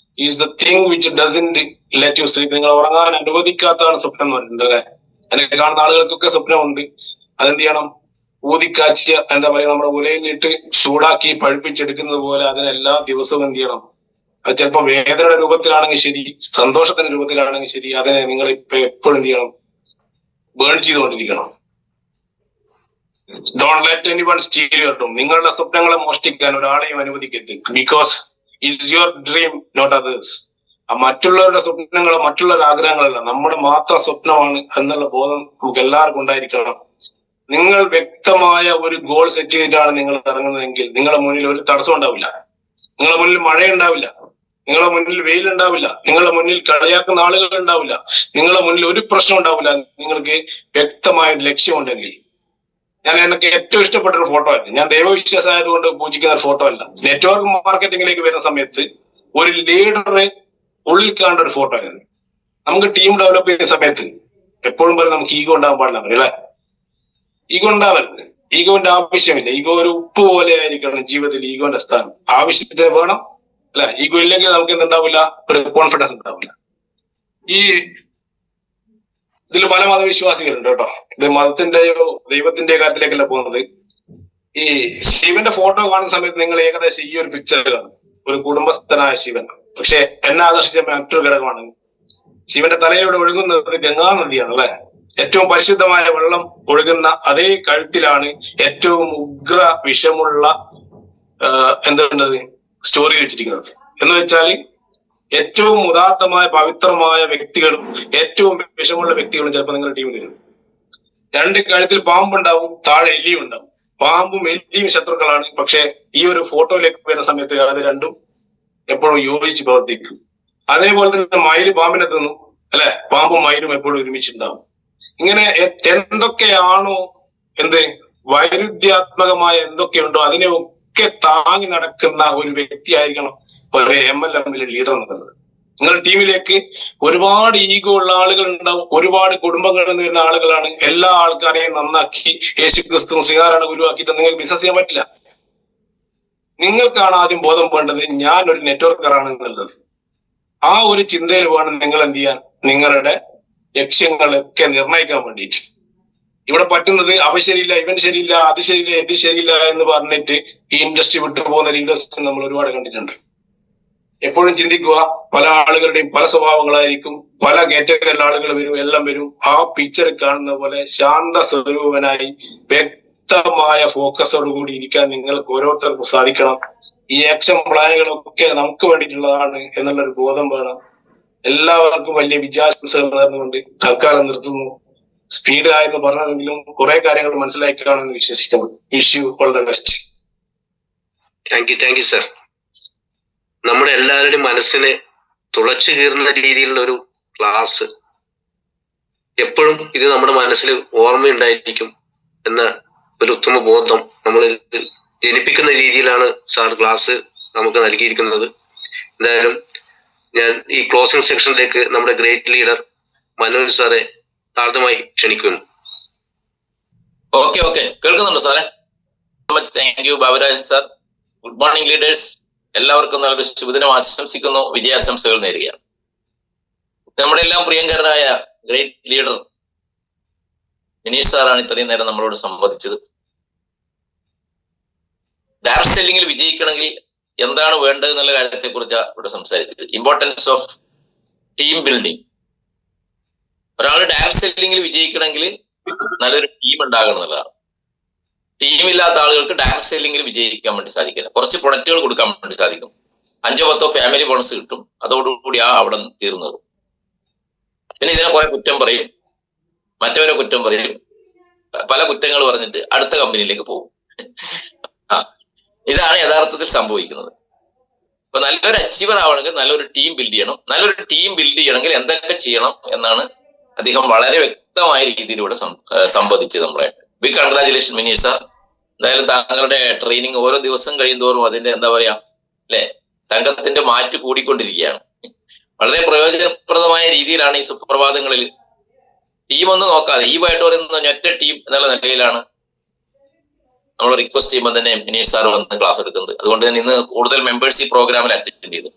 is the thing which doesn't let you sleep. നിങ്ങൾ ഉറങ്ങാൻ അനുവദിക്കാത്തതാണ് സ്വപ്നം എന്ന് പറയുന്നത്. എന്നെ കാണുന്ന ആളുകൾക്കൊക്കെ സ്വപ്നമുണ്ട്. അതെന്ത് ചെയ്യണം, ഊതിക്കാച്ച എന്താ പറയുക, നമ്മുടെ ഉലയിലിട്ട് ചൂടാക്കി പഴുപ്പിച്ചെടുക്കുന്നത് പോലെ അതിനെല്ലാ ദിവസവും എന്ത് ചെയ്യണം, അത് ചിലപ്പോൾ വേദനയുടെ രൂപത്തിലാണെങ്കിൽ ശരി, സന്തോഷത്തിന്റെ രൂപത്തിലാണെങ്കിൽ ശരി, അതിനെ നിങ്ങൾ ഇപ്പൊ എപ്പോഴും എന്ത് ചെയ്യണം, ബേൺ ചെയ്തുകൊണ്ടിരിക്കണം. Don't let anyone steal your dream. നിങ്ങളുടെ സ്വപ്നങ്ങളെ മോഷ്ടിക്കാൻ ഒരാളെയും അനുവദിക്കരുത്. Because it's your dream, not others. മറ്റുള്ളവരുടെ സ്വപ്നങ്ങളോ മറ്റുള്ളവരുടെ ആഗ്രഹങ്ങളല്ല, നമ്മുടെ മാത്രം സ്വപ്നമാണ് എന്നുള്ള ബോധം നമുക്ക് എല്ലാവർക്കും ഉണ്ടായിരിക്കണം. നിങ്ങൾ വ്യക്തമായ ഒരു ഗോൾ സെറ്റ് ചെയ്തിട്ടാണ് നിങ്ങൾ ഇറങ്ങുന്നതെങ്കിൽ നിങ്ങളുടെ മുന്നിൽ ഒരു തടസ്സം ഉണ്ടാവില്ല, നിങ്ങളുടെ മുന്നിൽ മഴ ഉണ്ടാവില്ല, നിങ്ങളുടെ മുന്നിൽ വെയിലുണ്ടാവില്ല, നിങ്ങളുടെ മുന്നിൽ കളിയാക്കുന്ന ആളുകൾ ഉണ്ടാവില്ല, നിങ്ങളുടെ മുന്നിൽ ഒരു പ്രശ്നം ഉണ്ടാവില്ല. നിങ്ങൾക്ക് വ്യക്തമായ ലക്ഷ്യമുണ്ടെങ്കിൽ. എനിക്ക് ഏറ്റവും ഇഷ്ടപ്പെട്ട ഒരു ഫോട്ടോ ആയിരുന്നു, ഞാൻ ദൈവവിശ്വാസമായതുകൊണ്ട് പൂജിക്കുന്ന ഒരു ഫോട്ടോ അല്ല, നെറ്റ്വർക്ക് മാർക്കറ്റിംഗിലേക്ക് വരുന്ന സമയത്ത് ഒരു ലീഡറെ ഉള്ളിൽ കാണേണ്ട ഒരു ഫോട്ടോ ആയിരുന്നു. നമുക്ക് ടീം ഡെവലപ്പ് ചെയ്യുന്ന സമയത്ത് എപ്പോഴും പറയും നമുക്ക് ഈഗോ ഉണ്ടാകാൻ പാടില്ല, അല്ലേ? ഈഗോ ഉണ്ടാവരുത്, ഈഗോന്റെ ആവശ്യമില്ല. ഈഗോ ഒരു ഉപ്പ് പോലെ ആയിരിക്കണം ജീവിതത്തിൽ ഈഗോന്റെ സ്ഥാനം. ആവശ്യത്തിന് വേണം, അല്ലെ? ഈഗോ ഇല്ലെങ്കിൽ നമുക്ക് എന്തുണ്ടാവില്ല, ഒരു കോൺഫിഡൻസ് ഉണ്ടാവില്ല. ഈ ഇതിൽ പല മതവിശ്വാസികളുണ്ട് കേട്ടോ. ഇത് മതത്തിന്റെയോ ദൈവത്തിന്റെയോ കാര്യത്തിലേക്കല്ല പോകുന്നത്. ഈ ശിവന്റെ ഫോട്ടോ കാണുന്ന സമയത്ത് നിങ്ങൾ ഏകദേശം ഈ ഒരു പിക്ചർ കാണും, ഒരു കുടുംബസ്ഥനായ ശിവൻ. പക്ഷെ എന്നെ ആകർഷിച്ച മറ്റൊരു ഘടകമാണ്, ശിവന്റെ തലയിലൂടെ ഒഴുകുന്നത് ഗംഗാ നദിയാണ്, അല്ലെ? ഏറ്റവും പരിശുദ്ധമായ വെള്ളം ഒഴുകുന്ന അതേ കഴുത്തിലാണ് ഏറ്റവും ഉഗ്ര വിഷമുള്ള എന്തുണ്ടത് സ്റ്റോറി വെച്ചിരിക്കുന്നത്. എന്ന് വെച്ചാല് ഏറ്റവും ഉദാത്തമായ പവിത്രമായ വ്യക്തികളും ഏറ്റവും വിഷമുള്ള വ്യക്തികളും ചിലപ്പോൾ നിങ്ങളുടെ ടീമിൽ വരും. രണ്ട് കഴുത്തിൽ പാമ്പുണ്ടാവും, താഴെ എലിയും ഉണ്ടാവും. പാമ്പും എലിയും ശത്രുക്കളാണ്. പക്ഷെ ഈ ഒരു ഫോട്ടോയിലേക്ക് വരുന്ന സമയത്ത് അത് രണ്ടും എപ്പോഴും യോജിച്ച് പ്രവർത്തിക്കും. അതേപോലെ തന്നെ മയില് പാമ്പിനെ തിന്നും, അല്ലെ? പാമ്പും മയിലും എപ്പോഴും ഒരുമിച്ചുണ്ടാവും. ഇങ്ങനെ എന്തൊക്കെയാണോ വൈരുദ്ധ്യാത്മകമായ എന്തൊക്കെയുണ്ടോ അതിനെയൊക്കെ താങ്ങി നടക്കുന്ന ഒരു വ്യക്തിയായിരിക്കണം ഒരു MLM ലീഡർ എന്നുള്ളത്. നിങ്ങളുടെ ടീമിലേക്ക് ഒരുപാട് ഈഗോ ഉള്ള ആളുകൾ ഉണ്ടാവും, ഒരുപാട് കുടുംബങ്ങളിൽ നിന്ന് വരുന്ന ആളുകളാണ്. എല്ലാ ആൾക്കാരെയും നന്നാക്കി യേശുക്രിസ്തു ശ്രീനാരായണ ഗുരുവാക്കിയിട്ട് നിങ്ങൾക്ക് ബിസിനസ് ചെയ്യാൻ പറ്റില്ല. നിങ്ങൾക്കാണ് ആദ്യം ബോധം വേണ്ടത്, ഞാൻ ഒരു നെറ്റ്വർക്കറാണ് എന്നുള്ളത്. ആ ഒരു ചിന്തയിൽ വേണം നിങ്ങൾ എന്ത് ചെയ്യാൻ, നിങ്ങളുടെ ലക്ഷ്യങ്ങളൊക്കെ നിർണ്ണയിക്കാൻ വേണ്ടിയിട്ട്. ഇവിടെ പറ്റുന്നത് അവ ശരിയില്ല, ഇവൻ ശരിയില്ല, അത് ശരിയില്ല, ഇത് ശരിയില്ല എന്ന് പറഞ്ഞിട്ട് ഈ ഇൻഡസ്ട്രി വിട്ടു പോകുന്ന ലീഡേഴ്സ് നമ്മൾ ഒരുപാട് കണ്ടിട്ടുണ്ട്. എപ്പോഴും ചിന്തിക്കുക, പല ആളുകളുടെയും പല സ്വഭാവങ്ങളായിരിക്കും, പല കാറ്റഗറിയിലുള്ള ആളുകൾ വരും, എല്ലാം വരും. ആ പിക്ചർ കാണുന്ന പോലെ ശാന്ത സ്വരൂപനായി വ്യക്തമായ ഫോക്കസോടുകൂടി ഇരിക്കാൻ നിങ്ങൾക്ക് ഓരോരുത്തർക്കും സാധിക്കണം. ഈ ആക്ഷൻ പ്ലാനുകളൊക്കെ നമുക്ക് വേണ്ടിയിട്ടുള്ളതാണ് എന്നുള്ളൊരു ബോധം വേണം. എല്ലാവർക്കും വലിയ വിജയാശംസകൾ നേർന്നുകൊണ്ട് തൽക്കാലം നിർത്തുന്നു. സ്പീഡ് ആയെന്ന് പറഞ്ഞതെങ്കിലും കുറെ കാര്യങ്ങൾ മനസ്സിലാക്കിയാണെന്ന് വിശ്വസിക്കുന്നു. Wish you all the best. Thank you sir. നമ്മുടെ എല്ലാവരുടെയും മനസ്സിനെ തുളച്ചു കീറുന്ന രീതിയിലുള്ള ഒരു ക്ലാസ്. എപ്പോഴും ഇത് നമ്മുടെ മനസ്സിൽ ഓർമ്മയുണ്ടായിരിക്കും എന്ന ഒരു ഉത്തമ ബോധം നമ്മൾ ജനിപ്പിക്കുന്ന രീതിയിലാണ് സാർ ക്ലാസ് നമുക്ക് നൽകിയിരിക്കുന്നത്. എന്തായാലും ഞാൻ ഈ ക്ലോസിംഗ് സെക്ഷനിലേക്ക് നമ്മുടെ ഗ്രേറ്റ് ലീഡർ മനോജ് സാറെ താഴ്ത്തമായി ക്ഷണിക്കുന്നു. ഓക്കെ കേൾക്കുന്നുണ്ടോ സാറേ? Thank you Baburajan sir. Good morning leaders. എല്ലാവർക്കും നല്ലൊരു ശുഭദിനം ആശംസിക്കുന്നു, വിജയാശംസകൾ നേരുകയാണ്. നമ്മുടെ എല്ലാം പ്രിയങ്കരനായ ഗ്രേറ്റ് ലീഡർ മിനീഷ് സാറാണ് ഇത്രയും നേരം നമ്മളോട് സംവദിച്ചത്. ഡയറക്ട് സെല്ലിങ്ങിൽ വിജയിക്കണമെങ്കിൽ എന്താണ് വേണ്ടത് എന്നുള്ള കാര്യത്തെ കുറിച്ചാണ് ഇവിടെ സംസാരിച്ചത്. Importance of team building. ഒരാൾ ഡയറക്ട് സെല്ലിങ്ങിൽ വിജയിക്കണമെങ്കിൽ നല്ലൊരു ടീം ഉണ്ടാകണം എന്നുള്ളതാണ്. ടീമില്ലാത്ത ആളുകൾക്ക് ഡയറക്ട് സെല്ലിങ്ങിൽ വിജയിക്കാൻ വേണ്ടി സാധിക്കില്ല. കുറച്ച് പ്രൊഡക്റ്റുകൾ കൊടുക്കാൻ വേണ്ടി സാധിക്കും, 5-10 ഫാമിലി ബോണസ് കിട്ടും, അതോടുകൂടി അവിടെ തീർന്നത്. പിന്നെ ഇതിനെ കുറെ കുറ്റം പറയും, മറ്റവരെ കുറ്റം പറയും, പല കുറ്റങ്ങൾ പറഞ്ഞിട്ട് അടുത്ത കമ്പനിയിലേക്ക് പോകും. ഇതാണ് യഥാർത്ഥത്തിൽ സംഭവിക്കുന്നത്. അപ്പൊ നല്ലൊരു അച്ചീവർ ആവണമെങ്കിൽ നല്ലൊരു ടീം ബിൽഡ് ചെയ്യണം. നല്ലൊരു ടീം ബിൽഡ് ചെയ്യണമെങ്കിൽ എന്തൊക്കെ ചെയ്യണം എന്നാണ് അദ്ദേഹം വളരെ വ്യക്തമായ രീതിയിലൂടെ സംവദിച്ചത് നമ്മളെ. Big congratulation Minish sir. എന്തായാലും താങ്കളുടെ ട്രെയിനിങ് ഓരോ ദിവസം കഴിയുന്തോറും അതിന്റെ എന്താ പറയാ അല്ലെ, തങ്കത്തിന്റെ മാറ്റ് കൂടിക്കൊണ്ടിരിക്കുകയാണ്. വളരെ പ്രയോജനപ്രദമായ രീതിയിലാണ് ഈ സുപ്രഭാതങ്ങളിൽ ടീമൊന്നും നോക്കാതെ ഈ ബൈട്ട് പറയുന്ന ഒറ്റ ടീം എന്നുള്ള നിലയിലാണ് നമ്മൾ റിക്വസ്റ്റ് ചെയ്യുമ്പോൾ തന്നെ മിനീഷ് സാർ വന്ന് ക്ലാസ് എടുക്കുന്നത്. അതുകൊണ്ട് തന്നെ ഇന്ന് കൂടുതൽ മെമ്പേഴ്സ് ഈ പ്രോഗ്രാമിൽ അറ്റൻഡ് ചെയ്തു.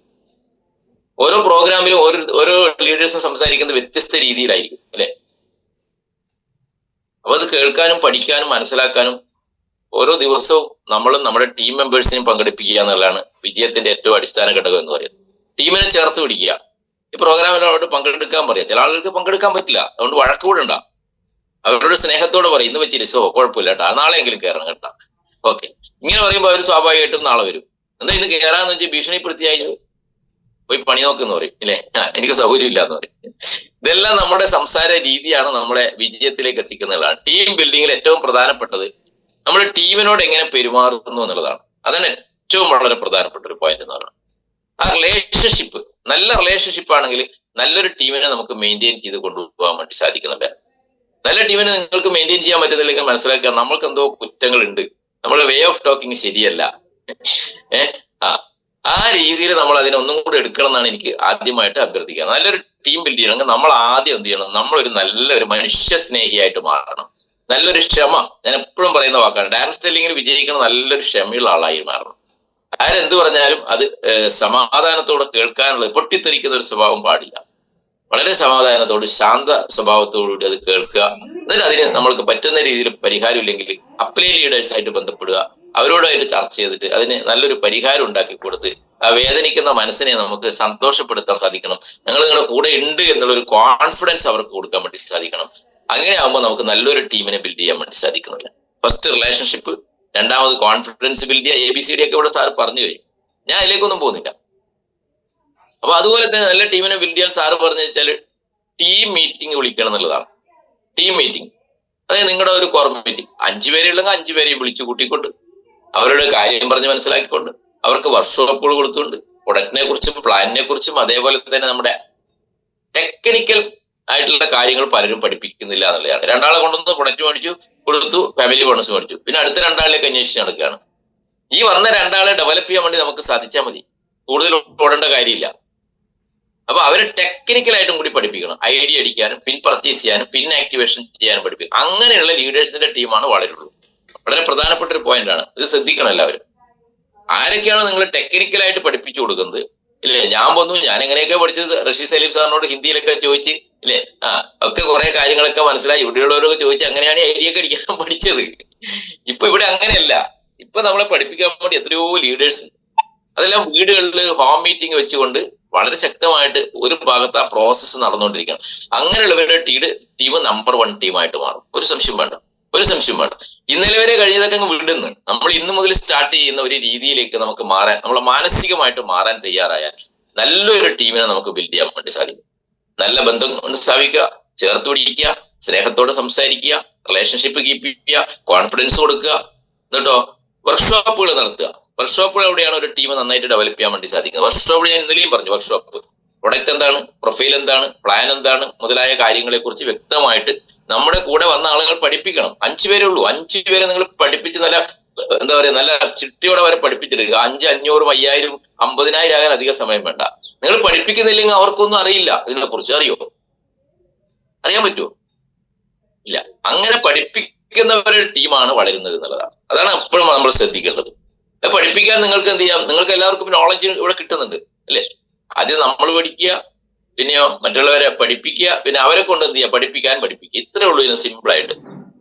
ഓരോ പ്രോഗ്രാമിലും ഓരോ ലീഡേഴ്സും സംസാരിക്കുന്നത് വ്യത്യസ്ത രീതിയിലായിരിക്കും അല്ലെ. അപ്പൊ അത് കേൾക്കാനും പഠിക്കാനും മനസ്സിലാക്കാനും ഓരോ ദിവസവും നമ്മളും നമ്മുടെ ടീം മെമ്പേഴ്സിനെയും പങ്കെടുപ്പിക്കുക എന്നുള്ളതാണ് വിജയത്തിന്റെ ഏറ്റവും അടിസ്ഥാന ഘടകം എന്ന് പറയുന്നത്. ടീമിനെ ചേർത്ത് പിടിക്കുക. ഈ പ്രോഗ്രാമിനോട് പങ്കെടുക്കാൻ പറയാം. ചില ആളുകൾക്ക് പങ്കെടുക്കാൻ പറ്റില്ല, അതുകൊണ്ട് വഴക്കുകൂടണ്ട. അവരോട് സ്നേഹത്തോടെ പറയും, ഇന്ന് പറ്റില്ല, സോ കുഴപ്പമില്ല കേട്ടോ, നാളെയെങ്കിലും കയറണം കേട്ടോ. ഓക്കെ, ഇങ്ങനെ പറയുമ്പോൾ അവർ സ്വാഭാവികമായിട്ടും നാളെ വരും. എന്താ ഇന്ന് കയറാന്ന് വെച്ചാൽ ഭീഷണിപ്പെടുത്തിയായി പോയി പണി നോക്കെന്ന് പറയും ഇല്ലേ, എനിക്ക് സൗകര്യം ഇല്ല എന്ന് പറയും. ഇതെല്ലാം നമ്മുടെ സംസാര രീതിയാണ് നമ്മളെ വിജയത്തിലേക്ക് എത്തിക്കുന്നതാണ്. ടീം ബിൽഡിങ്ങിൽ ഏറ്റവും പ്രധാനപ്പെട്ടത് നമ്മൾ ടീമിനോട് എങ്ങനെ പെരുമാറുന്നു എന്നുള്ളതാണ്. അതാണ് ഏറ്റവും വളരെ പ്രധാനപ്പെട്ട ഒരു പോയിന്റ് എന്ന് പറയുന്നത്. ആ റിലേഷൻഷിപ്പ്, നല്ല റിലേഷൻഷിപ്പ് ആണെങ്കിൽ നല്ലൊരു ടീമിനെ നമുക്ക് മെയിൻറ്റെയിൻ ചെയ്ത് കൊണ്ടുപോകാൻ വേണ്ടി സാധിക്കുന്നുണ്ട്. നല്ല ടീമിനെ നിങ്ങൾക്ക് മെയിൻറ്റെയിൻ ചെയ്യാൻ പറ്റുന്നില്ലെങ്കിൽ മനസ്സിലാക്കുക നമ്മൾക്ക് എന്തോ കുറ്റങ്ങളുണ്ട്, നമ്മുടെ വേ ഓഫ് ടോക്കിംഗ് ശരിയല്ല. ആ രീതിയിൽ നമ്മൾ അതിനെ ഒന്നും കൂടെ എടുക്കണം എന്നാണ് എനിക്ക് ആദ്യമായിട്ട് അഭ്യർത്ഥിക്കുക. നല്ലൊരു ടീം ബിൽഡ് ചെയ്യണമെങ്കിൽ നമ്മൾ ആദ്യം എന്ത് ചെയ്യണം, നമ്മളൊരു നല്ലൊരു മനുഷ്യ സ്നേഹിയായിട്ട് മാറണം. നല്ലൊരു ക്ഷമ, ഞാൻ എപ്പോഴും പറയുന്ന വാക്കാണ്, ഡയറക്ട് സെല്ലിങ്ങിൽ വിജയിക്കണം നല്ലൊരു ക്ഷമയുള്ള ആളായി മാറണം. ആരെന്ത് പറഞ്ഞാലും അത് സമാധാനത്തോടെ കേൾക്കാനുള്ള, പൊട്ടിത്തെറിക്കുന്ന ഒരു സ്വഭാവം പാടില്ല. വളരെ സമാധാനത്തോട് ശാന്ത സ്വഭാവത്തോടുകൂടി അത് കേൾക്കുക. എന്നിട്ട് അതിന് നമ്മൾക്ക് പറ്റുന്ന രീതിയിൽ പരിഹാരം ഇല്ലെങ്കിൽ അപ്ലൈ ലീഡേഴ്സ് ആയിട്ട് ബന്ധപ്പെടുക, അവരോടായിട്ട് ചർച്ച ചെയ്തിട്ട് അതിന് നല്ലൊരു പരിഹാരം ഉണ്ടാക്കി കൊടുത്ത് ആ വേദനിക്കുന്ന മനസ്സിനെ നമുക്ക് സന്തോഷപ്പെടുത്താൻ സാധിക്കണം. ഞങ്ങൾ നിങ്ങളുടെ കൂടെ ഉണ്ട് എന്നുള്ളൊരു കോൺഫിഡൻസ് അവർക്ക് കൊടുക്കാൻ വേണ്ടി സാധിക്കണം. അങ്ങനെ ആകുമ്പോൾ നമുക്ക് നല്ലൊരു ടീമിനെ ബിൽഡ് ചെയ്യാൻ വേണ്ടി സാധിക്കുന്നില്ല. ഫസ്റ്റ് റിലേഷൻഷിപ്പ്, രണ്ടാമത് കോൺഫിഡൻസ് ബിൽഡ് ചെയ്യുക. ABCD ഒക്കെ ഇവിടെ സാർ പറഞ്ഞു കഴിഞ്ഞു, ഞാൻ അതിലേക്കൊന്നും പോകുന്നില്ല. അപ്പൊ അതുപോലെ തന്നെ നല്ല ടീമിനെ ബിൽഡ് ചെയ്യാൻ സാറ് പറഞ്ഞു വെച്ചാൽ ടീം മീറ്റിംഗ് വിളിക്കണം എന്നുള്ളതാണ്. ടീം മീറ്റിംഗ്, അതായത് നിങ്ങളുടെ ഒരു കോർ മീറ്റിംഗ്, 5 പേരെ ഉള്ളെങ്കിൽ 5 പേരെയും വിളിച്ചു കൂട്ടിക്കൊണ്ട് അവരുടെ കാര്യം പറഞ്ഞ് മനസ്സിലാക്കിക്കൊണ്ട് അവർക്ക് വർക്ക്ഷോപ്പുകൾ കൊടുത്തുകൊണ്ട് പ്രൊഡക്റ്റിനെ കുറിച്ചും പ്ലാനിനെ കുറിച്ചും അതേപോലെ തന്നെ നമ്മുടെ ടെക്നിക്കൽ ആയിട്ടുള്ള കാര്യങ്ങൾ പലരും പഠിപ്പിക്കുന്നില്ല എന്നുള്ളതാണ്. 2 ആളെ കൊണ്ടുവന്ന് പ്രൊഡക്റ്റ് മേടിച്ചു കൊടുത്തു, ഫാമിലി ബോണസ് മേടിച്ചു, പിന്നെ അടുത്ത 2 ആളിലേക്ക് അന്വേഷിച്ച് നടക്കുകയാണ്. ഈ വന്ന 2 ആളെ ഡെവലപ്പ് ചെയ്യാൻ വേണ്ടി നമുക്ക് സാധിച്ചാൽ മതി, കൂടുതൽ ഓടേണ്ട കാര്യമില്ല. അപ്പൊ അവരെ ടെക്നിക്കലായിട്ടും കൂടി പഠിപ്പിക്കണം. ഐഡിയ അടിക്കാനും പിൻ പർച്ചേസ് ചെയ്യാനും പിൻ ആക്ടിവേഷൻ ചെയ്യാനും പഠിപ്പിക്കണം. അങ്ങനെയുള്ള ലീഡേഴ്സിന്റെ ടീമാണ് വളരുള്ളൂ. വളരെ പ്രധാനപ്പെട്ട ഒരു പോയിന്റ് ആണ്, ഇത് ശ്രദ്ധിക്കണം എല്ലാവരും. ആരൊക്കെയാണ് നിങ്ങൾ ടെക്നിക്കലായിട്ട് പഠിപ്പിച്ചു കൊടുക്കുന്നത് ഇല്ലേ? ഞാൻ വന്നു, ഞാൻ എങ്ങനെയൊക്കെ പഠിച്ചത്, റഷീദ് സലീം സാറിനോട് ഹിന്ദിയിലൊക്കെ ചോദിച്ച് ഇല്ലേ, ഒക്കെ കുറെ കാര്യങ്ങളൊക്കെ മനസ്സിലായി, ഇവിടെയുള്ളവരൊക്കെ ചോദിച്ച് അങ്ങനെയാണ് ഐഡിയ ഒക്കെ അടിക്കാൻ പഠിച്ചത്. ഇപ്പൊ ഇവിടെ അങ്ങനെയല്ല. ഇപ്പൊ നമ്മളെ പഠിപ്പിക്കാൻ വേണ്ടി എത്രയോ ലീഡേഴ്സ്, അതെല്ലാം വീടുകളിൽ ഹോം മീറ്റിംഗ് വെച്ചുകൊണ്ട് വളരെ ശക്തമായിട്ട് ഒരു ഭാഗത്ത് ആ പ്രോസസ്സ് നടന്നുകൊണ്ടിരിക്കണം. അങ്ങനെയുള്ളവരുടെ ടീം നമ്പർ 1 ടീമായിട്ട് മാറും. ഒരു സംശയം വേണ്ട. ഇന്നലെ വരെ കഴിഞ്ഞതൊക്കെ അങ്ങ് വിടുന്നു. നമ്മൾ ഇന്ന് മുതൽ സ്റ്റാർട്ട് ചെയ്യുന്ന ഒരു രീതിയിലേക്ക് നമുക്ക് മാറാൻ, നമ്മൾ മാനസികമായിട്ട് മാറാൻ തയ്യാറായാൽ നല്ലൊരു ടീമിനെ നമുക്ക് ബിൽഡ് ചെയ്യാൻ വേണ്ടി സാധിക്കും. നല്ല ബന്ധം കൊണ്ട് സ്ഥാപിക്കുക, ചേർത്ത് പിടിക്കുക, സ്നേഹത്തോടെ സംസാരിക്കുക, റിലേഷൻഷിപ്പ് കീപ്പ് ചെയ്യുക, കോൺഫിഡൻസ് കൊടുക്കുക. എന്നിട്ടോ വർക്ക്ഷോപ്പുകൾ നടത്തുക. വർക്ക്ഷോപ്പുകൾ എവിടെയാണ് ഒരു ടീം നന്നായിട്ട് ഡെവലപ്പ് ചെയ്യാൻ വേണ്ടി സാധിക്കുന്നത്? വർക്ക്ഷോപ്പ് ഞാൻ ഇന്നലെയും പറഞ്ഞു. വർക്ക്ഷോപ്പ് പ്രൊഡക്റ്റ് എന്താണ്, പ്രൊഫൈൽ എന്താണ്, പ്ലാൻ എന്താണ്, മുതലായ കാര്യങ്ങളെ കുറിച്ച് വ്യക്തമായിട്ട് നമ്മുടെ കൂടെ വന്ന ആളുകൾ പഠിപ്പിക്കണം. 5 പേരേ ഉള്ളൂ. 5 പേരെ നിങ്ങൾ പഠിപ്പിച്ച് നല്ല എന്താ പറയുക, നല്ല ചിട്ടയോടെ വരെ പഠിപ്പിച്ചെടുക്കുക. 5, 500, 5000, 50,000 ആകാൻ അധിക സമയം വേണ്ട. നിങ്ങൾ പഠിപ്പിക്കുന്നില്ലെങ്കിൽ അവർക്കൊന്നും അറിയില്ല. ഇതിനെ കുറിച്ച് അറിയാൻ പറ്റുമോ? ഇല്ല. അങ്ങനെ പഠിപ്പിക്കുന്നവരുടെ ടീമാണ് വളരുന്നത് എന്നുള്ളതാണ്. അതാണ് എപ്പോഴും നമ്മൾ ശ്രദ്ധിക്കേണ്ടത്. പഠിപ്പിക്കാൻ നിങ്ങൾക്ക് എന്ത് ചെയ്യാം, നിങ്ങൾക്ക് എല്ലാവർക്കും നോളജ് ഇവിടെ കിട്ടുന്നുണ്ട് അല്ലേ? ആദ്യം നമ്മൾ പഠിക്കുക, പിന്നെയോ മറ്റുള്ളവരെ പഠിപ്പിക്കുക, പിന്നെ അവരെ കൊണ്ട് എന്ത് ചെയ്യുക, പഠിപ്പിക്കുക. ഇത്രേ ഉള്ളൂ ഇതിന് സിമ്പിളായിട്ട്.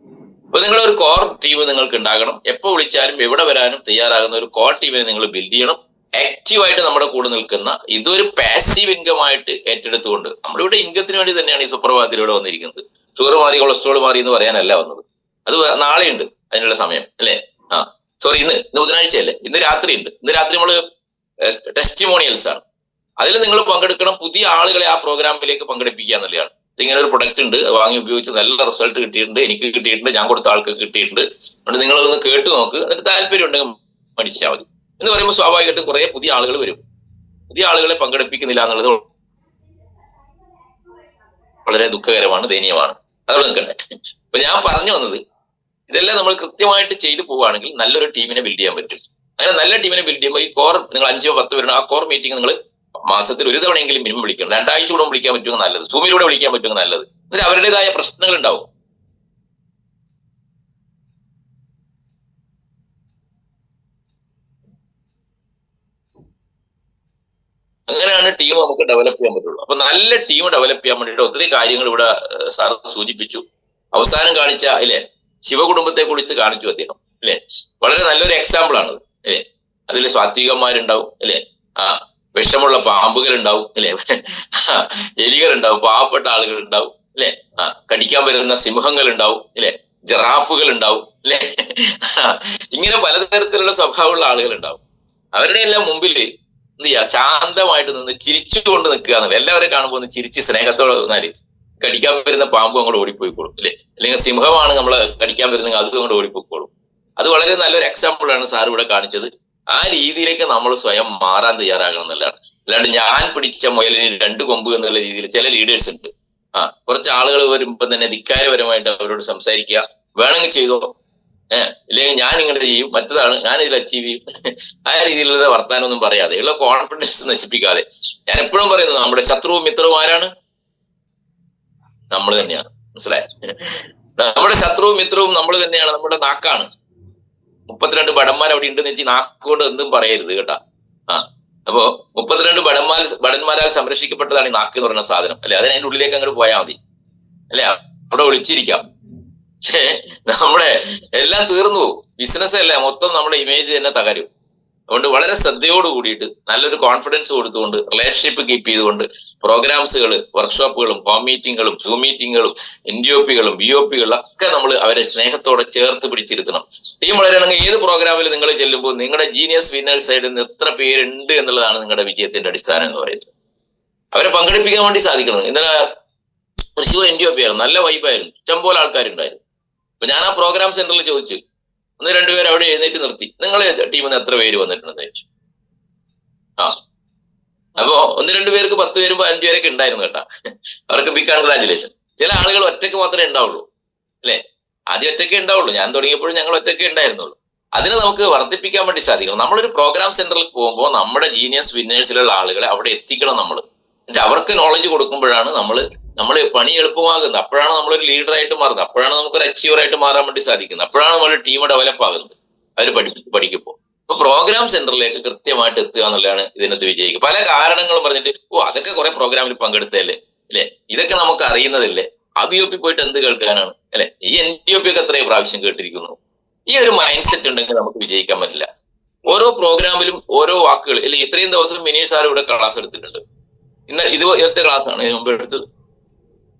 അപ്പൊ നിങ്ങളൊരു കോർ ടീം നിങ്ങൾക്ക് ഉണ്ടാകണം. എപ്പോൾ വിളിച്ചാലും എവിടെ വരാനും തയ്യാറാകുന്ന ഒരു കോർ ടീമിനെ നിങ്ങൾ ബിൽഡ് ചെയ്യണം. ആക്റ്റീവായിട്ട് നമ്മുടെ കൂടെ നിൽക്കുന്ന, ഇതൊരു പാസീവ് ഇൻകമായിട്ട് ഏറ്റെടുത്തുകൊണ്ട്, നമ്മളിവിടെ ഇൻകത്തിന് വേണ്ടി തന്നെയാണ് ഈ സുപ്രഭാതത്തിലൂടെ വന്നിരിക്കുന്നത്. ഷുഗർ മാറി കൊളസ്ട്രോൾ മാറി എന്ന് പറയാനല്ല വന്നത്. അത് നാളെ ഉണ്ട് അതിനുള്ള സമയം അല്ലേ? സോറി, ഇന്ന് ബുധനാഴ്ചയല്ലേ? ഇന്ന് രാത്രി ഉണ്ട്. ഇന്ന് രാത്രി നമ്മൾ ടെസ്റ്റിമോണിയൽസ് ആണ്. അതിൽ നിങ്ങൾ പങ്കെടുക്കണം. പുതിയ ആളുകളെ ആ പ്രോഗ്രാമിലേക്ക് പങ്കെടുപ്പിക്കുക എന്നുള്ളതാണ്. ഇങ്ങനെ ഒരു പ്രൊഡക്റ്റ് ഉണ്ട്, വാങ്ങി ഉപയോഗിച്ച് നല്ല റിസൾട്ട് കിട്ടിയിട്ടുണ്ട്, എനിക്ക് കിട്ടിയിട്ടുണ്ട്, ഞാൻ കൊടുത്ത ആൾക്ക് കിട്ടിയിട്ടുണ്ട്, അതുകൊണ്ട് നിങ്ങളതൊന്ന് കേട്ട് നോക്ക്, എന്നിട്ട് താല്പര്യം ഉണ്ടെങ്കിൽ പഠിച്ചാൽ മതി എന്ന് പറയുമ്പോൾ സ്വാഭാവികമായിട്ടും കുറെ പുതിയ ആളുകൾ വരും. പുതിയ ആളുകളെ പങ്കെടുപ്പിക്കുന്നില്ല എന്നുള്ളത് വളരെ ദുഃഖകരമാണ്, ദയനീയമാണ്. അതോടെ നിൽക്കണ്ടേ. അപ്പൊ ഞാൻ പറഞ്ഞു വന്നത്, ഇതെല്ലാം നമ്മൾ കൃത്യമായിട്ട് ചെയ്തു പോവുകയാണെങ്കിൽ നല്ലൊരു ടീമിനെ ബിൽഡ് ചെയ്യാൻ പറ്റും. അങ്ങനെ നല്ല ടീമിനെ ബിൽഡ് ചെയ്യുമ്പോൾ ഈ കോർ, നിങ്ങൾ 5 10 പേരുണ്ട്, ആ കോർ മീറ്റിംഗ് നിങ്ങൾ മാസത്തിൽ 1 തവണയെങ്കിലും മിനിമം വിളിക്കണം. 2 ആഴ്ച കൂടെ വിളിക്കാൻ പറ്റുമെങ്കിൽ നല്ലത്, സൂമിലൂടെ വിളിക്കാൻ പറ്റുമെങ്കിൽ നല്ലത്. എന്നിട്ട് അവരുടേതായ പ്രശ്നങ്ങൾ ഉണ്ടാവും. അങ്ങനെയാണ് ടീം നമുക്ക് ഡെവലപ്പ് ചെയ്യാൻ പറ്റുള്ളൂ. അപ്പൊ നല്ല ടീം ഡെവലപ്പ് ചെയ്യാൻ വേണ്ടിയിട്ട് ഒത്തിരി കാര്യങ്ങൾ ഇവിടെ സാർ സൂചിപ്പിച്ചു. അവസാനം കാണിച്ച അല്ലേ, ശിവകുടുംബത്തെ കുറിച്ച് കാണിച്ചു അദ്ദേഹം അല്ലെ? വളരെ നല്ലൊരു എക്സാമ്പിൾ ആണത് അല്ലെ? അതിൽ സാത്വികന്മാരുണ്ടാവും അല്ലെ, വിഷമുള്ള പാമ്പുകൾ ഉണ്ടാവും അല്ലെ, എലികൾ ഉണ്ടാവും, പാവപ്പെട്ട ആളുകൾ ഉണ്ടാവും അല്ലെ, കടിക്കാൻ വരുന്ന സിംഹങ്ങൾ ഉണ്ടാവും അല്ലെ, ജറാഫുകൾ ഉണ്ടാവും അല്ലെ, ഇങ്ങനെ പലതരത്തിലുള്ള സ്വഭാവമുള്ള ആളുകൾ ഉണ്ടാവും. അവരുടെ എല്ലാം മുമ്പിൽ എന്ത് ചെയ്യുക, ശാന്തമായിട്ട് നിന്ന് ചിരിച്ചുകൊണ്ട് നിൽക്കുക എന്നുള്ളത്. എല്ലാവരും കാണുമ്പോൾ ഒന്ന് ചിരിച്ച് സ്നേഹത്തോടെ നിന്നാല് കടിക്കാൻ വരുന്ന പാമ്പും അങ്ങോട്ട് ഓടിപ്പോയിക്കോളും അല്ലെ. അല്ലെങ്കിൽ സിംഹമാണ് നമ്മളെ കടിക്കാൻ വരുന്നെങ്കിൽ അതും അങ്ങോട്ട് ഓടിപ്പോയിക്കോളും. അത് വളരെ നല്ലൊരു എക്സാമ്പിൾ ആണ് സാർ ഇവിടെ കാണിച്ചത്. ആ രീതിയിലേക്ക് നമ്മൾ സ്വയം മാറാൻ തയ്യാറാകണം എന്നുള്ളതാണ്. അല്ലാണ്ട് ഞാൻ പിടിച്ച മുയലിന് 2 കൊമ്പ് എന്നുള്ള രീതിയിൽ ചില ലീഡേഴ്സ് ഉണ്ട്. കുറച്ച് ആളുകൾ വരുമ്പോൾ തന്നെ ധിക്കാരപരമായിട്ട് അവരോട് സംസാരിക്കുക, വേണമെങ്കിൽ ചെയ്തോ, ഇല്ലെങ്കിൽ ഞാൻ ഇങ്ങനെ ചെയ്യും, മറ്റതാണ് ഞാൻ ഇതിൽ അച്ചീവ് ചെയ്യും, ആ രീതിയിലുള്ള വർത്താനൊന്നും പറയാതെ, ഉള്ള കോൺഫിഡൻസ് നശിപ്പിക്കാതെ. ഞാൻ എപ്പോഴും പറയുന്നത് നമ്മുടെ ശത്രുവും മിത്രവും ആരാണ്? നമ്മൾ തന്നെയാണ്. മനസ്സിലായി? നമ്മുടെ ശത്രുവും മിത്രവും നമ്മൾ തന്നെയാണ്, നമ്മുടെ നാക്കാണ്. 32 ഭടന്മാർ അവിടെ ഉണ്ടെന്ന് വെച്ചാൽ നാക്കുകൊണ്ട് എന്തും പറയരുത് കേട്ടാ. അപ്പോ 32 ഭടന്മാരാൽ സംരക്ഷിക്കപ്പെട്ടതാണ് ഈ നാക്ക് എന്ന് പറയുന്ന സാധനം അല്ലെ. അതിന്റെ ഉള്ളിലേക്ക് അങ്ങോട്ട് പോയാൽ മതി അല്ലെ, അവിടെ ഒളിച്ചിരിക്കാം. പക്ഷേ നമ്മുടെ എല്ലാം തീർന്നു പോകും. ബിസിനസ് അല്ല, മൊത്തം നമ്മുടെ ഇമേജ് തന്നെ തകരും. അതുകൊണ്ട് വളരെ ശ്രദ്ധയോട് കൂടിയിട്ട് നല്ലൊരു കോൺഫിഡൻസ് കൊടുത്തുകൊണ്ട് റിലേഷൻഷിപ്പ് കീപ്പ് ചെയ്തുകൊണ്ട് പ്രോഗ്രാംസുകൾ, വർക്ക്ഷോപ്പുകളും, ഹോം മീറ്റിങ്ങുകളും, സൂം മീറ്റിങ്ങുകളും, NDOPകളും BOPകളും ഒക്കെ നമ്മൾ അവരെ സ്നേഹത്തോടെ ചേർത്ത് പിടിച്ചിരുത്തണം. ടീം വളരണമെങ്കിൽ ഏത് പ്രോഗ്രാമിൽ നിങ്ങൾ ചെല്ലുമ്പോൾ നിങ്ങളുടെ ജീനിയസ് വിന്നേഴ്സ് സൈഡിൽ നിന്ന് എത്ര പേരുണ്ട് എന്നുള്ളതാണ് നിങ്ങളുടെ വിജയത്തിന്റെ അടിസ്ഥാനം എന്ന് പറയുന്നത്. അവരെ പങ്കെടുപ്പിക്കാൻ വേണ്ടി സാധിക്കണം. ഇന്നലെ തൃശ്ശൂർ NDOP ആയിരുന്നു, നല്ല വൈബായിരുന്നു, ഇഷ്ടംപോലെ ആൾക്കാരുണ്ടായിരുന്നു. അപ്പൊ ഞാൻ ആ പ്രോഗ്രാം സെന്ററിൽ ചോദിച്ചു, 1-2 പേര് അവിടെ എഴുന്നേറ്റ് നിർത്തി, നിങ്ങളെ ടീമിൽ നിന്ന് എത്ര പേര് വന്നിട്ടുണ്ടെന്ന് ചോദിച്ചു. അപ്പോ 1-2 പേർക്ക് 10 പേരും 15 പേരൊക്കെ ഉണ്ടായിരുന്നു കേട്ടാ. അവർക്ക് ബിഗ് കൺഗ്രാജുലേഷൻ. ചില ആളുകൾ ഒറ്റയ്ക്ക് മാത്രമേ ഉണ്ടാവുള്ളൂ അല്ലെ. ആദ്യം ഒറ്റയ്ക്ക് ഉണ്ടാവുള്ളൂ. ഞാൻ തുടങ്ങിയപ്പോഴും ഞങ്ങൾ ഒറ്റയ്ക്ക് ഉണ്ടായിരുന്നുള്ളൂ. അതിനെ നമുക്ക് വർദ്ധിപ്പിക്കാൻ വേണ്ടി സാധിക്കണം. നമ്മളൊരു പ്രോഗ്രാം സെന്ററിൽ പോകുമ്പോൾ നമ്മുടെ ജീനിയസ് വിന്നേഴ്സിലുള്ള ആളുകളെ അവിടെ എത്തിക്കണം. നമ്മൾ അവർക്ക് നോളജ് കൊടുക്കുമ്പോഴാണ് നമ്മൾ പണി എളുപ്പമാകുന്നത്. അപ്പോഴാണ് നമ്മളൊരു ലീഡറായിട്ട് മാറുന്നത്. അപ്പോഴാണ് നമുക്കൊരു അച്ചീവറായിട്ട് മാറാൻ വേണ്ടി സാധിക്കുന്നത്. അപ്പോഴാണ് നമ്മുടെ ടീം ഡെവലപ്പ് ആകുന്നത് അവർ പഠിക്കുമ്പോൾ. അപ്പൊ പ്രോഗ്രാം സെന്ററിലേക്ക് കൃത്യമായിട്ട് എത്തുക എന്നുള്ളതാണ് ഇതിനകത്ത് വിജയിക്കുക. പല കാരണങ്ങളും പറഞ്ഞിട്ട് അതൊക്കെ കുറെ പ്രോഗ്രാമിൽ പങ്കെടുത്തല്ലേ അല്ലെ, ഇതൊക്കെ നമുക്ക് അറിയുന്നതല്ലേ, ആ BOP പോയിട്ട് എന്ത് കേൾക്കാനാണ് അല്ലെ, ഈ NDOP ഒക്കെ എത്രയും പ്രാവശ്യം കേട്ടിരിക്കുന്നു. ഈ ഒരു മൈൻഡ് സെറ്റ് ഉണ്ടെങ്കിൽ നമുക്ക് വിജയിക്കാൻ പറ്റില്ല. ഓരോ പ്രോഗ്രാമിലും ഓരോ വാക്കുകൾ അല്ലെ. ഇത്രയും ദിവസം മിനി സാർ ഇവിടെ ക്ലാസ് എടുത്തിട്ടുണ്ട്. ഇന്നത്തെ ക്ലാസ് ആണ് ഇതിന് മുമ്പ് എടുത്തത്.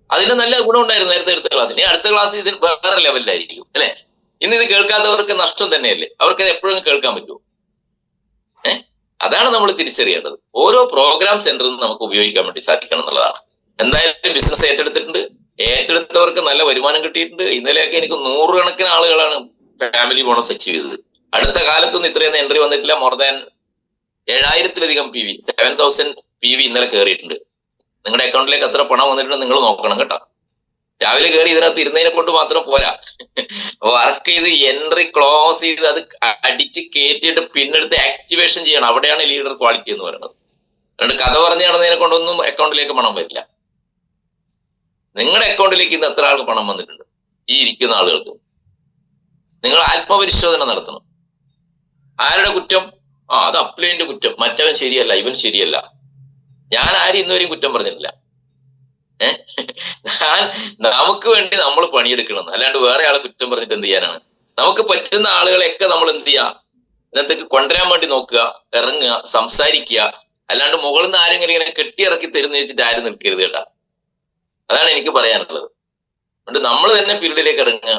അതിന് നല്ല ഗുണം ഉണ്ടായിരുന്നു നേരത്തെ എടുത്ത ക്ലാസ്. ഇനി അടുത്ത ക്ലാസ് ഇതിന് വേറെ ലെവലിലായിരിക്കും അല്ലെ. ഇന്ന് ഇത് കേൾക്കാത്തവർക്ക് നഷ്ടം തന്നെയല്ലേ, അവർക്ക് എപ്പോഴും കേൾക്കാൻ പറ്റുമോ? അതാണ് നമ്മൾ തിരിച്ചറിയേണ്ടത്. ഓരോ പ്രോഗ്രാം സെന്ററിൽ നമുക്ക് ഉപയോഗിക്കാൻ വേണ്ടി സാധിക്കണം എന്നുള്ളതാണ്. എന്തായാലും ബിസിനസ് ഏറ്റെടുത്തിട്ടുണ്ട്, ഏറ്റെടുത്തവർക്ക് നല്ല വരുമാനം കിട്ടിയിട്ടുണ്ട്. ഇന്നലെയൊക്കെ എനിക്ക് 100 കണക്കിന് ആളുകളാണ് ഫാമിലി ബോണസ് അച്ചീവ് ചെയ്തത്. അടുത്ത കാലത്തൊന്നും ഇത്രയൊന്നും എൻട്രി വന്നിട്ടില്ല. മോർ ദാൻ 7000-ലധികം PV, 7000 PV ഇന്നലെ കയറിയിട്ടുണ്ട്. നിങ്ങളുടെ അക്കൗണ്ടിലേക്ക് എത്ര പണം വന്നിട്ടുണ്ട് നിങ്ങൾ നോക്കണം കേട്ടോ. രാവിലെ കയറി ഇതിനകത്ത് ഇരുന്നതിനെ കൊണ്ട് മാത്രം പോരാ, വർക്ക് ചെയ്ത് എൻട്രി ക്ലോസ് ചെയ്ത് അത് അടിച്ച് കയറ്റിയിട്ട് പിന്നെടുത്ത് ആക്ടിവേഷൻ ചെയ്യണം. അവിടെയാണ് ലീഡർ ക്വാളിറ്റി എന്ന് പറയുന്നത്. അതുകൊണ്ട് കഥ പറഞ്ഞു നടന്നതിനെ കൊണ്ടൊന്നും അക്കൗണ്ടിലേക്ക് പണം വരില്ല. നിങ്ങളുടെ അക്കൗണ്ടിലേക്ക് ഇന്ന് എത്ര ആൾക്ക് പണം വന്നിട്ടുണ്ട്? ഈ ഇരിക്കുന്ന ആളുകൾക്ക് നിങ്ങൾ ആത്മപരിശോധന നടത്തണം. ആരുടെ കുറ്റം? അത് അപ്ലൈന്റെ കുറ്റം, മറ്റവൻ ശരിയല്ല, ഇവൻ ശരിയല്ല. ഞാൻ ആരും ഇന്നുവരെയും കുറ്റം പറഞ്ഞിട്ടില്ല. നമുക്ക് വേണ്ടി നമ്മൾ പണിയെടുക്കണം, അല്ലാണ്ട് വേറെ ആളെ കുറ്റം പറഞ്ഞിട്ട് എന്ത് ചെയ്യാനാണ്? നമുക്ക് പറ്റുന്ന ആളുകളെയൊക്കെ നമ്മൾ എന്ത് ചെയ്യുക, ഇതിനകത്തേക്ക് കൊണ്ടുവരാൻ വേണ്ടി നോക്കുക, ഇറങ്ങുക, സംസാരിക്കുക. അല്ലാണ്ട് മുകളിൽ നിന്ന് ആരെങ്കിലും ഇങ്ങനെ കെട്ടിയിറക്കി തരുന്ന വെച്ചിട്ട് ആരും നിൽക്കരുത് കേട്ടാ. അതാണ് എനിക്ക് പറയാനുള്ളത്. അതുകൊണ്ട് നമ്മൾ തന്നെ ഫീൽഡിലേക്ക് ഇറങ്ങുക,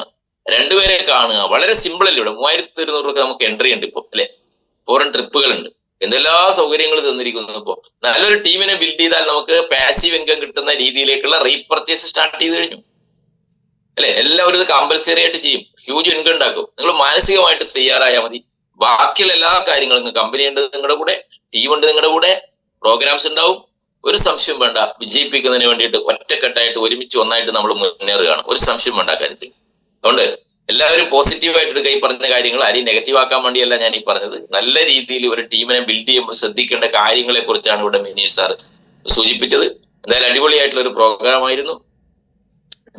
2 പേരെ കാണുക. വളരെ സിമ്പിൾ അല്ലേ. ഇവിടെ 3200 രൂപ നമുക്ക് എൻട്രി ഉണ്ട് ഇപ്പൊ അല്ലെ. ഫോറിൻ ട്രിപ്പുകളുണ്ട്, എന്തെല്ലാ സൗകര്യങ്ങളും തന്നിരിക്കുന്നു. ഇപ്പോ നല്ലൊരു ടീമിനെ ബിൽഡ് ചെയ്താൽ നമുക്ക് പാസീവ് ഇൻകം കിട്ടുന്ന രീതിയിലേക്കുള്ള റീപർച്ചേസ് സ്റ്റാർട്ട് ചെയ്ത് കഴിഞ്ഞു അല്ലെ. എല്ലാവരും ഇത് കമ്പൽസറി ആയിട്ട് ചെയ്യും, ഹ്യൂജ് ഇൻകം ഉണ്ടാക്കും. നിങ്ങൾ മാനസികമായിട്ട് തയ്യാറായാൽ മതി. ബാക്കിയുള്ള എല്ലാ കാര്യങ്ങളും, കമ്പനി ഉണ്ട് നിങ്ങളുടെ കൂടെ, ടീമുണ്ട് നിങ്ങളുടെ കൂടെ, പ്രോഗ്രാംസ് ഉണ്ടാവും. ഒരു സംശയം വേണ്ട. വിജയിപ്പിക്കുന്നതിന് വേണ്ടിയിട്ട് ഒറ്റക്കെട്ടായിട്ട് ഒരുമിച്ച് ഒന്നായിട്ട് നമ്മൾ മുന്നേറുകയാണ്. ഒരു സംശയം വേണ്ട കാര്യത്തിൽ. അതുകൊണ്ട് എല്ലാവരും പോസിറ്റീവായിട്ട് എടുക്കുക. ഈ പറഞ്ഞ കാര്യങ്ങൾ ആരെയും നെഗറ്റീവ് ആക്കാൻ വേണ്ടിയല്ല ഞാൻ ഈ പറഞ്ഞത്. നല്ല രീതിയിൽ ഒരു ടീമിനെ ബിൽഡ് ചെയ്യുമ്പോൾ ശ്രദ്ധിക്കേണ്ട കാര്യങ്ങളെ കുറിച്ചാണ് ഇവിടെ മിനീഷ് സാർ സൂചിപ്പിച്ചത്. എന്തായാലും അടിപൊളിയായിട്ടുള്ള ഒരു പ്രോഗ്രാം ആയിരുന്നു.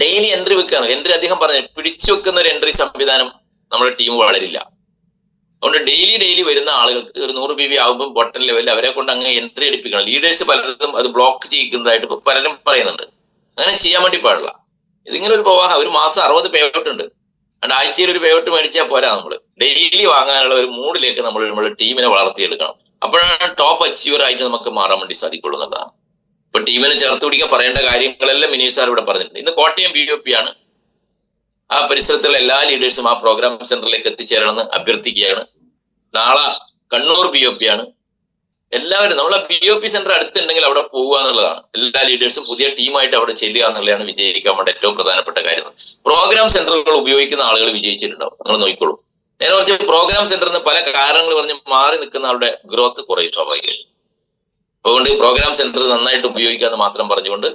ഡെയിലി എൻട്രി വെക്കുകയാണ്. എൻട്രി അദ്ദേഹം പറഞ്ഞു പിടിച്ചു വെക്കുന്ന ഒരു എൻട്രി സംവിധാനം നമ്മുടെ ടീം വളരില്ല. അതുകൊണ്ട് ഡെയിലി വരുന്ന ആളുകൾക്ക് ഒരു 100 PV ആകുമ്പോൾ ബോട്ടം ലെവലിൽ അവരെ കൊണ്ട് അങ്ങ് എൻട്രി എടുപ്പിക്കണം. ലീഡേഴ്സ് പലതും അത് ബ്ലോക്ക് ചെയ്യിക്കുന്നതായിട്ട് പലരും പറയുന്നുണ്ട്. അങ്ങനെ ചെയ്യാൻ വേണ്ടി പാടില്ല. ഇതിങ്ങനെ ഒരു പ്രവാഹം. ഒരു മാസം 60 പേഔട്ട് ഉണ്ട്. അതുകൊണ്ട് ആഴ്ചയിൽ ഒരു പേഔട്ട് മേടിച്ചാൽ പോരാ. നമ്മൾ ഡെയിലി വാങ്ങാനുള്ള ഒരു മൂഡിലേക്ക് നമ്മുടെ ടീമിനെ വളർത്തിയെടുക്കണം. അപ്പോഴാണ് ടോപ്പ് അച്ചീവർ ആയിട്ട് നമുക്ക് മാറാൻ വേണ്ടി സാധിക്കുള്ളൂ എന്നുള്ളതാണ്. ഇപ്പൊ ടീമിനെ ചേർത്ത് പിടിക്കാൻ പറയേണ്ട കാര്യങ്ങളെല്ലാം മിനീഷ് സാർ ഇവിടെ പറഞ്ഞിട്ടുണ്ട്. ഇന്ന് കോട്ടയം BOP ആണ്. ആ പരിസരത്തുള്ള എല്ലാ ലീഡേഴ്സും ആ പ്രോഗ്രാം സെന്ററിലേക്ക് എത്തിച്ചേരണമെന്ന് അഭ്യർത്ഥിക്കുകയാണ്. നാളെ കണ്ണൂർ BOP ആണ്. എല്ലാവരും നമ്മളെ BOP സെന്റർ അടുത്തുണ്ടെങ്കിൽ അവിടെ പോകുക എന്നുള്ളതാണ്. എല്ലാ ലീഡേഴ്സും പുതിയ ടീമായിട്ട് അവിടെ ചെല്ലുക എന്നുള്ളതാണ് വിജയിക്കാൻ വേണ്ട ഏറ്റവും പ്രധാനപ്പെട്ട കാര്യം. പ്രോഗ്രാം സെന്ററുകൾ ഉപയോഗിക്കുന്ന ആളുകൾ വിജയിച്ചിട്ടുണ്ടാവും, നിങ്ങൾ നോക്കിക്കോളൂ. നേരെ കുറച്ച് പ്രോഗ്രാം സെന്ററിൽ നിന്ന് പല കാരണങ്ങൾ പറഞ്ഞ് മാറി നിൽക്കുന്ന ആളുടെ ഗ്രോത്ത് കുറയും സ്വാഭാവികമായി. അതുകൊണ്ട് പ്രോഗ്രാം സെന്റർ നന്നായിട്ട് ഉപയോഗിക്കാമെന്ന് മാത്രം പറഞ്ഞുകൊണ്ട്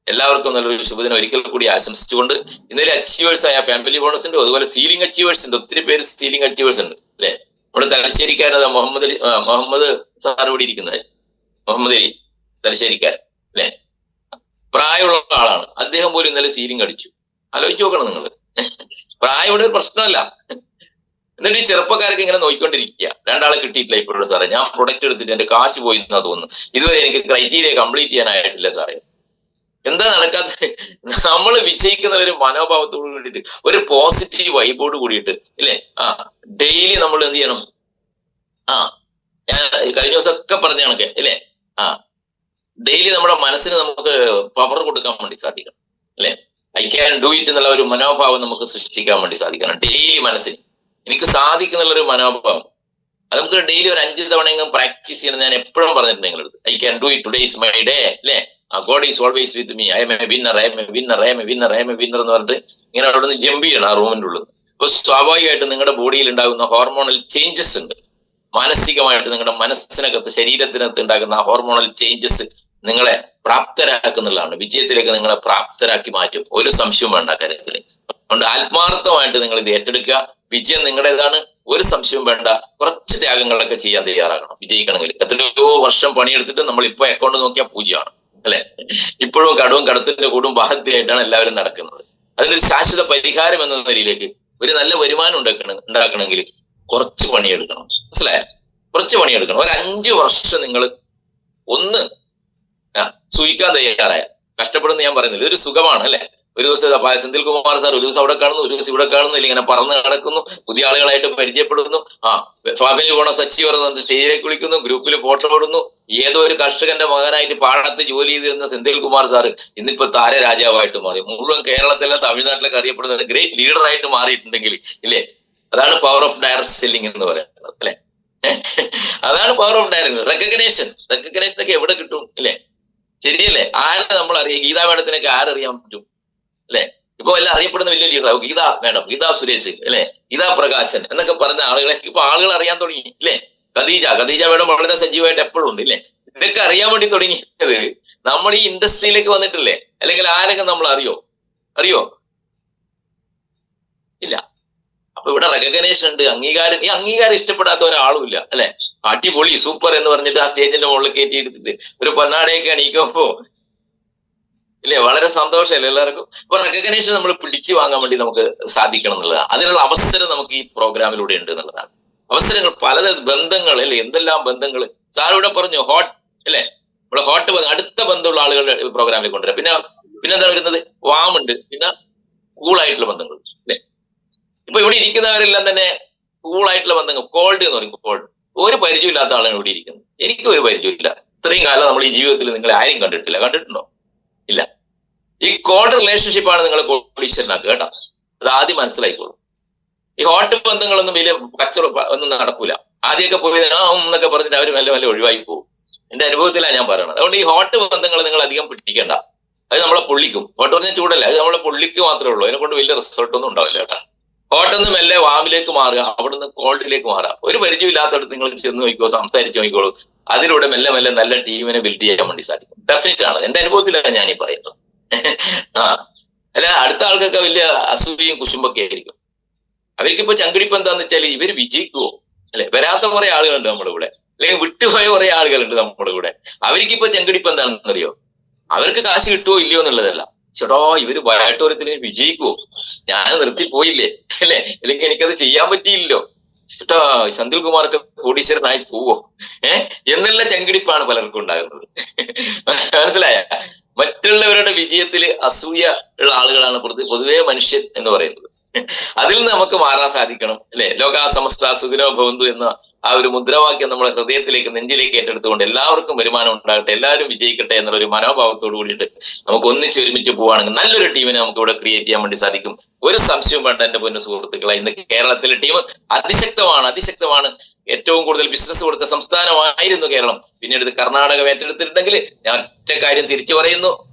എല്ലാവർക്കും നല്ലൊരു ശുഭദിനം ഒരിക്കൽ കൂടി ആശംസിച്ചുകൊണ്ട് ഇന്നലെ അച്ചീവേഴ്സ് ആയ ഫാമിലി ബോണസിന്റെ അതുപോലെ സീലിംഗ് അച്ചീവേഴ്സ് ഉണ്ട്. ഒത്തിരി പേര് സീലിംഗ് അച്ചീവേഴ്സ് ഉണ്ട് അല്ലെ. നമ്മുടെ തലശ്ശേരിക്കാരത് മുഹമ്മദ് സാർ ഇവിടെ ഇരിക്കുന്നത്, മുഹമ്മദ് അലി തലശ്ശേരിക്കാരൻ അല്ലെ, പ്രായമുള്ള ആളാണ്. അദ്ദേഹം പോലും ഇന്നലെ സീലിംഗ് അടിച്ചു. ആലോചിച്ച് നോക്കണം നിങ്ങൾ. പ്രായം ഇവിടെ ഒരു പ്രശ്നമല്ല. എന്നിട്ട് ഈ ചെറുപ്പക്കാർക്ക് ഇങ്ങനെ നോക്കിക്കൊണ്ടിരിക്കുക. രണ്ടാളെ കിട്ടിയിട്ടില്ല ഇപ്പോഴും സാറേ, ഞാൻ പ്രൊഡക്റ്റ് എടുത്തിട്ട് എന്റെ കാശ് പോയി എന്നാ തോന്നുന്നു, ഇതുവരെ എനിക്ക് ക്രൈറ്റീരിയ കംപ്ലീറ്റ് ചെയ്യാനായിട്ടില്ല സാറേ. എന്താ നടക്കാത്തത്? നമ്മൾ വിജയിക്കുന്ന ഒരു മനോഭാവത്തോട് കൂടിയിട്ട്, ഒരു പോസിറ്റീവ് വൈബോട് കൂടിയിട്ട് ഇല്ലേ, ഡെയിലി നമ്മൾ എന്ത് ചെയ്യണം? ഞാൻ കഴിഞ്ഞ ദിവസമൊക്കെ പറഞ്ഞ കണക്കെ ഇല്ലേ, ഡെയിലി നമ്മുടെ മനസ്സിന് നമുക്ക് പവർ കൊടുക്കാൻ വേണ്ടി സാധിക്കണം അല്ലെ. ഐ ക്യാൻ ഡു ഇറ്റ് എന്നുള്ള ഒരു മനോഭാവം നമുക്ക് സൃഷ്ടിക്കാൻ വേണ്ടി സാധിക്കണം. ഡെയിലി മനസ്സിന് എനിക്ക് സാധിക്കുന്നുള്ളൊരു മനോഭാവം അത് നമുക്ക് ഡെയിലി ഒരു 5 തവണയെങ്കിലും പ്രാക്ടീസ് ചെയ്യണം. ഞാൻ എപ്പോഴും പറഞ്ഞിട്ടുണ്ട് നിങ്ങളടുത്ത്, I can do it, today is my day അല്ലെ. God is always with me, I'm a winner, I'm a winner, I'm a winner, I'm a winner എന്ന് പറഞ്ഞിട്ട് ഇങ്ങനെ അവിടെ നിന്ന് ജമ്പ് ചെയ്യണം ആ റൂമിന്റെ ഉള്ളിൽ. അപ്പൊ സ്വാഭാവികമായിട്ട് നിങ്ങളുടെ ബോഡിയിൽ ഉണ്ടാകുന്ന ഹോർമോണൽ ചേഞ്ചസ് ഉണ്ട്. മാനസികമായിട്ട് നിങ്ങളുടെ മനസ്സിനകത്ത് ശരീരത്തിനകത്ത് ഉണ്ടാകുന്ന ആ ഹോർമോണൽ ചേഞ്ചസ് നിങ്ങളെ പ്രാപ്തരാക്കുന്നുള്ളതാണ്. വിജയത്തിലേക്ക് നിങ്ങളെ പ്രാപ്തരാക്കി മാറ്റും, ഒരു സംശയവും വേണ്ട കാര്യത്തിൽ. അതുകൊണ്ട് ആത്മാർത്ഥമായിട്ട് നിങ്ങൾ ഇത് ഏറ്റെടുക്കുക. വിജയം നിങ്ങളുടേതാണ്, ഒരു സംശയവും വേണ്ട. കുറച്ച് ത്യാഗങ്ങളൊക്കെ ചെയ്യാൻ തയ്യാറാകണം വിജയിക്കണമെങ്കിൽ. എത്രയോ വർഷം പണിയെടുത്തിട്ട് നമ്മൾ ഇപ്പൊ അക്കൗണ്ട് നോക്കിയാൽ പൂജ്യമാണ് അല്ലെ. ഇപ്പോഴും കടവും കടത്തിന്റെ കൂടും ബാധ്യതയായിട്ടാണ് എല്ലാവരും നടക്കുന്നത്. അതിനൊരു ശാശ്വത പരിഹാരം എന്ന നിലയിലേക്ക് ഒരു നല്ല വരുമാനം ഉണ്ടാക്കണമെങ്കിൽ കുറച്ച് പണിയെടുക്കണം, മനസ്സിലായ? കുറച്ച് പണിയെടുക്കണം. ഒരു 5 വർഷം നിങ്ങൾ ഒന്ന് സൂഹിക്കാൻ തയ്യാറായ, കഷ്ടപ്പെടുന്ന ഞാൻ പറയുന്നില്ല, ഒരു സുഖമാണ് അല്ലെ. ഒരു ദിവസം സെന്തിൽകുമാർ സാർ ഒരു ദിവസം അവിടെ കാണുന്നു, ഒരു ദിവസം ഇവിടെ കാണുന്നു, ഇല്ല ഇങ്ങനെ പറന്ന് നടക്കുന്നു, പുതിയ ആളുകളായിട്ട് പരിചയപ്പെടുന്നു. ഫാമിലി ബോണസ് അച്ചീവർ സ്റ്റേജിലേക്ക് വിളിക്കുന്നു, ഗ്രൂപ്പിൽ ഫോട്ടോ ഇടുന്നു. ഏതോ ഒരു കർഷകന്റെ മകനായിട്ട് പാടത്ത് ജോലി ചെയ്തിരുന്ന സെന്തിൽകുമാർ സാർ ഇന്നിപ്പോ താരരാജാവായിട്ട് മാറി. മുഴുവൻ കേരളത്തിലെ തമിഴ്നാട്ടിലൊക്കെ അറിയപ്പെടുന്ന ഗ്രേറ്റ് ലീഡറായിട്ട് മാറിയിട്ടുണ്ടെങ്കിൽ ഇല്ലേ, അതാണ് പവർ ഓഫ് ഡയറക്റ്റ് സെല്ലിംഗ് എന്ന് പറയുന്നത് അല്ലെ. അതാണ് പവർ ഓഫ് ഡയറക്റ്റ് റെക്കഗ്നേഷനൊക്കെ എവിടെ കിട്ടും ഇല്ലേ? ശരിയല്ലേ? ആരെ നമ്മൾ അറിയാം? ഗീതാ മാഡത്തിനൊക്കെ ആരറിയാൻ പറ്റും അല്ലെ? ഇപ്പൊ എല്ലാം അറിയപ്പെടുന്ന വലിയ ലീഡർ ഗീതാ മാഡം, ഗീതാ സുരേഷ് അല്ലെ, ഗീതാ പ്രകാശൻ എന്നൊക്കെ പറഞ്ഞ ആളുകളെ ഇപ്പൊ ആളുകൾ അറിയാൻ തുടങ്ങി ഇല്ലേ. ഖദീജ മാഡം വളരെ സജീവമായിട്ട് എപ്പോഴും ഉണ്ട് ഇല്ലേ. ഇതൊക്കെ അറിയാൻ വേണ്ടി തുടങ്ങിയത് നമ്മൾ ഈ ഇൻഡസ്ട്രിയിലേക്ക് വന്നിട്ടില്ലേ. അല്ലെങ്കിൽ ആരൊക്കെ നമ്മൾ അറിയോ ഇല്ല. അപ്പൊ ഇവിടെ റെക്കഗ്നേഷൻ ഉണ്ട്, അംഗീകാരം. ഈ അംഗീകാരം ഇഷ്ടപ്പെടാത്ത ഒരാളും ഇല്ല അല്ലെ. അടിപൊളി സൂപ്പർ എന്ന് പറഞ്ഞിട്ട് ആ സ്റ്റേജിന്റെ മുകളിൽ കയറ്റി എടുത്തിട്ട് ഒരു പൊന്നാടയൊക്കെ അണിയിക്കുമ്പോ ഇല്ലേ, വളരെ സന്തോഷമല്ലേ എല്ലാവർക്കും. അപ്പൊ റെക്കഗ്നേഷൻ നമ്മൾ പിടിച്ചു വാങ്ങാൻ വേണ്ടി നമുക്ക് സാധിക്കണം എന്നുള്ളതാണ്. അതിനുള്ള അവസരം നമുക്ക് ഈ പ്രോഗ്രാമിലൂടെ ഉണ്ട് എന്നുള്ളതാണ്. അവസരങ്ങൾ പലതരം, ബന്ധങ്ങൾ അല്ലെ, എന്തെല്ലാം ബന്ധങ്ങൾ. സാർ ഇവിടെ പറഞ്ഞു ഹോട്ട് അല്ലെ, ഇവിടെ ഹോട്ട് അടുത്ത ബന്ധമുള്ള ആളുകളുടെ പ്രോഗ്രാമിൽ കൊണ്ടുവരാം. പിന്നെ എന്താണ് വരുന്നത്? വാമുണ്ട്, പിന്നെ കൂളായിട്ടുള്ള ബന്ധങ്ങൾ അല്ലെ. ഇപ്പൊ ഇവിടെ ഇരിക്കുന്നവരെല്ലാം തന്നെ കൂളായിട്ടുള്ള ബന്ധങ്ങൾ, കോൾഡ് എന്ന് പറയും. കോൾഡ് ഒരു പരിചയമില്ലാത്ത ആളാണ് ഇവിടെ ഇരിക്കുന്നത്. എനിക്കും ഒരു പരിചയമില്ല. ഇത്രയും കാലം നമ്മൾ ഈ ജീവിതത്തിൽ നിങ്ങളെ ആരും കണ്ടിട്ടുണ്ടോ? ഇല്ല. ഈ കോൾഡ് റിലേഷൻഷിപ്പാണ് നിങ്ങളെ കോടീശ്വരനാക്കുക കേട്ടോ. അത് ആദ്യം മനസ്സിലായിക്കോളൂ. ഈ ഹോട്ട് ബന്ധങ്ങളൊന്നും വലിയ കച്ചറ ഒന്നും നടക്കൂല. ആദ്യമൊക്കെ പോയി എന്നൊക്കെ പറഞ്ഞിട്ട് അവർ മെല്ലെ ഒഴിവായി പോകും. എന്റെ അനുഭവത്തിലാണ് ഞാൻ പറയുന്നത്. അതുകൊണ്ട് ഈ ഹോട്ട് ബന്ധങ്ങൾ നിങ്ങൾ അധികം പിടിക്കേണ്ട. അത് നമ്മളെ പൊള്ളിക്കും. ഹോട്ട് പറഞ്ഞാൽ ചൂടല്ല, അത് നമ്മളെ പൊള്ളിക്ക് മാത്രമേ ഉള്ളൂ. അതിനെ കൊണ്ട് വലിയ റിസൾട്ടൊന്നും ഉണ്ടാവില്ല കേട്ടോ. ഹോട്ടൊന്നും മെല്ലെ വാമിലേക്ക് മാറുക, അവിടുന്ന് കോൾഡിലേക്ക് മാറുക. ഒരു പരിചയമില്ലാത്തടത്ത് നിങ്ങൾ ചെന്ന് നോക്കിക്കോ, സംസാരിച്ച് നോക്കിക്കോളൂ. അതിലൂടെ മെല്ലെ നല്ല ടീമിനെ ബിൽഡ് ചെയ്യാൻ വേണ്ടി സാധിക്കും. ഡെഫിനറ്റ് ആണ്, എന്റെ അനുഭവത്തിലാണ് ഞാൻ ഈ പറയുന്നത്. അല്ല, അടുത്ത ആൾക്കൊക്കെ വലിയ അസൂയയും കുശുമ്പൊക്കെ ആയിരിക്കും. അവർക്കിപ്പോ ചങ്കിടിപ്പ് എന്താന്ന് വെച്ചാൽ ഇവര് വിജയിക്കുവോ അല്ലെ. വരാത്ത കുറെ ആളുകളുണ്ട് നമ്മുടെ കൂടെ, അല്ലെങ്കിൽ വിട്ടുപോയ കുറെ ആളുകളുണ്ട് നമ്മുടെ കൂടെ. അവർക്കിപ്പോ ചങ്കിടിപ്പ് എന്താണെന്നറിയോ? അവർക്ക് കാശ് കിട്ടുവോ ഇല്ലയോ എന്നുള്ളതല്ല. ചേട്ടോ ഇവര് വയട്ടോരത്തിന് വിജയിക്കുവോ, ഞാൻ നിർത്തിപ്പോയില്ലേ അല്ലെ, അല്ലെങ്കിൽ എനിക്കത് ചെയ്യാൻ പറ്റിയില്ലല്ലോ ചേട്ടാ, സെന്തിൽകുമാർക്ക് കോടീശ്വരനായി പോവോ എന്നുള്ള ചങ്കിടിപ്പാണ് പലർക്കും ഉണ്ടാകുന്നത്. മനസ്സിലായ? മറ്റുള്ളവരുടെ വിജയത്തിൽ അസൂയ ഉള്ള ആളുകളാണ് പൊതുവേ മനുഷ്യൻ എന്ന് പറയുന്നത്. അതിൽ നിന്ന് നമുക്ക് മാറാൻ സാധിക്കണം അല്ലെ. ലോകാ സമസ്ത സുഖിനോ ഭവന്തു എന്ന ആ ഒരു മുദ്രാവാക്യം നമ്മുടെ ഹൃദയത്തിലേക്ക്, നെഞ്ചിലേക്ക് ഏറ്റെടുത്തുകൊണ്ട് എല്ലാവർക്കും വരുമാനം ഉണ്ടാകട്ടെ, എല്ലാവരും വിജയിക്കട്ടെ എന്നുള്ളൊരു മനോഭാവത്തോട് കൂടിയിട്ട് നമുക്ക് ഒരുമിച്ച് പോവുകയാണെങ്കിൽ നല്ലൊരു ടീമിനെ നമുക്ക് ഇവിടെ ക്രിയേറ്റ് ചെയ്യാൻ വേണ്ടി സാധിക്കും. ഒരു സംശയവും വേണ്ട എന്റെ പൊന്നു സുഹൃത്തുക്കളെ. ഇന്ന് കേരളത്തിലെ ടീം അതിശക്തമാണ്. ഏറ്റവും കൂടുതൽ ബിസിനസ് കൊടുത്ത സംസ്ഥാനമായിരുന്നു കേരളം. പിന്നീട് ഇത് കർണാടക ഏറ്റെടുത്തിട്ടുണ്ടെങ്കിൽ ഞാൻ ഒറ്റ കാര്യം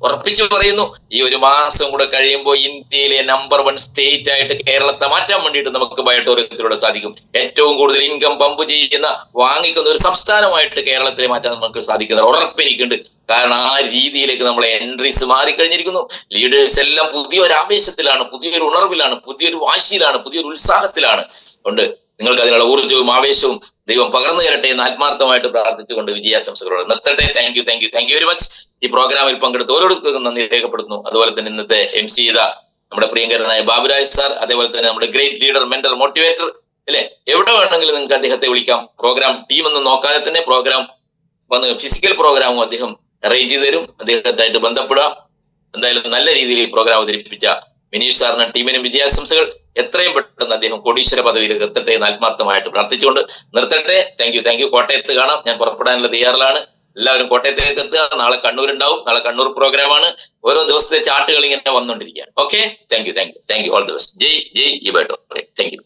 ഉറപ്പിച്ചു പറയുന്നു, ഈ ഒരു മാസം കൂടെ കഴിയുമ്പോൾ ഇന്ത്യയിലെ നമ്പർ 1 സ്റ്റേറ്റ് ആയിട്ട് കേരളത്തെ മാറ്റാൻ വേണ്ടിയിട്ട് നമുക്ക് ബയോടൂറിസത്തിലൂടെ സാധിക്കും. ഏറ്റവും കൂടുതൽ ഇൻകം പമ്പ് ചെയ്യുന്ന വാങ്ങിക്കുന്ന ഒരു സംസ്ഥാനമായിട്ട് കേരളത്തിലെ മാറ്റാൻ നമുക്ക് സാധിക്കുന്ന ഉറപ്പ് എനിക്കുണ്ട്. കാരണം ആ രീതിയിലേക്ക് നമ്മളെ എൻട്രീസ് മാറിക്കഴിഞ്ഞിരിക്കുന്നു. ലീഡേഴ്സ് എല്ലാം പുതിയൊരു ആവേശത്തിലാണ്, പുതിയൊരു ഉണർവിലാണ്, പുതിയൊരു വാശിയിലാണ്, പുതിയൊരു ഉത്സാഹത്തിലാണ്. ഉണ്ട് നിങ്ങൾക്ക് അതിനുള്ള ഊർജ്ജവും ആവേശവും ദൈവം പകർന്നു തരട്ടെ എന്ന് ആത്മാർത്ഥമായിട്ട് പ്രാർത്ഥിച്ചുകൊണ്ട് വിജയാശംസകളോട് നിർത്തട്ടെ. Thank you very much. ഈ പ്രോഗ്രാമിൽ പങ്കെടുത്ത് ഓരോരുത്തർക്കും നന്ദി രേഖപ്പെടുത്തുന്നു. അതുപോലെ തന്നെ ഇന്നത്തെ MC ചെയ്ത നമ്മുടെ പ്രിയങ്കരനായ ബാബുരാജ് സാർ, അതേപോലെ തന്നെ നമ്മുടെ ഗ്രേറ്റ് ലീഡർ, മെന്റർ, മോട്ടിവേറ്റർ, അല്ലെ, എവിടെ വേണമെങ്കിലും നിങ്ങൾക്ക് അദ്ദേഹത്തെ വിളിക്കാം. പ്രോഗ്രാം ടീം ഒന്നും നോക്കാതെ തന്നെ പ്രോഗ്രാം ഫിസിക്കൽ പ്രോഗ്രാമും അദ്ദേഹം അറേഞ്ച് ചെയ്ത് തരും. അദ്ദേഹത്തായിട്ട് ബന്ധപ്പെടാം. എന്തായാലും നല്ല രീതിയിൽ ഈ പ്രോഗ്രാം അവതരിപ്പിച്ച മിനീഷ് സാറിനും ടീമിനും വിജയാശംസകൾ. എത്രയും പെട്ടെന്ന് അദ്ദേഹം കോടീശ്വര പദവിയിലേക്ക് എത്തട്ടെ എന്ന് ആത്മാർത്ഥമായിട്ട് പ്രാർത്ഥിച്ചുകൊണ്ട് നിർത്തട്ടെ. Thank you. കോട്ടയത്ത് കാണാം. ഞാൻ പുറപ്പെടാനുള്ള തയ്യാറിലാണ്. എല്ലാവരും കോട്ടയത്തേക്ക് എത്തുക. നാളെ കണ്ണൂരുണ്ടാവും. നാളെ കണ്ണൂർ പ്രോഗ്രാമാണ്. ഓരോ ദിവസത്തെ ചാർട്ടുകൾ ഇങ്ങനെ വന്നുകൊണ്ടിരിക്കുകയാണ്. Okay, thank you. All the best. ജയ് ഇബേട്ടോ. Thank U.